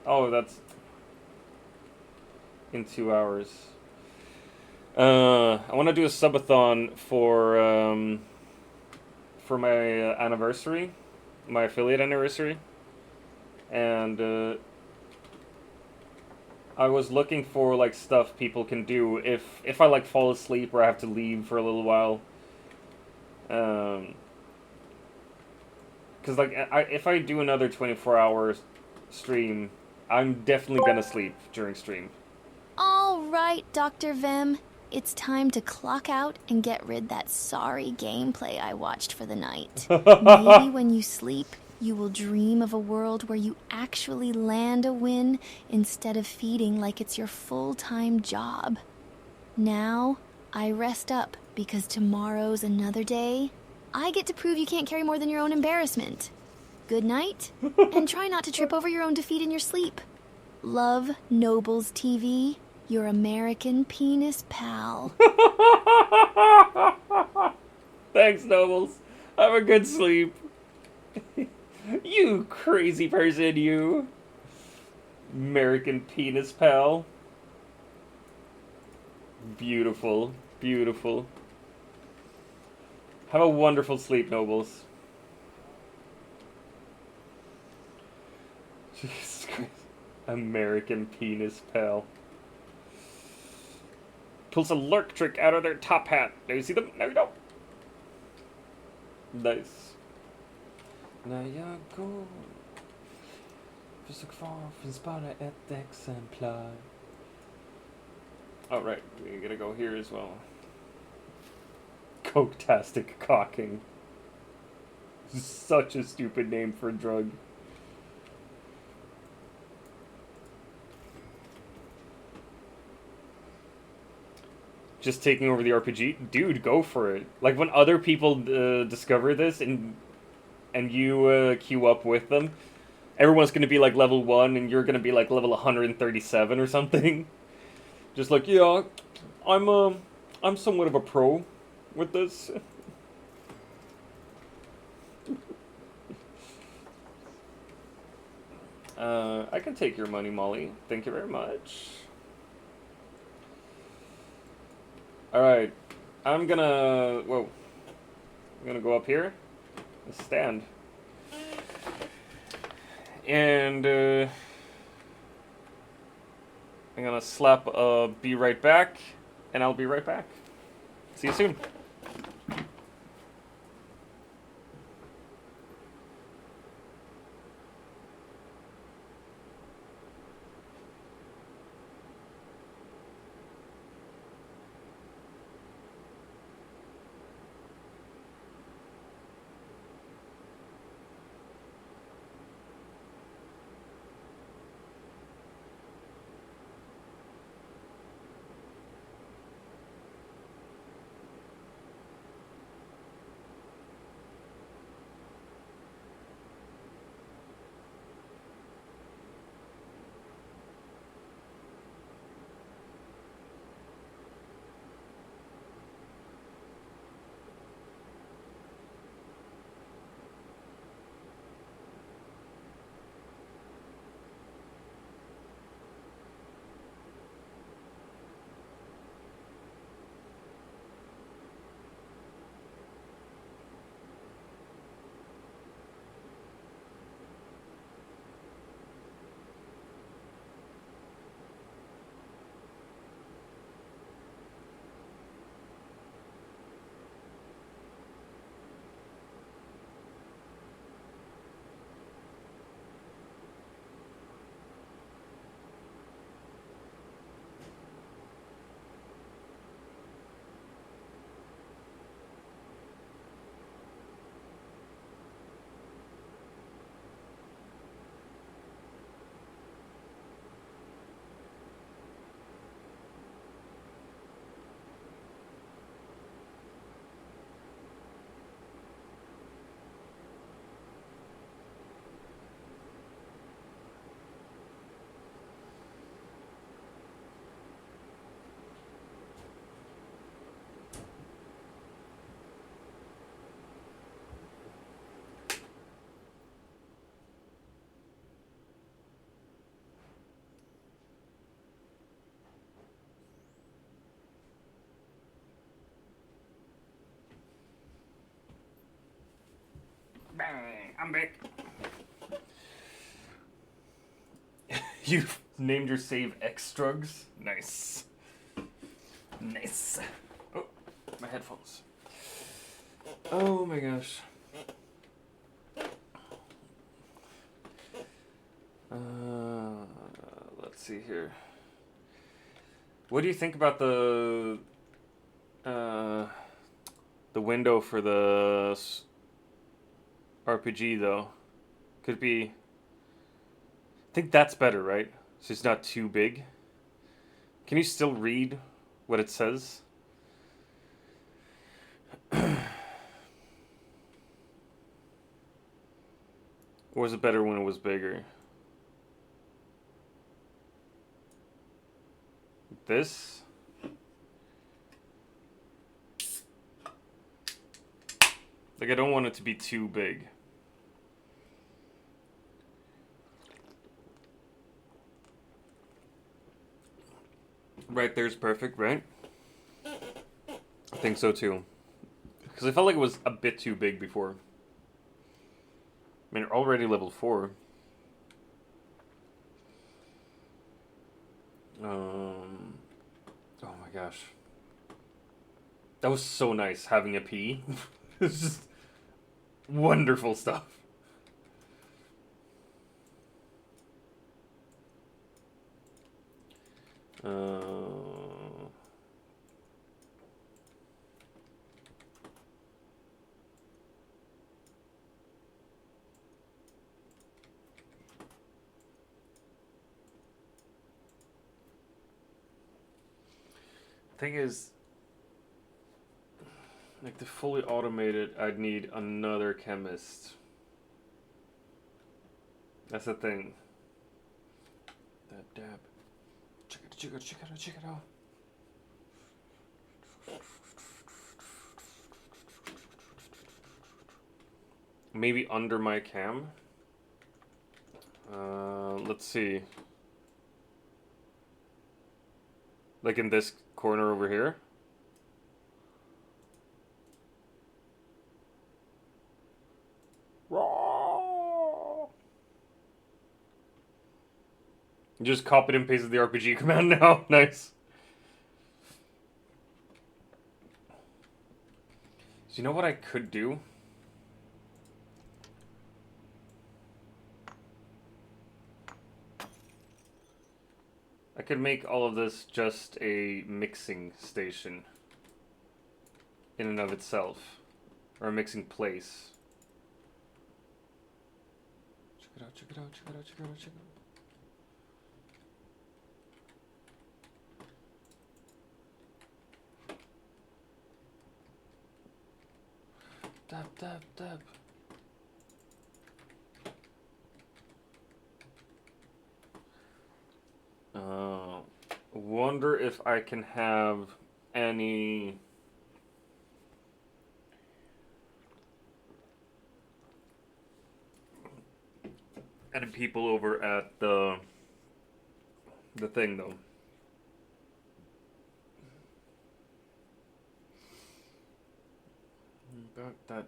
Oh, that's in 2 hours. I want to do a subathon for my anniversary, my affiliate anniversary, and I was looking for like stuff people can do if I like fall asleep or I have to leave for a little while. Because like if I do another 24-hour stream, I'm definitely gonna sleep during stream. All right, Dr. Vem. It's time to clock out and get rid that sorry gameplay I watched for the night. Maybe when you sleep, you will dream of a world where you actually land a win instead of feeding like it's your full-time job. Now, I rest up because tomorrow's another day. I get to prove you can't carry more than your own embarrassment. Good night, and try not to trip over your own defeat in your sleep. Love, Nobles TV, your American penis pal. Thanks, Nobles. Have a good sleep. You crazy person, you. American penis pal. Beautiful, beautiful. Have a wonderful sleep, Nobles. Jesus Christ. American penis pal. Pulls a lurk trick out of their top hat. Do you see them? No, you don't. Nice. När jag går försök kvar finns bara ett exemplar. Alright, we gotta go here as well. Coke-tastic cocking. Such a stupid name for a drug. Just taking over the RPG? Dude, go for it. Like, when other people discover this and you queue up with them, everyone's gonna be like level 1 and you're gonna be like level 137 or something. Just like, yeah, I'm somewhat of a pro with this. I can take your money, Molly. Thank you very much. Alright. I'm gonna go up here and stand. And I'm gonna slap be right back, and I'll be right back. See you soon. I'm back. You've named your save X-Drugs? Nice. Nice. Oh, my headphones. Oh my gosh. Let's see here. What do you think about the window for the RPG though? Could be. I think that's better, right? So it's not too big. Can you still read what it says? Or was it better when it was bigger? This? Like, I don't want it to be too big. Right there's perfect, right? I think so too. Because I felt like it was a bit too big before. I mean, you're already level 4. Oh my gosh. That was so nice, having a P. It's just wonderful stuff. thing is, like, to fully automate it, I'd need another chemist. That's the thing. Dab. Check it out. Maybe under my cam. Let's see. Like in this corner over here. You just copied and pasted the RPG command now. Nice. So you know what I could do? I could make all of this just a mixing station in and of itself. Or a mixing place. Check it out. Dab. Wonder if I can have any people over at the thing though. Dab.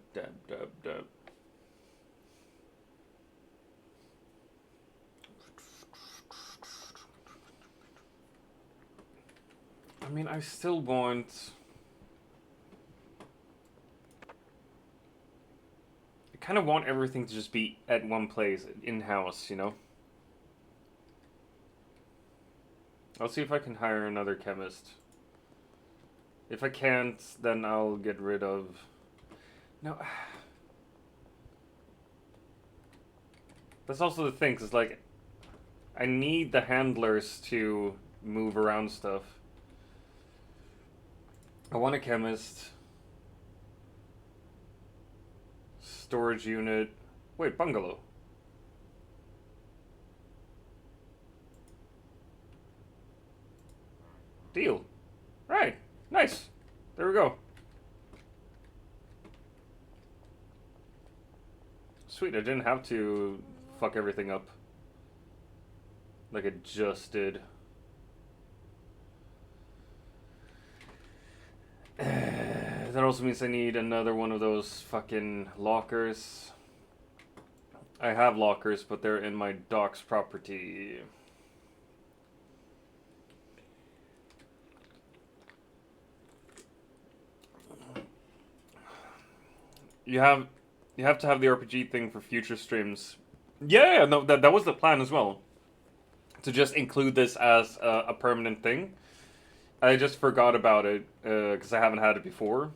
I mean, I still want... I kind of want everything to just be at one place, in-house, you know? I'll see if I can hire another chemist. If I can't, then I'll get rid of... No. That's also the thing, 'cause, like, I need the handlers to move around stuff. I want a chemist. Storage unit. Wait, bungalow. Deal. Right. Nice. There we go. Sweet, I didn't have to fuck everything up. Like it just did. That also means I need another one of those fucking lockers. I have lockers, but they're in my doc's property. You have to have the RPG thing for future streams. Yeah, no, that was the plan as well. To just include this as a permanent thing. I just forgot about it because I haven't had it before.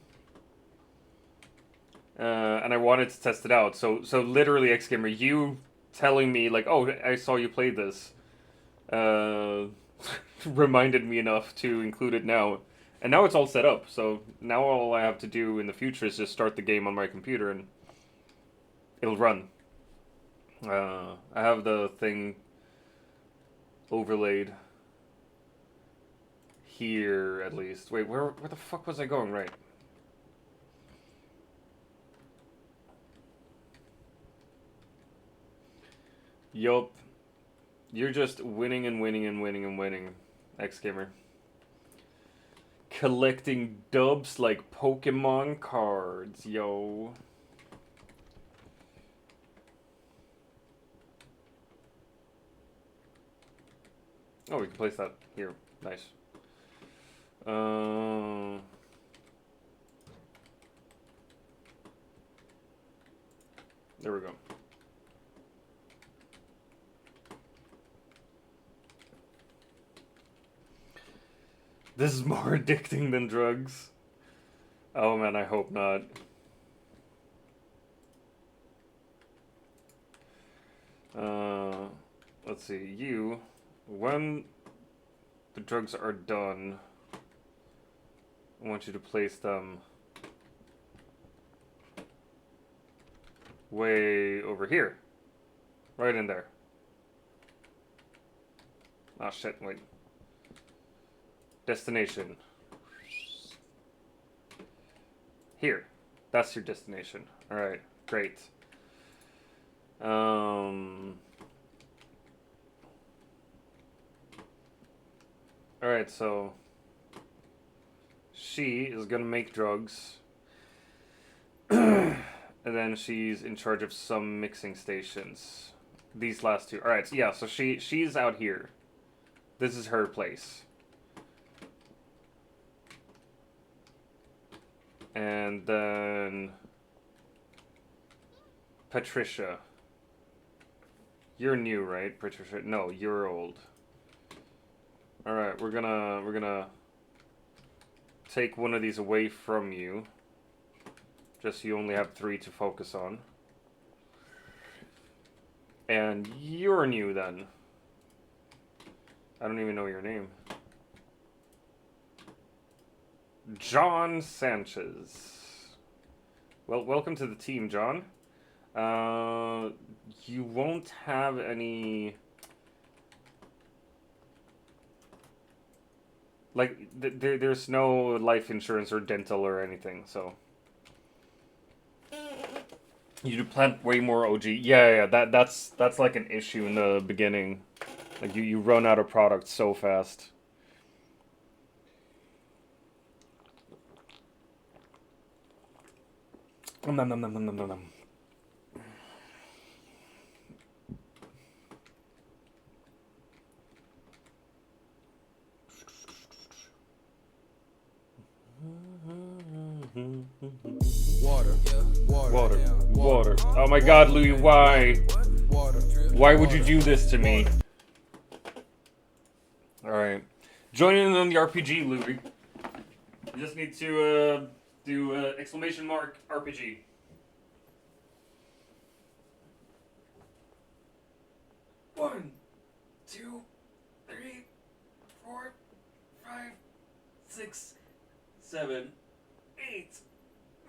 And I wanted to test it out. So literally, XGamer, you telling me like, oh, I saw you play this, reminded me enough to include it now. And now it's all set up. So now all I have to do in the future is just start the game on my computer and it'll run. I have the thing overlaid here at least. Wait, where the fuck was I going? Right. Yup. You're just winning and winning and winning and winning, XGamer. Collecting dubs like Pokemon cards, yo. Oh, we can place that here. Nice. There we go. This is more addicting than drugs. Oh man, I hope not. Let's see, when the drugs are done, I want you to place them way over here. Right in there. Oh shit, wait. Destination. Here. That's your destination. Alright, great. Alright, so she is gonna make drugs. And then she's in charge of some mixing stations. These last two. Alright, so yeah, so she's out here. This is her place. And then Patricia. You're new, right, Patricia? No, you're old. Alright, we're gonna take one of these away from you. Just so you only have 3 to focus on. And you're new then. I don't even know your name. John Sanchez. Well, welcome to the team, John. You won't have any... Like, there's no life insurance or dental or anything, so... You do plant way more OG. Yeah, that's like an issue in the beginning. Like, you run out of product so fast. Nom nom nom nom nom nom nom. Water. Oh my god, Louis, why? Why would you do this to me? Alright. Join in on the RPG, Louis. You just need to do exclamation mark RPG. One, 2, 3, 4, 5, 6, 7, 8,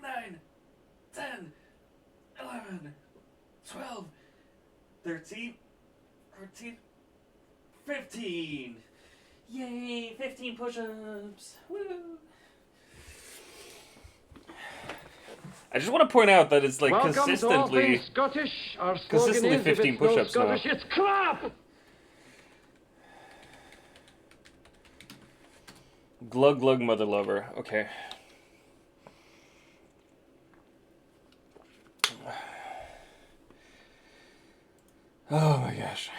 9, 10, 11, 12, 13, 14, 15. Yay, 15 push-ups. Woo. I just want to point out that it's like Welcome consistently to all things Scottish. Our slogan is, 15 if it's no push-ups now. Scottish, it's crap! Glug glug mother lover. Okay. Oh my gosh.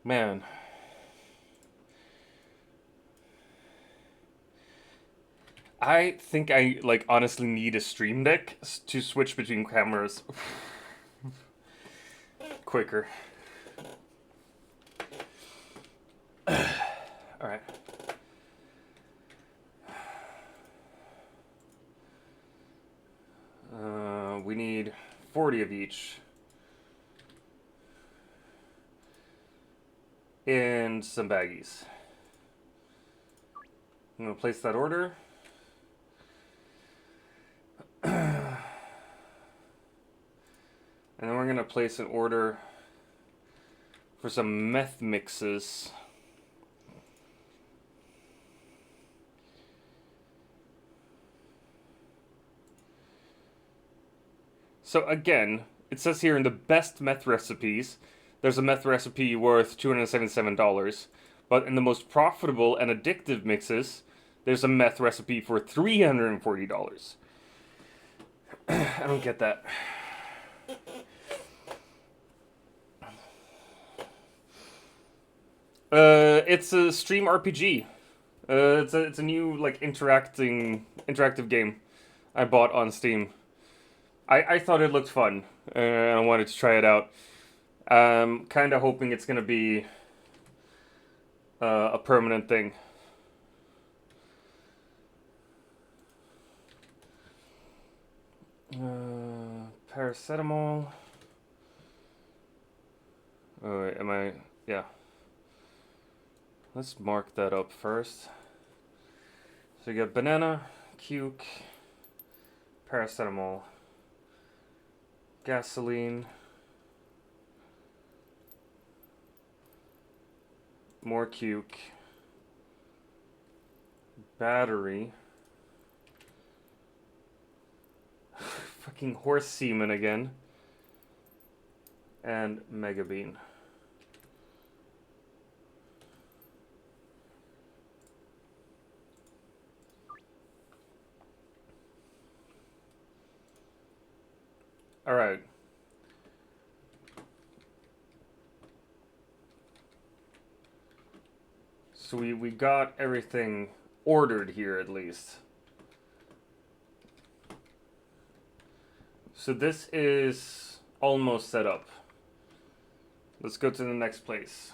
Man. I think I, like, honestly need a Stream Deck to switch between cameras quicker. Alright. We need 40 of each. And some baggies. I'm gonna place that order. And then we're gonna place an order for some meth mixes. So again, it says here in the best meth recipes, there's a meth recipe worth $277, but in the most profitable and addictive mixes, there's a meth recipe for $340. I don't get that. It's a Stream RPG. It's a new, like, interactive game I bought on Steam. I thought it looked fun, and I wanted to try it out. Kind of hoping it's gonna be a permanent thing. Paracetamol. Oh, wait, am I Yeah. Let's mark that up first. So you got banana, cuke, paracetamol, gasoline, more cuke, battery, fucking horse semen again, and megabean. All right. So we got everything ordered here at least. So this is almost set up. Let's go to the next place.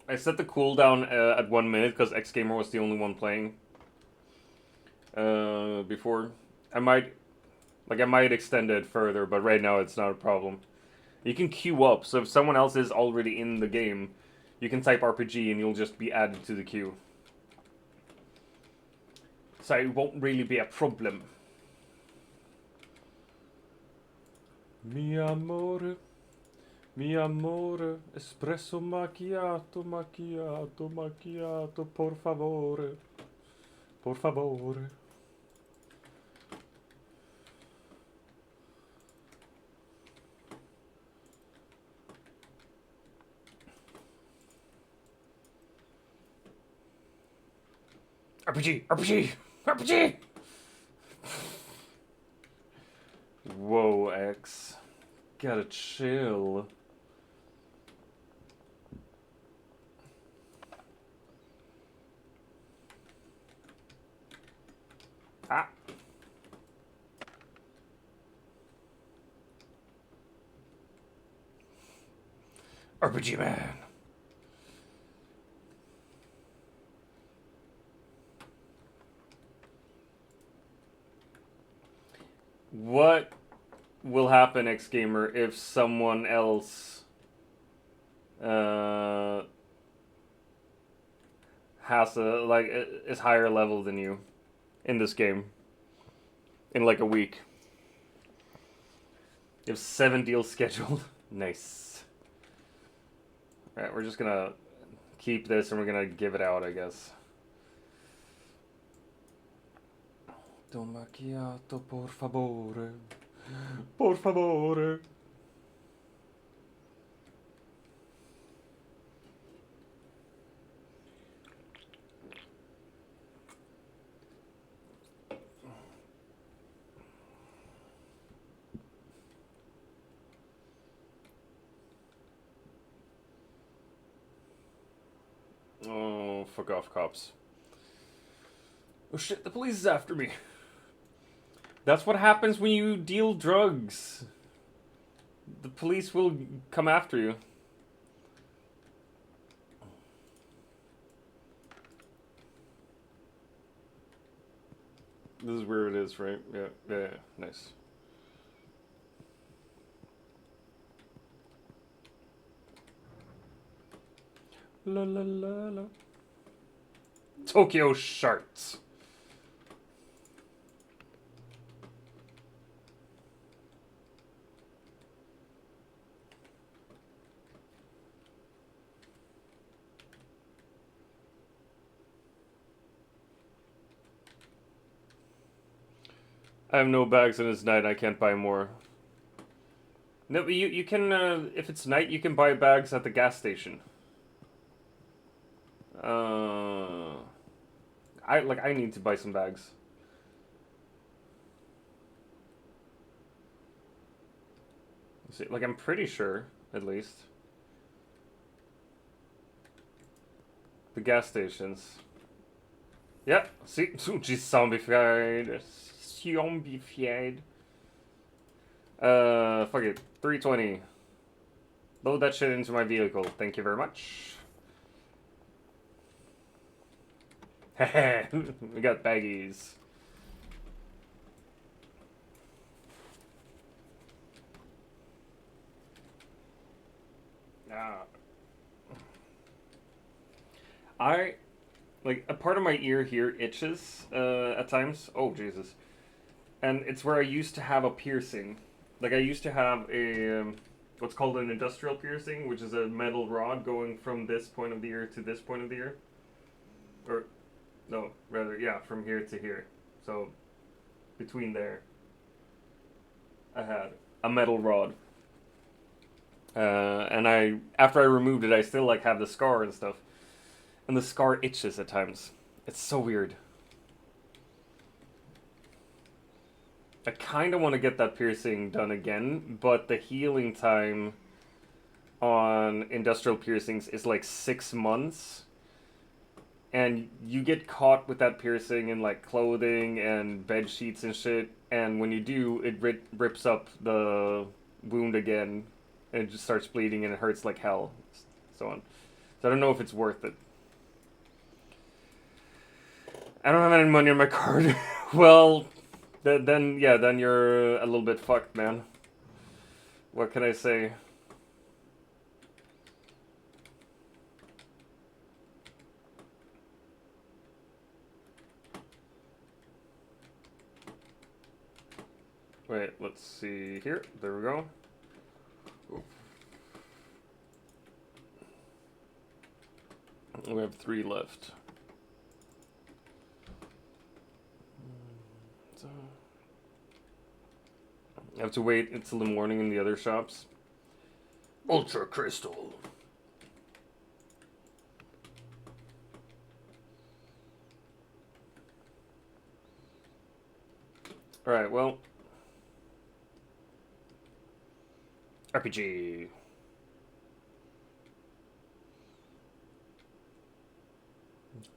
I set the cooldown at 1 minute because XGamer was the only one playing before. I might extend it further, but right now it's not a problem. You can queue up, so if someone else is already in the game, you can type RPG and you'll just be added to the queue. So it won't really be a problem. Mi amore, espresso macchiato, macchiato, macchiato, por favore, por favore. RPG, RPG, RPG! Whoa, X. Gotta chill. Ah. RPG man. What will happen, XGamer, if someone else has is higher level than you in this game in like a week? You have 7 deals scheduled. Nice. Alright, we're just gonna keep this and we're gonna give it out, I guess. Don macchiato, por favore. Por favore. Oh, fuck off, cops. Oh shit, the police is after me. That's what happens when you deal drugs. The police will come after you. This is where it is, right? Yeah, nice. La la la la. Tokyo Sharks. I have no bags and it's night. I can't buy more. No, but you can if it's night, you can buy bags at the gas station. I need to buy some bags. See, like I'm pretty sure, at least. The gas stations. Yeah, see, she's zombified. Zombified. Fuck it. 320. Load that shit into my vehicle. Thank you very much. Heh, we got baggies. Yeah. Like, a part of my ear here itches at times. Oh, Jesus. And it's where I used to have a piercing. Like, I used to have a, what's called an industrial piercing, which is a metal rod going from this point of the ear to this point of the ear. Or, no, rather, yeah, from here to here. So, between there, I had a metal rod. And after I removed it, I still, like, have the scar and stuff. And the scar itches at times. It's so weird. I kind of want to get that piercing done again, but the healing time on industrial piercings is like 6 months. And you get caught with that piercing in like clothing and bed sheets and shit. And when you do, it rips up the wound again. And it just starts bleeding and it hurts like hell. So on. So I don't know if it's worth it. I don't have any money on my card. Well, then you're a little bit fucked, man. What can I say? Wait, let's see here. There we go. We have 3 left. So I have to wait until the morning in the other shops. Ultra Crystal. Alright, well. RPG.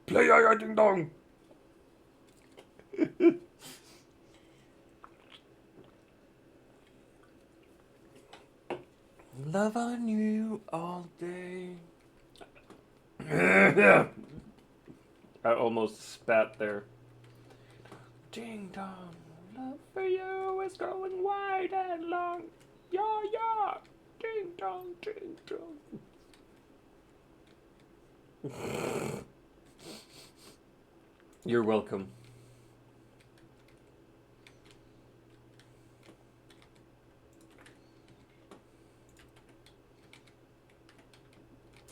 Play Ding Dong! Love on you all day. I almost spat there. Ding dong, love for you is growing wide and long. Yeah, yeah. Ding dong, ding dong. You're welcome.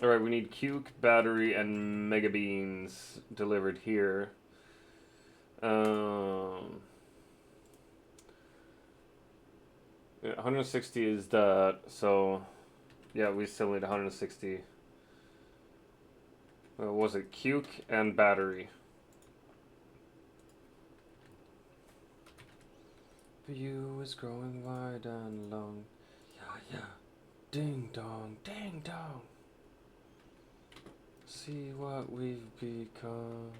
Alright, we need Cuke, battery, and mega beans delivered here. Yeah, 160 is that, so yeah, we still need 160. What was it? Cuke and battery. View is growing wide and long. Yeah, yeah. Ding dong, ding dong. See what we've become.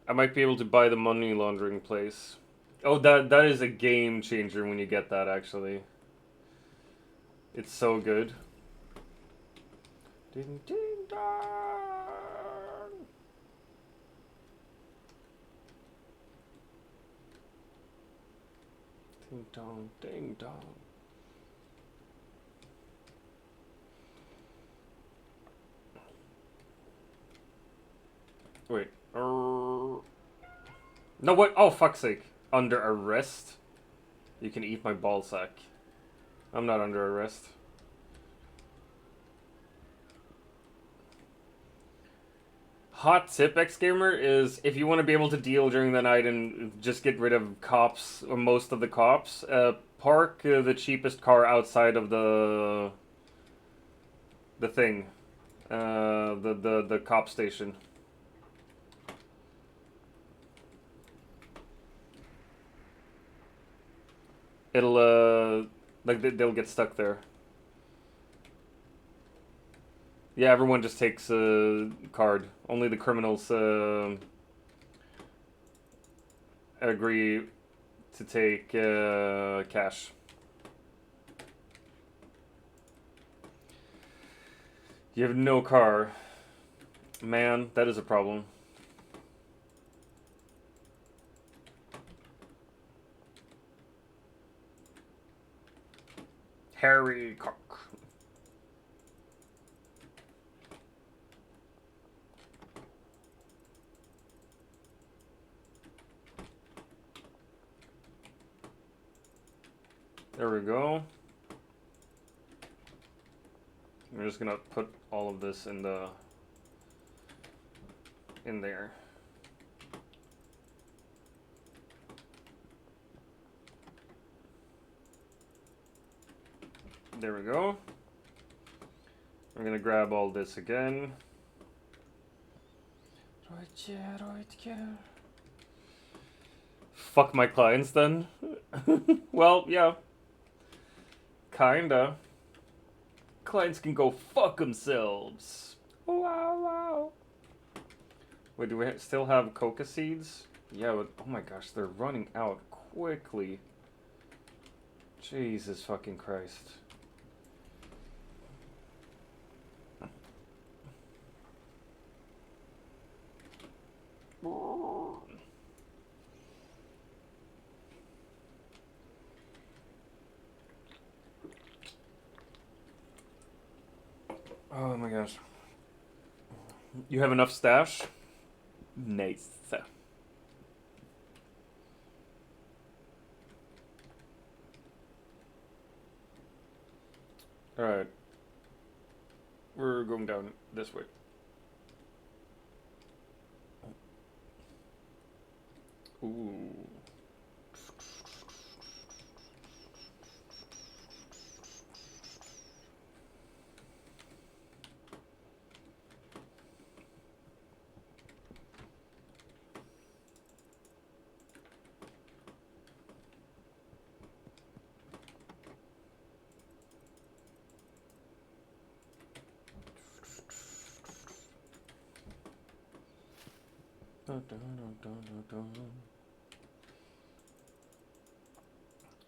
I might be able to buy the money laundering place. Oh, that is a game changer when you get that, actually. It's so good. Ding ding dong. Ding dong, ding dong. Wait. No, what? Oh, fuck's sake. Under arrest? You can eat my ballsack. I'm not under arrest. Hot tip, X-Gamer, is if you want to be able to deal during the night and just get rid of cops, or most of the cops, park the cheapest car outside of the thing. The cop station. It'll, like, they'll get stuck there. Yeah, everyone just takes a card. Only the criminals, agree to take, cash. You have no car. Man, that is a problem. Harry Cock. There we go. We're just gonna put all of this in there. There we go. I'm gonna grab all this again. Right here, right here. Fuck my clients then. Well, yeah. Kinda. Clients can go fuck themselves. Wow, wow. Wait, do we still have coca seeds? Yeah, but oh my gosh, they're running out quickly. Jesus fucking Christ. Oh my gosh. You have enough stash? Nice. Alright. We're going down this way. Ooh.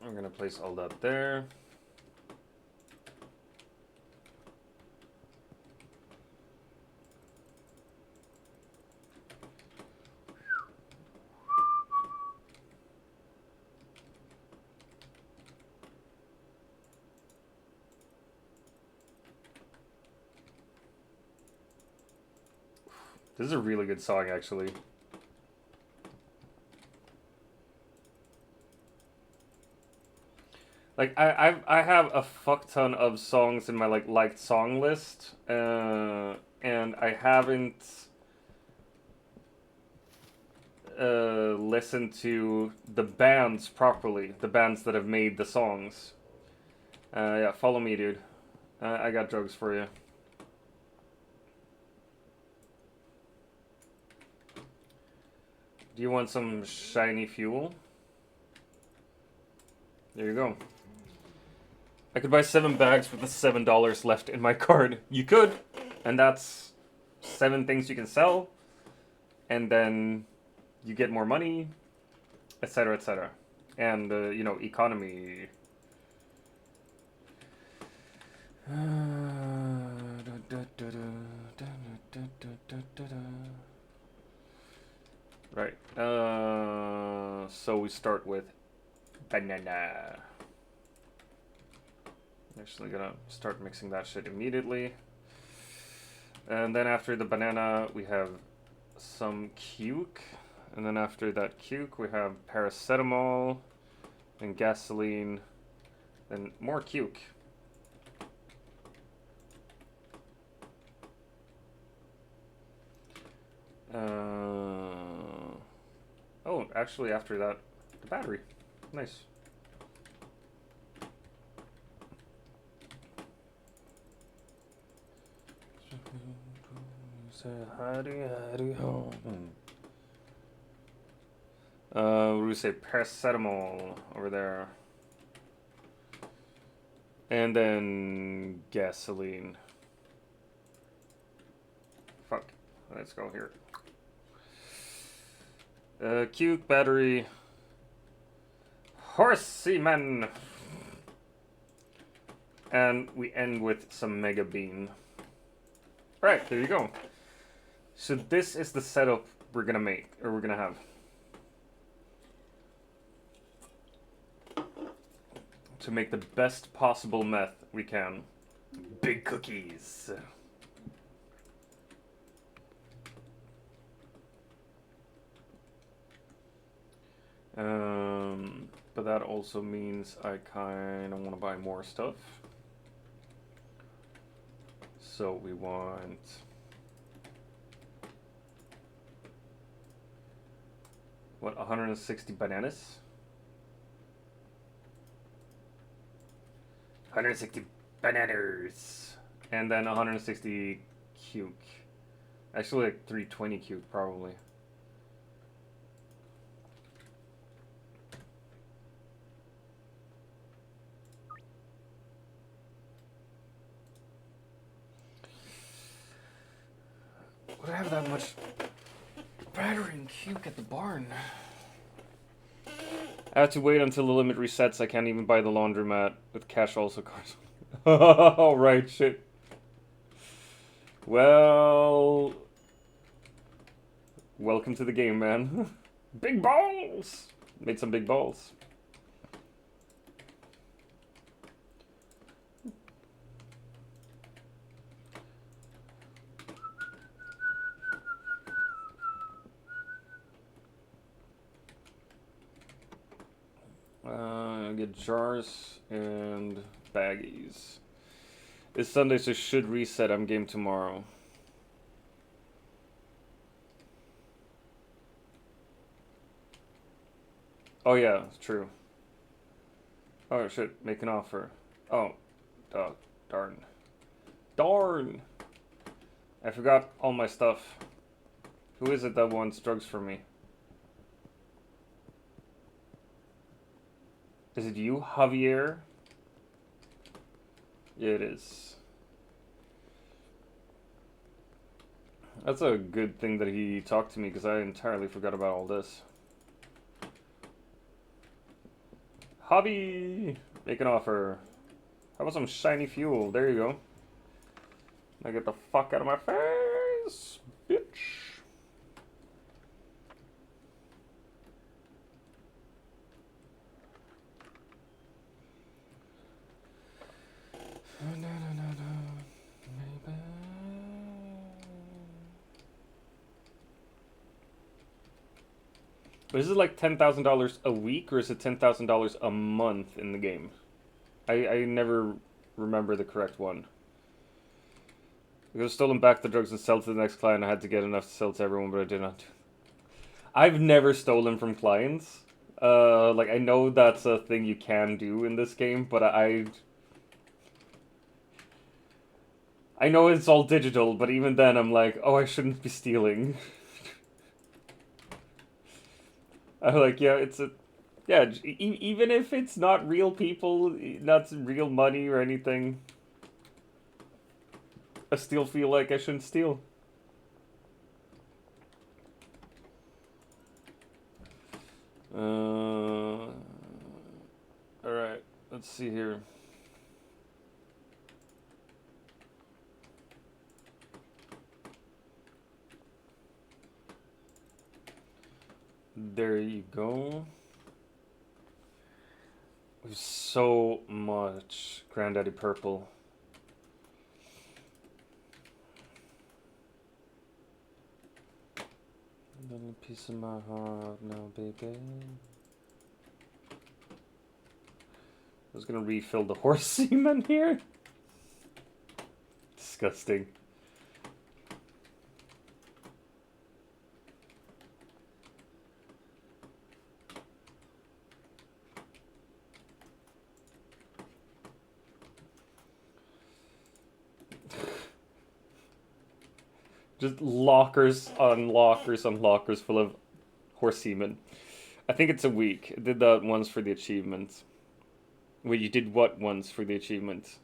I'm gonna place all that there. This is a really good song, actually. Like I have a fuck ton of songs in my liked song list, and I haven't listened to the bands properly, the bands that have made the songs. Yeah, follow me, dude. I got drugs for you. Do you want some shiny fuel? There you go. I could buy 7 bags with the $7 left in my card. You could, and that's 7 things you can sell, and then you get more money, etc., etc. And you know, economy. Right. So we start with banana. Actually gonna start mixing that shit immediately. And then after the banana we have some cuke. And then after that cuke we have paracetamol and gasoline and more cuke. Oh, actually after that, the battery. Nice. We say paracetamol over there. And then gasoline. Fuck. Let's go here. Cuke, battery. Horse semen. And we end with some mega bean. Alright, there you go. So this is the setup we're gonna make, or we're gonna have. to make the best possible meth we can. Big cookies. But that also means I kind of want to buy more stuff. So we want... What, 160 bananas? 160 bananas! And then 160 cuke. Actually like 320 cuke probably. Would I have that much battery and cuke at the barn? I have to wait until the limit resets. I can't even buy the laundromat with cash also cars. Oh, right, shit. Well... Welcome to the game, man. Big balls! Made some big balls. Get jars and baggies. It's Sunday, so should reset. I'm game tomorrow. Oh yeah, it's true. Oh shit, make an offer. Oh, darn. Darn! I forgot all my stuff. Who is it that wants drugs from me? Is it you, Javier? Yeah, it is. That's a good thing that he talked to me, because I entirely forgot about all this. Hobby! Make an offer. How about some shiny fuel? There you go. Now get the fuck out of my face, bitch. But is it like $10,000 a week, or is it $10,000 a month in the game? I never remember the correct one. Because stolen back the drugs and sell to the next client, I had to get enough to sell to everyone, but I did not. I've never stolen from clients. Like, I know that's a thing you can do in this game, but I know it's all digital, but even then I'm like, oh, I shouldn't be stealing. I'm like, yeah, it's a... Yeah, even if it's not real people, not real money or anything, I still feel like I shouldn't steal. Alright, let's see here. There you go. There's so much Granddaddy Purple. Little piece of my heart now, baby. I was gonna refill the horse semen here. Disgusting. Just lockers on lockers on lockers full of horse semen. I think it's a week. I did that once for the achievement. Wait, you did what once for the achievement?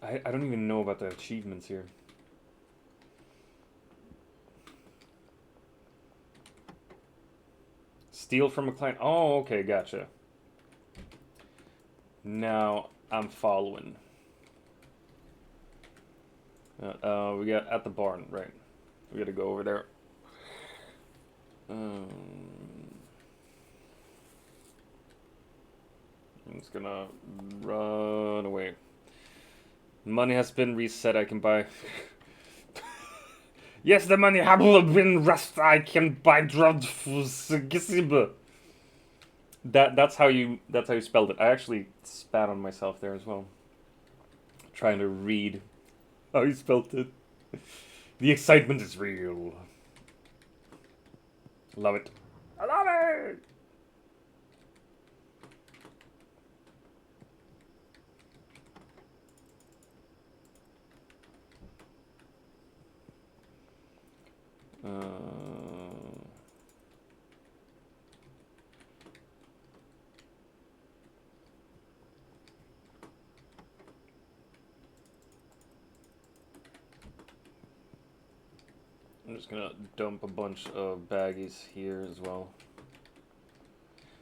I don't even know about the achievements here. Steal from a client. Oh, okay, gotcha. Now I'm following. We got at the barn, right? We gotta go over there. I'm just gonna run away. Money has been reset. I can buy. Yes, the money has been reset. I can buy drugs. That's how you spelled it. I actually spat on myself there as well. Trying to read how you spelled it. The excitement is real. Love it. I love it. I'm just gonna dump a bunch of baggies here as well.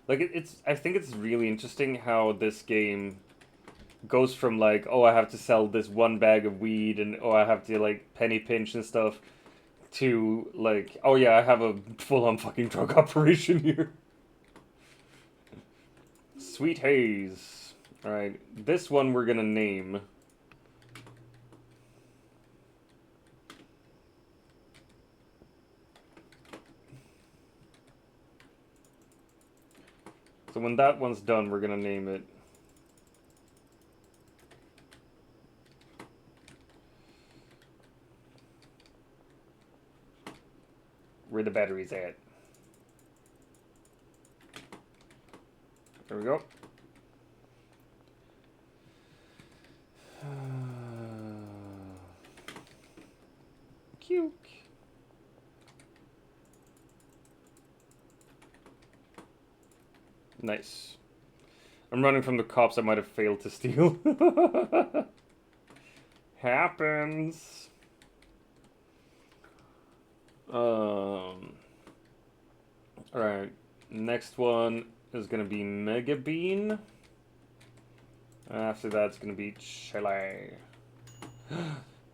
Like I think it's really interesting how this game goes from like, oh, I have to sell this one bag of weed and oh, I have to like penny pinch and stuff, to like, oh yeah, I have a full-on fucking drug operation here. Sweet Haze. Alright, this one we're gonna name. So when that one's done, we're gonna name it. Where the battery's at. There we go. Cute. Nice. I'm running from the cops I might have failed to steal. Happens. Alright. Next one is gonna be Mega Bean. After that, it's gonna be Chile.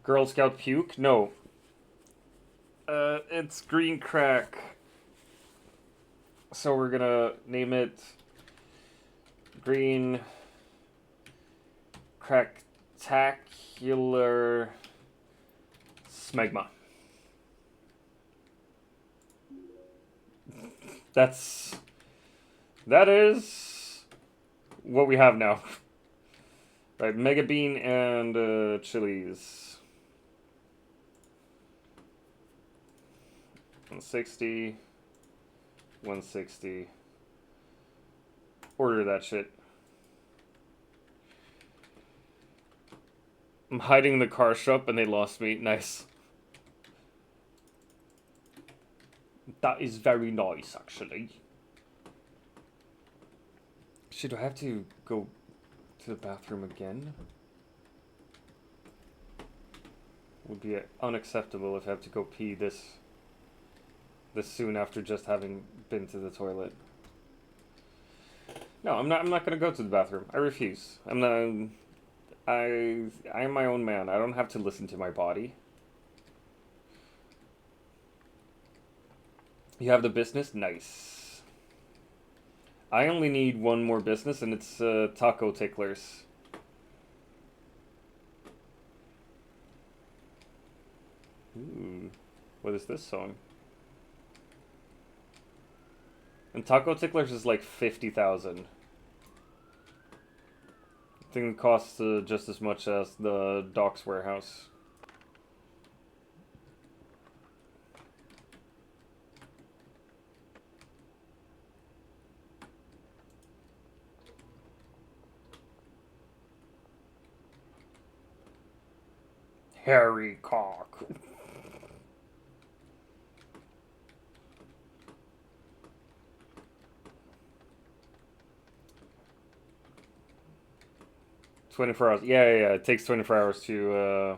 Girl Scout Puke? No. It's Green Crack. So we're gonna name it Green Cracktacular Smegma. That is what we have now. Right, Mega Bean and chilies. 160. 160. Order that shit. I'm hiding in the car shop and they lost me. Nice. That is very nice, actually. Shit, do I have to go to the bathroom again? Would be unacceptable if I have to go pee this soon after just having been to the toilet. No, I'm not gonna go to the bathroom. I refuse. I'm not. I am my own man. I don't have to listen to my body. You have the business? Nice. I only need one more business, and it's Taco Ticklers. Ooh, what is this song? And Taco Ticklers is like 50,000. I think it costs just as much as the Docks Warehouse. Harry Cock. $24 hours. Yeah. It takes 24 hours to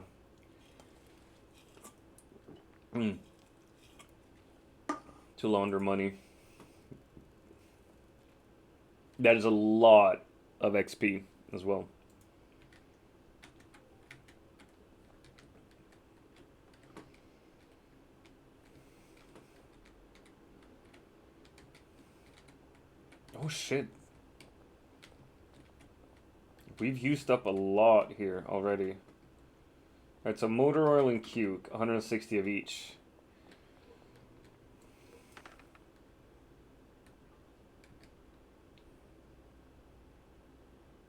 launder money. That is a lot of XP as well. Oh shit. We've used up a lot here already. Alright, so motor oil and Cuke, 160 of each.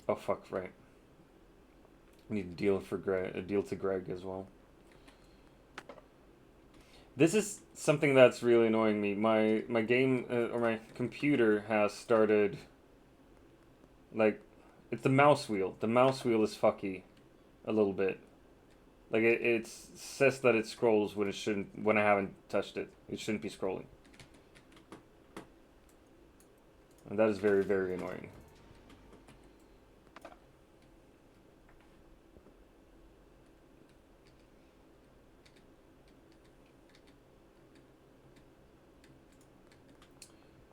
Oh fuck, right. We need a deal for Greg, a deal to Greg as well. This is something that's really annoying me. My game or my computer has started like it's the mouse wheel. The mouse wheel is fucky a little bit. Like it says that it scrolls when it shouldn't. When I haven't touched it, it shouldn't be scrolling, and that is very, very annoying.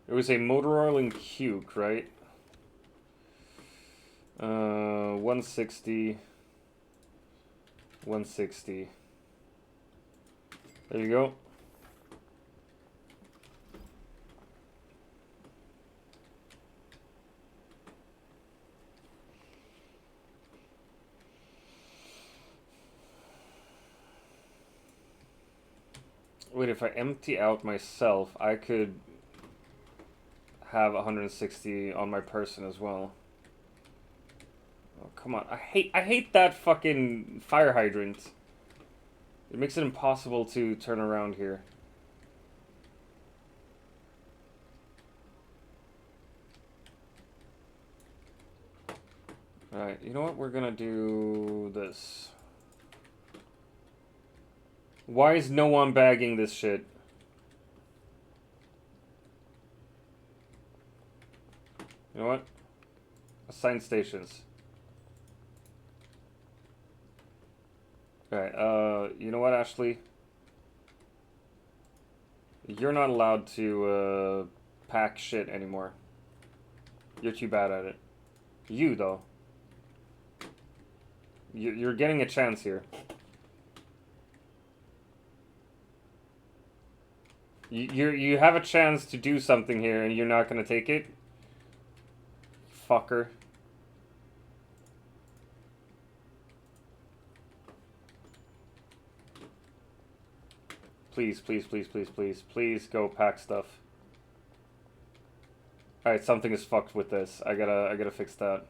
It was a motor oil and Cuke, right? 160. 160. There you go. Wait, if I empty out myself, I could have 160 on my person as well. Oh, come on. I hate that fucking fire hydrant. It makes it impossible to turn around here. Alright, you know what? We're gonna do this. Why is no one bagging this shit? You know what? Assign stations. Alright, you know what, Ashley? You're not allowed to, pack shit anymore. You're too bad at it. You, though. You're getting a chance here. You have a chance to do something here, and you're not gonna take it? Fucker. Please, please, please, please, please, please go pack stuff. Alright, something is fucked with this. I gotta fix that.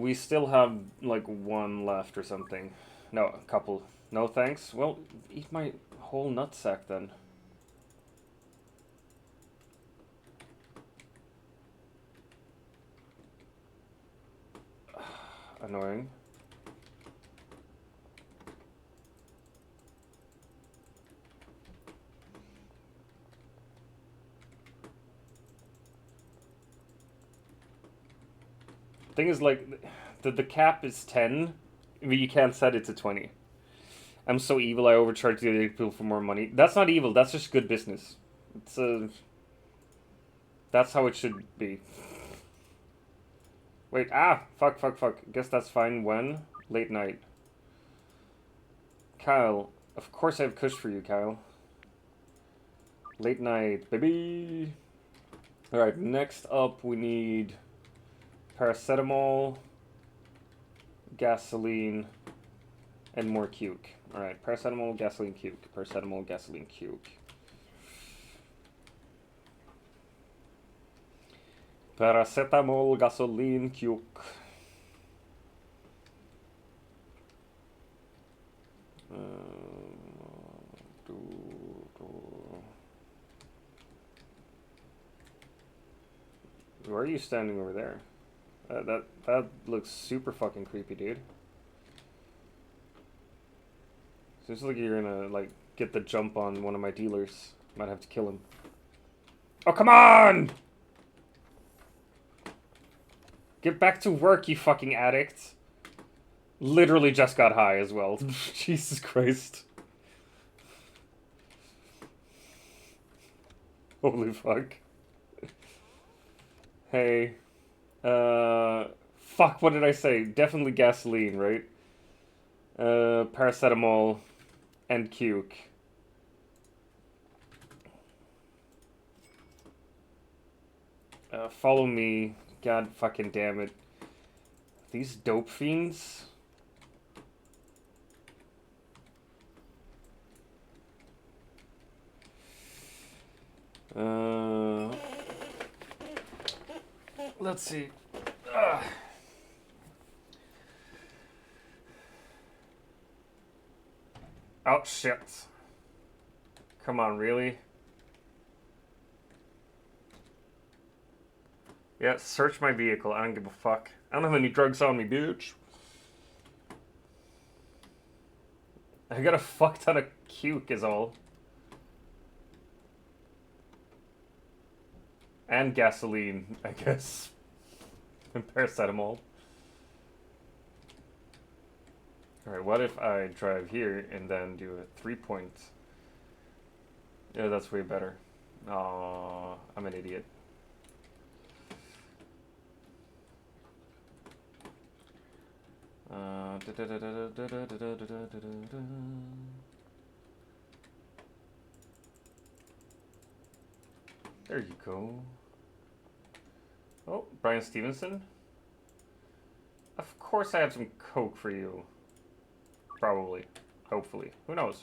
We still have like one left or something. No, a couple. No thanks. Well, eat my whole nutsack then. Annoying. Thing is, like, the cap is 10, but you can't set it to 20. I'm so evil, I overcharge the other people for more money. That's not evil, that's just good business. It's that's how it should be. Wait, fuck. Guess that's fine when? Late night. Kyle. Of course I have Kush for you, Kyle. Late night, baby. Alright, next up we need paracetamol, gasoline, and more Cuke. Alright, paracetamol, gasoline, Cuke. Paracetamol, gasoline, Cuke. Paracetamol, gasoline, Cuke. Why are you standing over there? That looks super fucking creepy, dude. Seems like you're gonna, like, get the jump on one of my dealers. Might have to kill him. Oh, come on! Get back to work, you fucking addict. Literally just got high as well. Jesus Christ. Holy fuck. Hey. Fuck, what did I say? Definitely gasoline, right? Paracetamol and Cuke. Follow me. God fucking damn it. These dope fiends. Let's see. Oh shit. Come on, really? Yeah, search my vehicle. I don't give a fuck. I don't have any drugs on me, bitch. I got a fuck ton of Cuke is all. And gasoline, I guess. And paracetamol. Alright, what if I drive here and then do a 3-point? Yeah, that's way better. Aw, I'm an idiot. There you go. Oh, Brian Stevenson? Of course I have some coke for you. Probably. Hopefully. Who knows?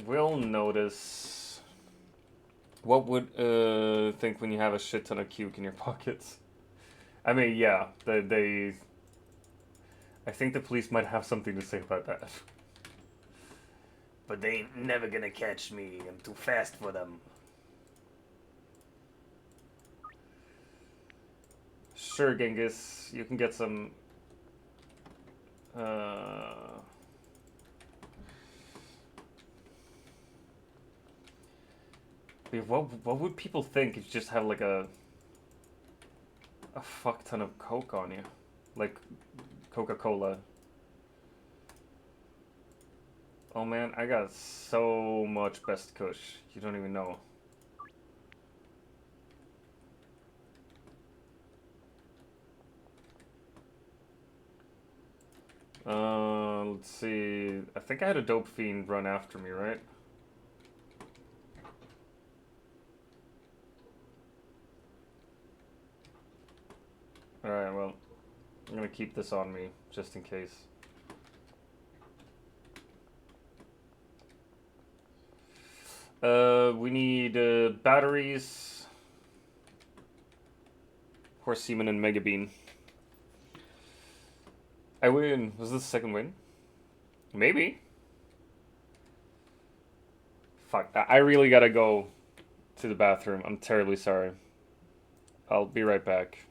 We'll notice. What would think when you have a shit ton of Cuke in your pockets? I mean, yeah, I think the police might have something to say about that. But they ain't never gonna catch me. I'm too fast for them. Sure, Genghis, you can get some. What would people think if you just have like a fuck ton of coke on you, like Coca-Cola? Oh man, I got so much Best Kush, you don't even know. Let's see. I think I had a dope fiend run after me, right? Alright, well, I'm gonna keep this on me, just in case. We need batteries, horse semen, and mega bean. I win. Was this the second win? Maybe. Fuck. I really gotta go to the bathroom. I'm terribly sorry. I'll be right back.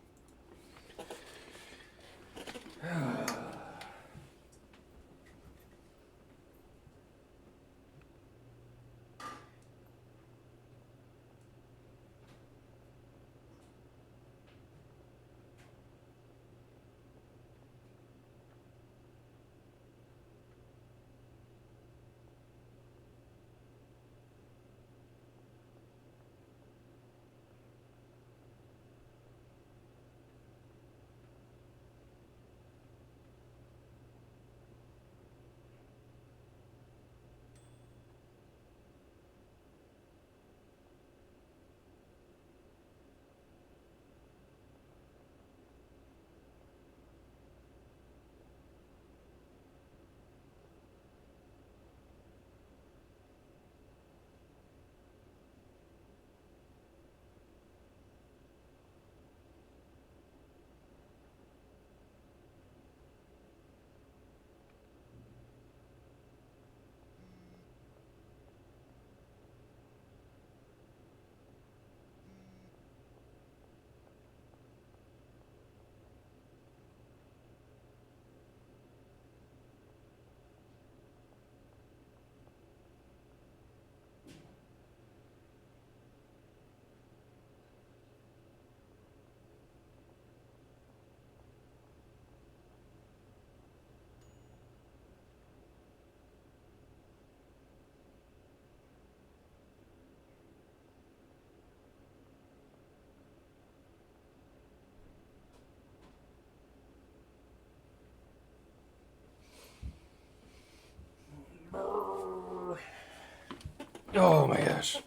Oh my gosh.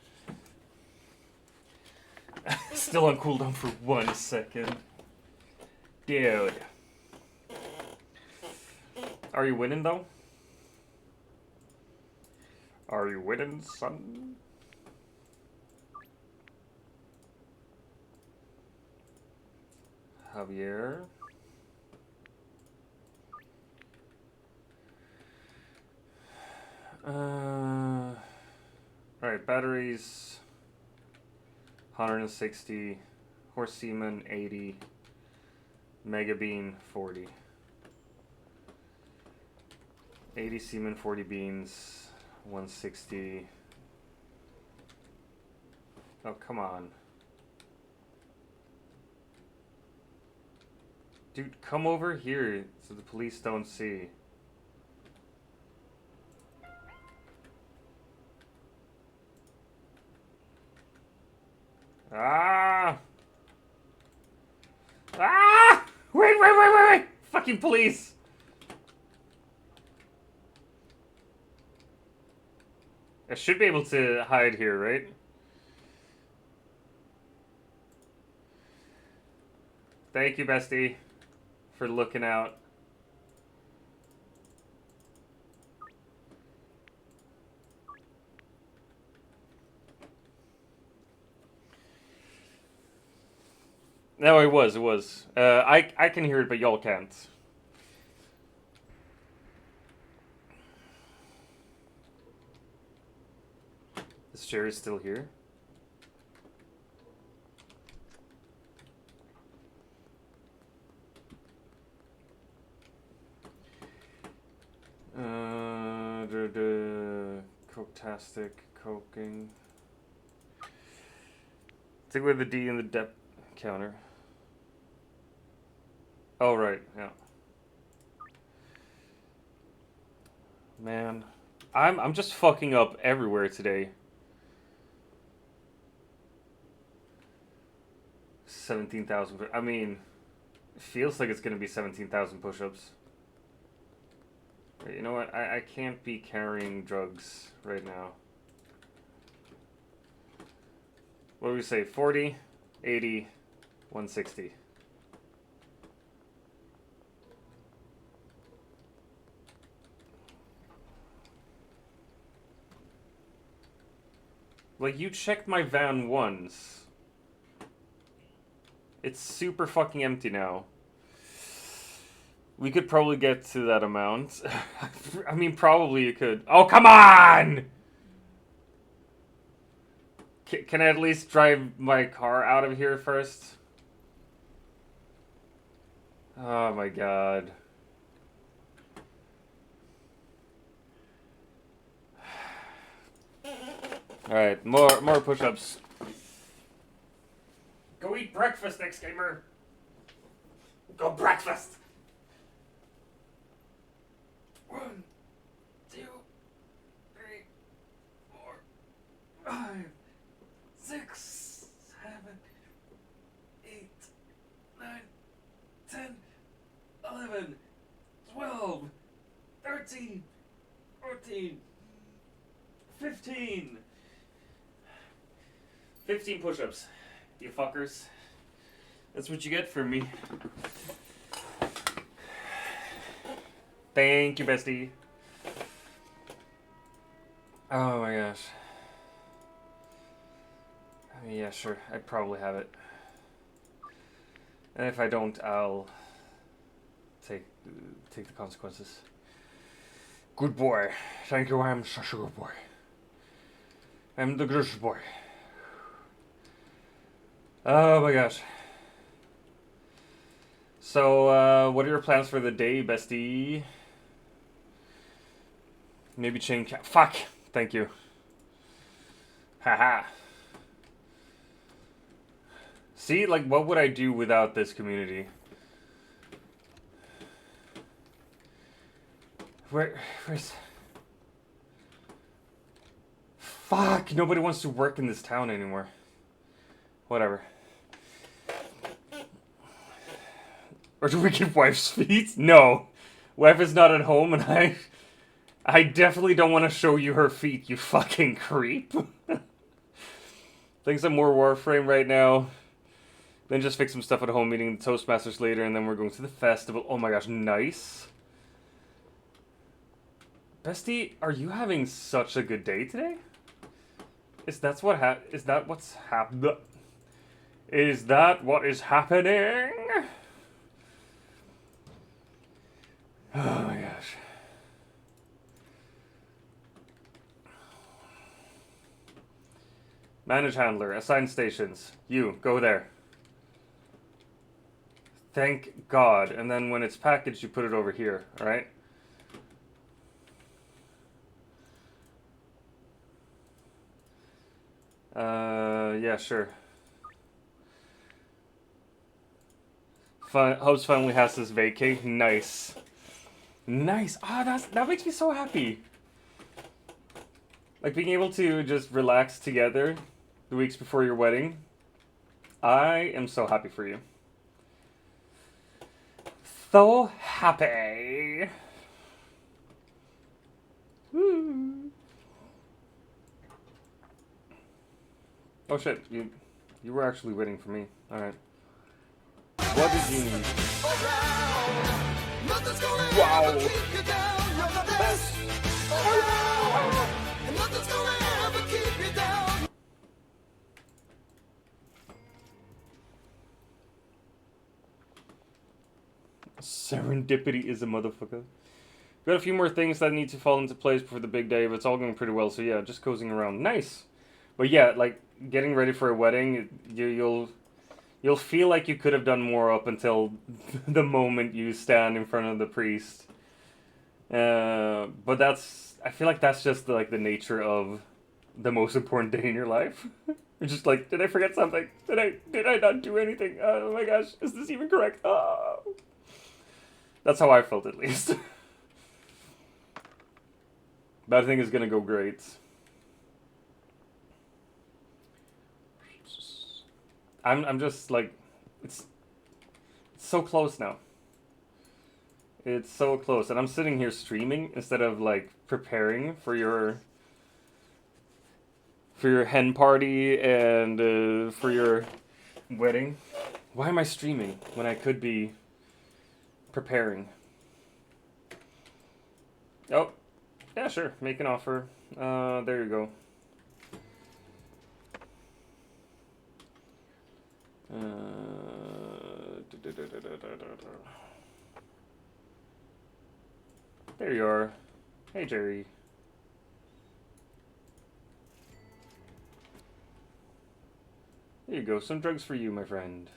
Still on cooldown for 1 second. Dude. Are you winning though? Are you winning, son? Javier. Alright, batteries 160, horse semen 80, mega bean 40. 80 semen, 40 beans, 160. Oh, come on. Dude, come over here so the police don't see. Ah! Ah! Wait! Fucking police! I should be able to hide here, right? Thank you, bestie, for looking out. No, it was. I can hear it, but y'all can't. Is Jerry still here? Coke-tastic, coking. Take away the D in the depth counter. Oh, right, yeah. Man, I'm just fucking up everywhere today. 17,000. I mean, it feels like it's gonna be 17,000 push-ups. You know what? I can't be carrying drugs right now. What do we say? 40, 80, 160. Like, you checked my van once. It's super fucking empty now. We could probably get to that amount. I mean, probably you could. Oh, come on! Can I at least drive my car out of here first? Oh my god. Alright, more push-ups. Go eat breakfast, X-Gamer! Go breakfast! 1, 2, 3, 4, 5, 6, 7, 8, 9, 10, 11, 12, 13, 14, 15. 15 push-ups, you fuckers. That's what you get from me. Thank you, bestie. Oh my gosh. I mean, yeah, sure. I probably have it. And if I don't, I'll take the consequences. Good boy. Thank you. I'm such a good boy. I'm the good boy. Oh my gosh. So, what are your plans for the day, bestie? Maybe chain cat. Fuck! Thank you. Haha. See, like, what would I do without this community? Where's... Fuck! Nobody wants to work in this town anymore. Whatever. Or do we give wife's feet? No. Wife is not at home and I I definitely don't want to show you her feet, you fucking creep. Playing some more Warframe right now. Then just fix some stuff at home, meeting the Toastmasters later, and then we're going to the festival. Oh my gosh, nice. Bestie, are you having such a good day today? Is that what is happening? Oh my gosh. Manage handler, assign stations. You, go there. Thank God. And then when it's packaged, you put it over here, alright? Yeah, sure. Host finally has this vacay. Nice. Nice. Ah, that makes me so happy. Like, being able to just relax together the weeks before your wedding. I am so happy for you. So happy. Woo. Oh shit, you were actually waiting for me. Alright. What did you need? Wow. Serendipity is a motherfucker. Got a few more things that need to fall into place before the big day, but it's all going pretty well, so yeah, just cozying around. Nice! But yeah, like, getting ready for a wedding, you'll feel like you could have done more up until the moment you stand in front of the priest. But I feel like that's just like the nature of the most important day in your life. You're just like, did I forget something? Did I not do anything? Oh my gosh, is this even correct? Oh. That's how I felt, at least. But I think it's gonna go great. I'm just like, it's so close now. It's so close, and I'm sitting here streaming instead of like preparing for your hen party and for your wedding. Why am I streaming when I could be preparing? Oh, yeah, sure. Make an offer. There you go. There you are. Hey, Jerry. There you go. Some drugs for you, my friend.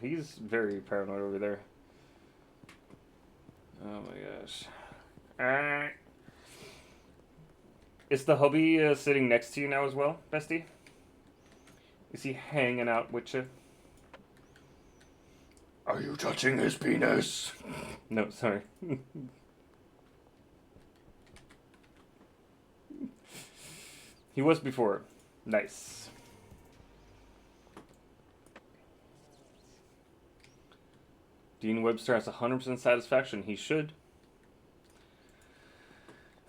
He's very paranoid over there. Oh my gosh. Is the hubby sitting next to you now as well, bestie? Is he hanging out with you? Are you touching his penis? No, sorry. He was before. Nice. Dean Webster has 100% satisfaction. He should.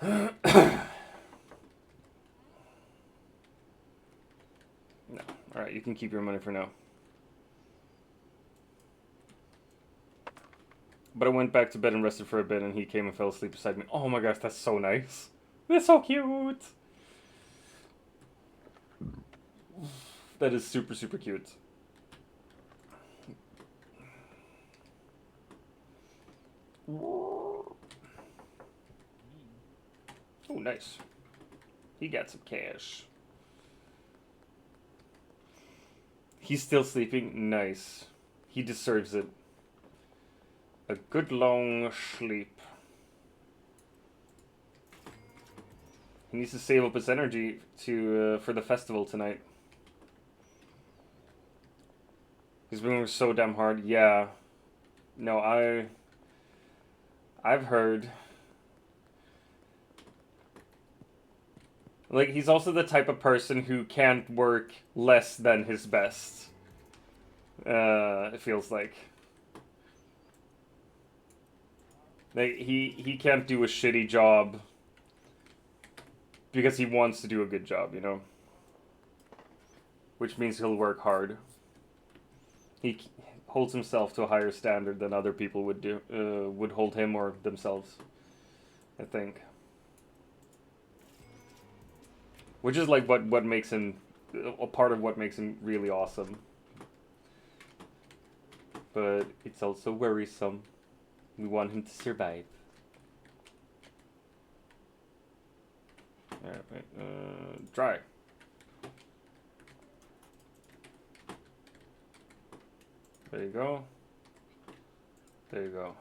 No. Alright, you can keep your money for now. But I went back to bed and rested for a bit, and he came and fell asleep beside me. Oh my gosh, that's so nice. That's so cute. That is super, super cute. Oh, nice. He got some cash. He's still sleeping? Nice. He deserves it. A good long sleep. He needs to save up his energy to for the festival tonight. He's been working so damn hard. Yeah. No, I've heard. Like, he's also the type of person who can't work less than his best. It feels like. Like, he can't do a shitty job because he wants to do a good job, you know? Which means he'll work hard. He holds himself to a higher standard than other people would hold him or themselves, I think. Which is like what makes him, a part of what makes him really awesome. But it's also worrisome. We want him to survive. Alright, wait, dry. There you go. There you go.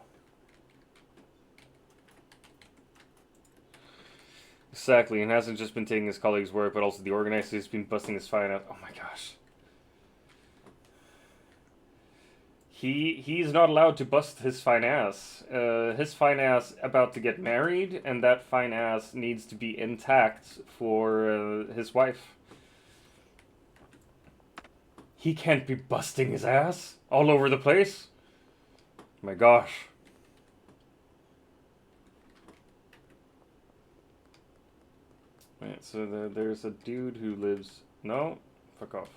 Exactly, and hasn't just been taking his colleagues' work, but also the organizer has been busting his fine out. Oh my gosh. He's not allowed to bust his fine ass. His fine ass about to get married, and that fine ass needs to be intact for his wife. He can't be busting his ass all over the place. My gosh. Right, so there's a dude who lives... No? Fuck off.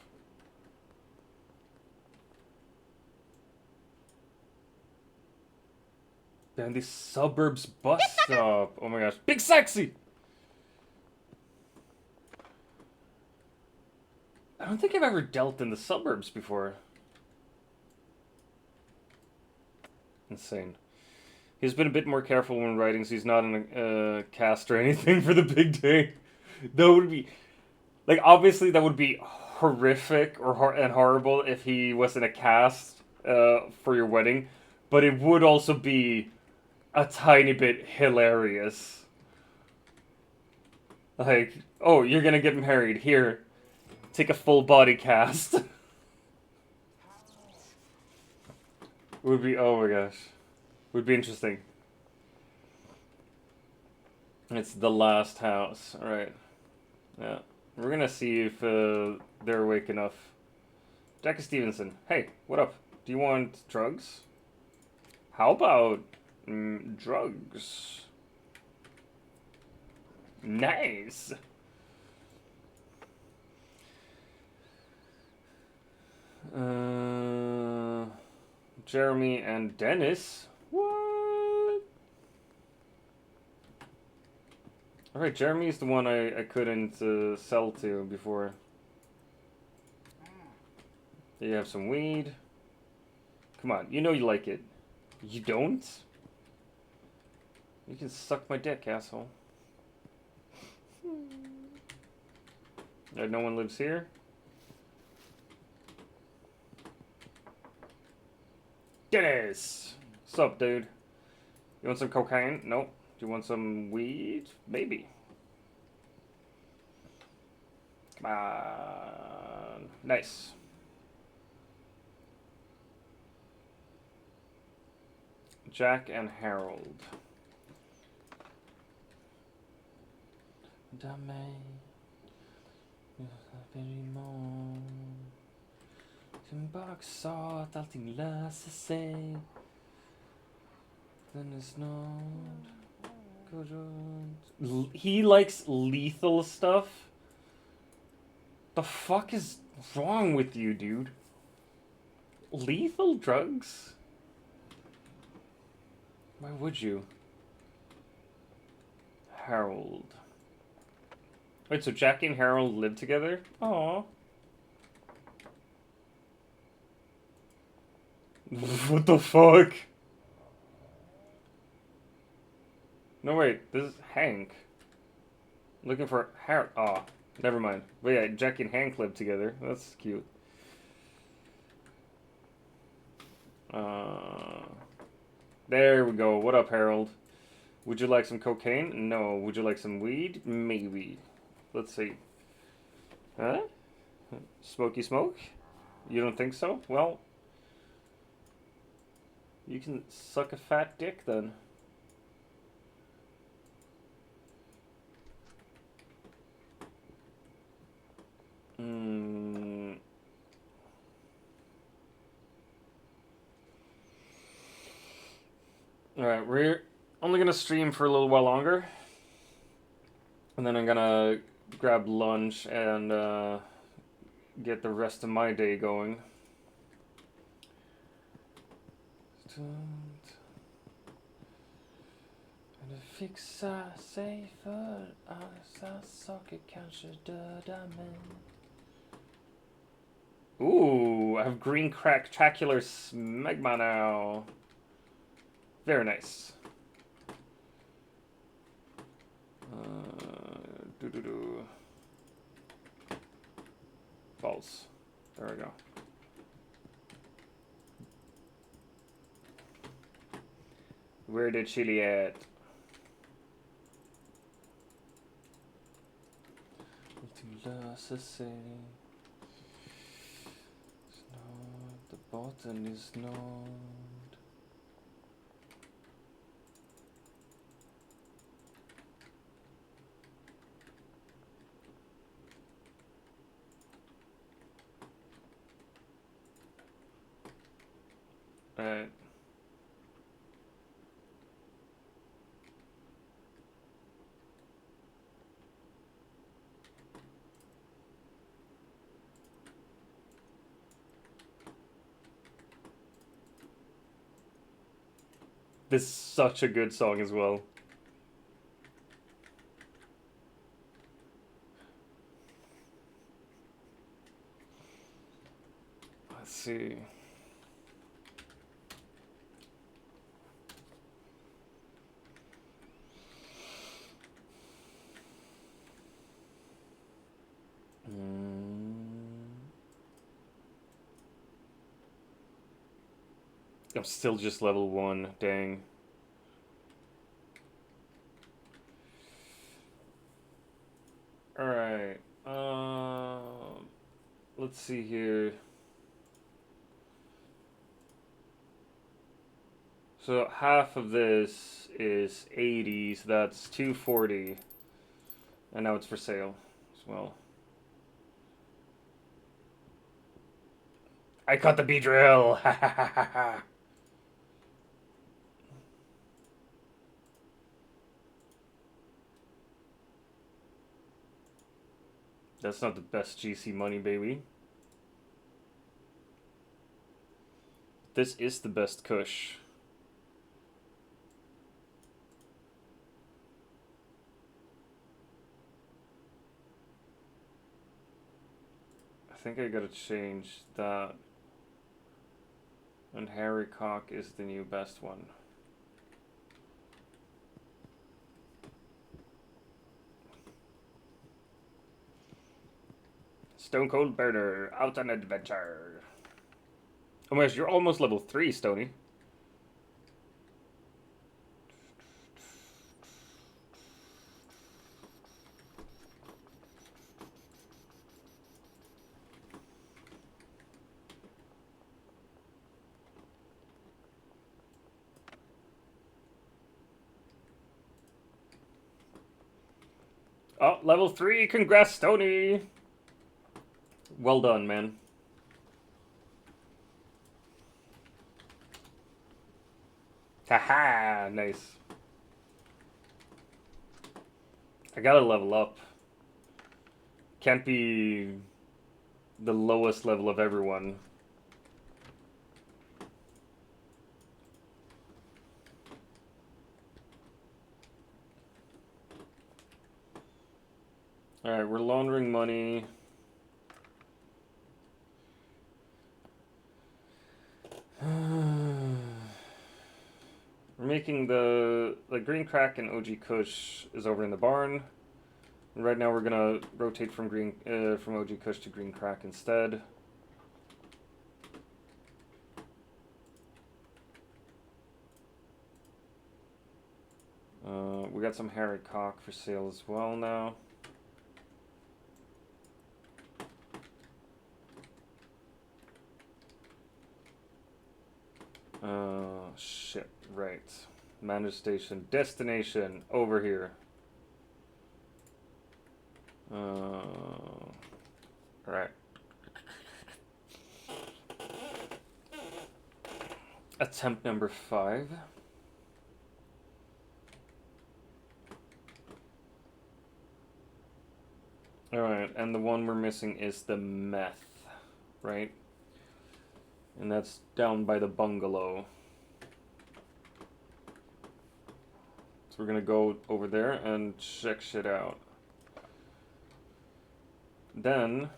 Damn, these suburbs bus stop. Oh my gosh. Big Sexy! I don't think I've ever dealt in the suburbs before. Insane. He's been a bit more careful when writing, so he's not in a cast or anything for the big day. That would be... Like, obviously that would be horrific and horrible if he was in a cast for your wedding. But it would also be a tiny bit hilarious. Like, oh, you're gonna get married. Here, take a full body cast. Would be, oh my gosh. Would be interesting. It's the last house. Alright. Yeah. We're gonna see if they're awake enough. Jackie Stevenson. Hey, what up? Do you want drugs? How about drugs? Nice. Jeremy and Dennis. What? Alright, Jeremy's the one I couldn't sell to before. You have some weed. Come on, you know you like it. You don't? You can suck my dick, asshole. No one lives here? Dennis! What's up, dude? You want some cocaine? Nope. Do you want some weed? Maybe. Come on. Nice. Jack and Harold. Tillbaka sa att allting löser sig. Den är snart. Gå runt. He likes lethal stuff? The fuck is wrong with you, dude? Lethal drugs? Why would you? Harold. Wait, so Jackie and Harold live together? Aww. What the fuck? No, wait, this is Hank. Looking for Harold. Aw, never mind. But yeah, Jackie and Hank live together. That's cute. There we go. What up, Harold? Would you like some cocaine? No. Would you like some weed? Maybe. Let's see. Huh? Smoky smoke? You don't think so? Well, you can suck a fat dick then. Alright, only gonna stream for a little while longer, and then I'm gonna grab lunch and get the rest of my day going. Fixa sig för alla saker kanske dödar mig. Ooh, I have green cracktacular smegma now. Very nice. False. There we go. Where did chili at? Löser sig. The button is nådd. Right. This is such a good song as well. Let's see. I'm still just level 1, dang. Alright, let's see here. So half of this is 80, so that's 240. And now it's for sale as well. I caught the Beedrill! Ha ha ha ha ha! That's not the best GC money, baby. This is the best Kush. I think I gotta change that. And Harry Cock is the new best one. Stone Cold Burner, out on adventure. Oh my gosh, you're almost level 3, Stony. Oh, level 3, congrats, Stony! Well done, man. Haha, nice. I gotta level up. Can't be the lowest level of everyone. Alright, we're laundering money. We're making the green crack and OG Kush is over in the barn. And right now we're gonna rotate from from OG Kush to green crack instead. We got some Harry Cock for sale as well now. Shit, right. Manage station, destination, over here. Right. Attempt number 5. Alright, and the one we're missing is the meth, right? And that's down by the bungalow. So we're gonna go over there and check shit out. Then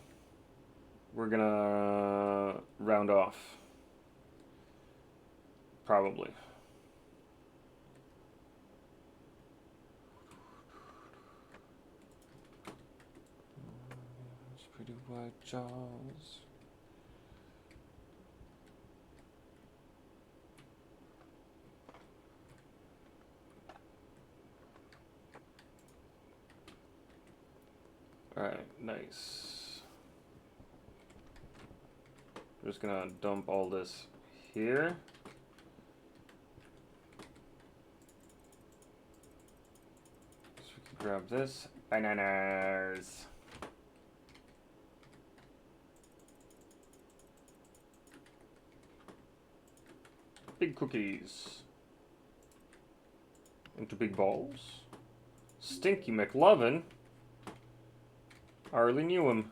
we're gonna round off. Probably. It's pretty white jaws. Alright, nice. I'm just gonna dump all this here. So we can grab this. Bananas. Big cookies. Into big balls. Stinky McLovin. I hardly knew him.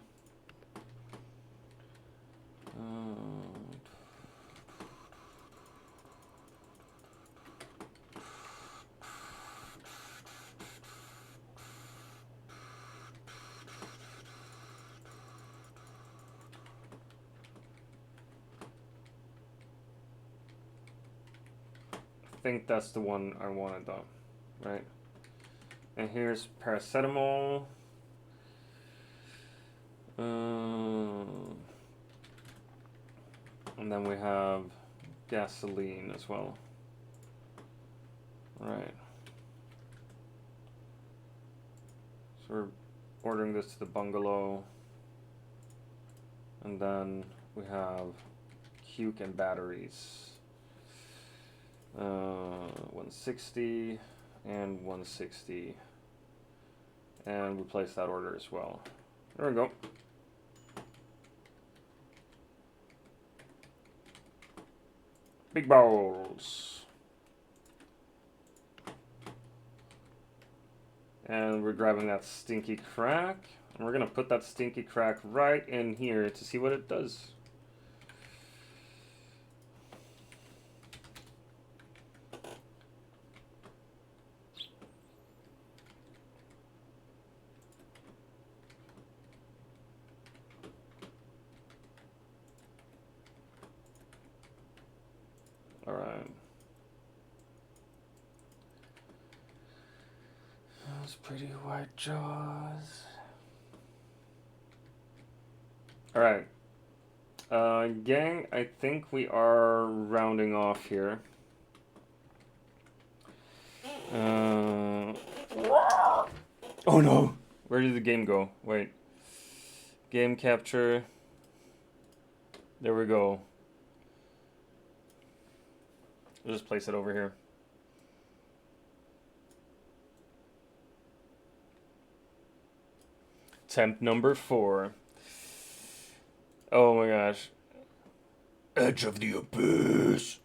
I think that's the one I wanted though, right? And here's paracetamol. And then we have gasoline as well. Right. So we're ordering this to the bungalow. And then we have Cuke and batteries. 160 and 160. And we place that order as well. There we go. Big bowls. And we're grabbing that stinky crack. And we're gonna put that stinky crack right in here to see what it does. Alright. Those pretty white jaws. Alright. Gang, I think we are rounding off here. Oh no! Where did the game go? Wait. Game capture. There we go. I'll just place it over here. Temp number 4. Oh my gosh. Edge of the Abyss.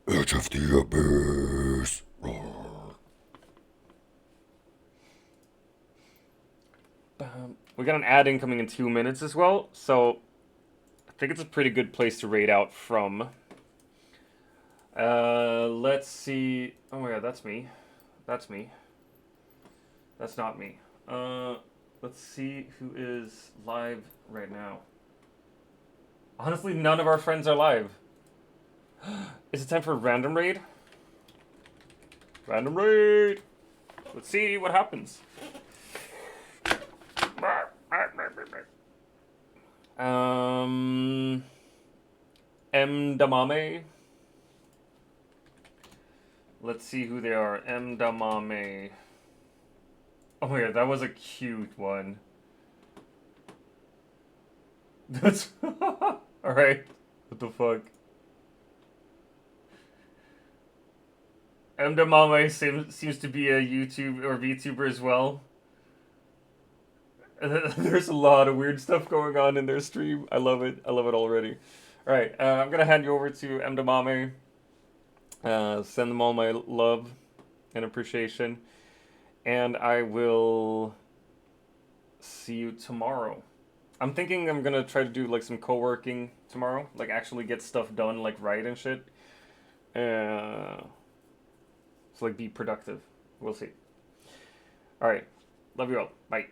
Edge of the Abyss. We got an ad incoming in 2 minutes as well, so I think it's a pretty good place to raid out from. Let's see. Oh my god, that's me. That's me. That's not me. Let's see who is live right now. Honestly, none of our friends are live. Is it time for a random raid? Random raid! Let's see what happens. M. Damame. Let's see who they are. M. Damame. Oh my god, that was a cute one. That's... Alright. What the fuck? M. Damame seems to be a YouTube or VTuber as well. There's a lot of weird stuff going on in their stream. I love it. I love it already. Alright, I'm gonna hand you over to M. Damame. Send them all my love and appreciation. And I will see you tomorrow. I'm thinking I'm gonna try to do like some co-working tomorrow, like actually get stuff done, like write and shit. So like be productive. We'll see. All right, love you all. Bye.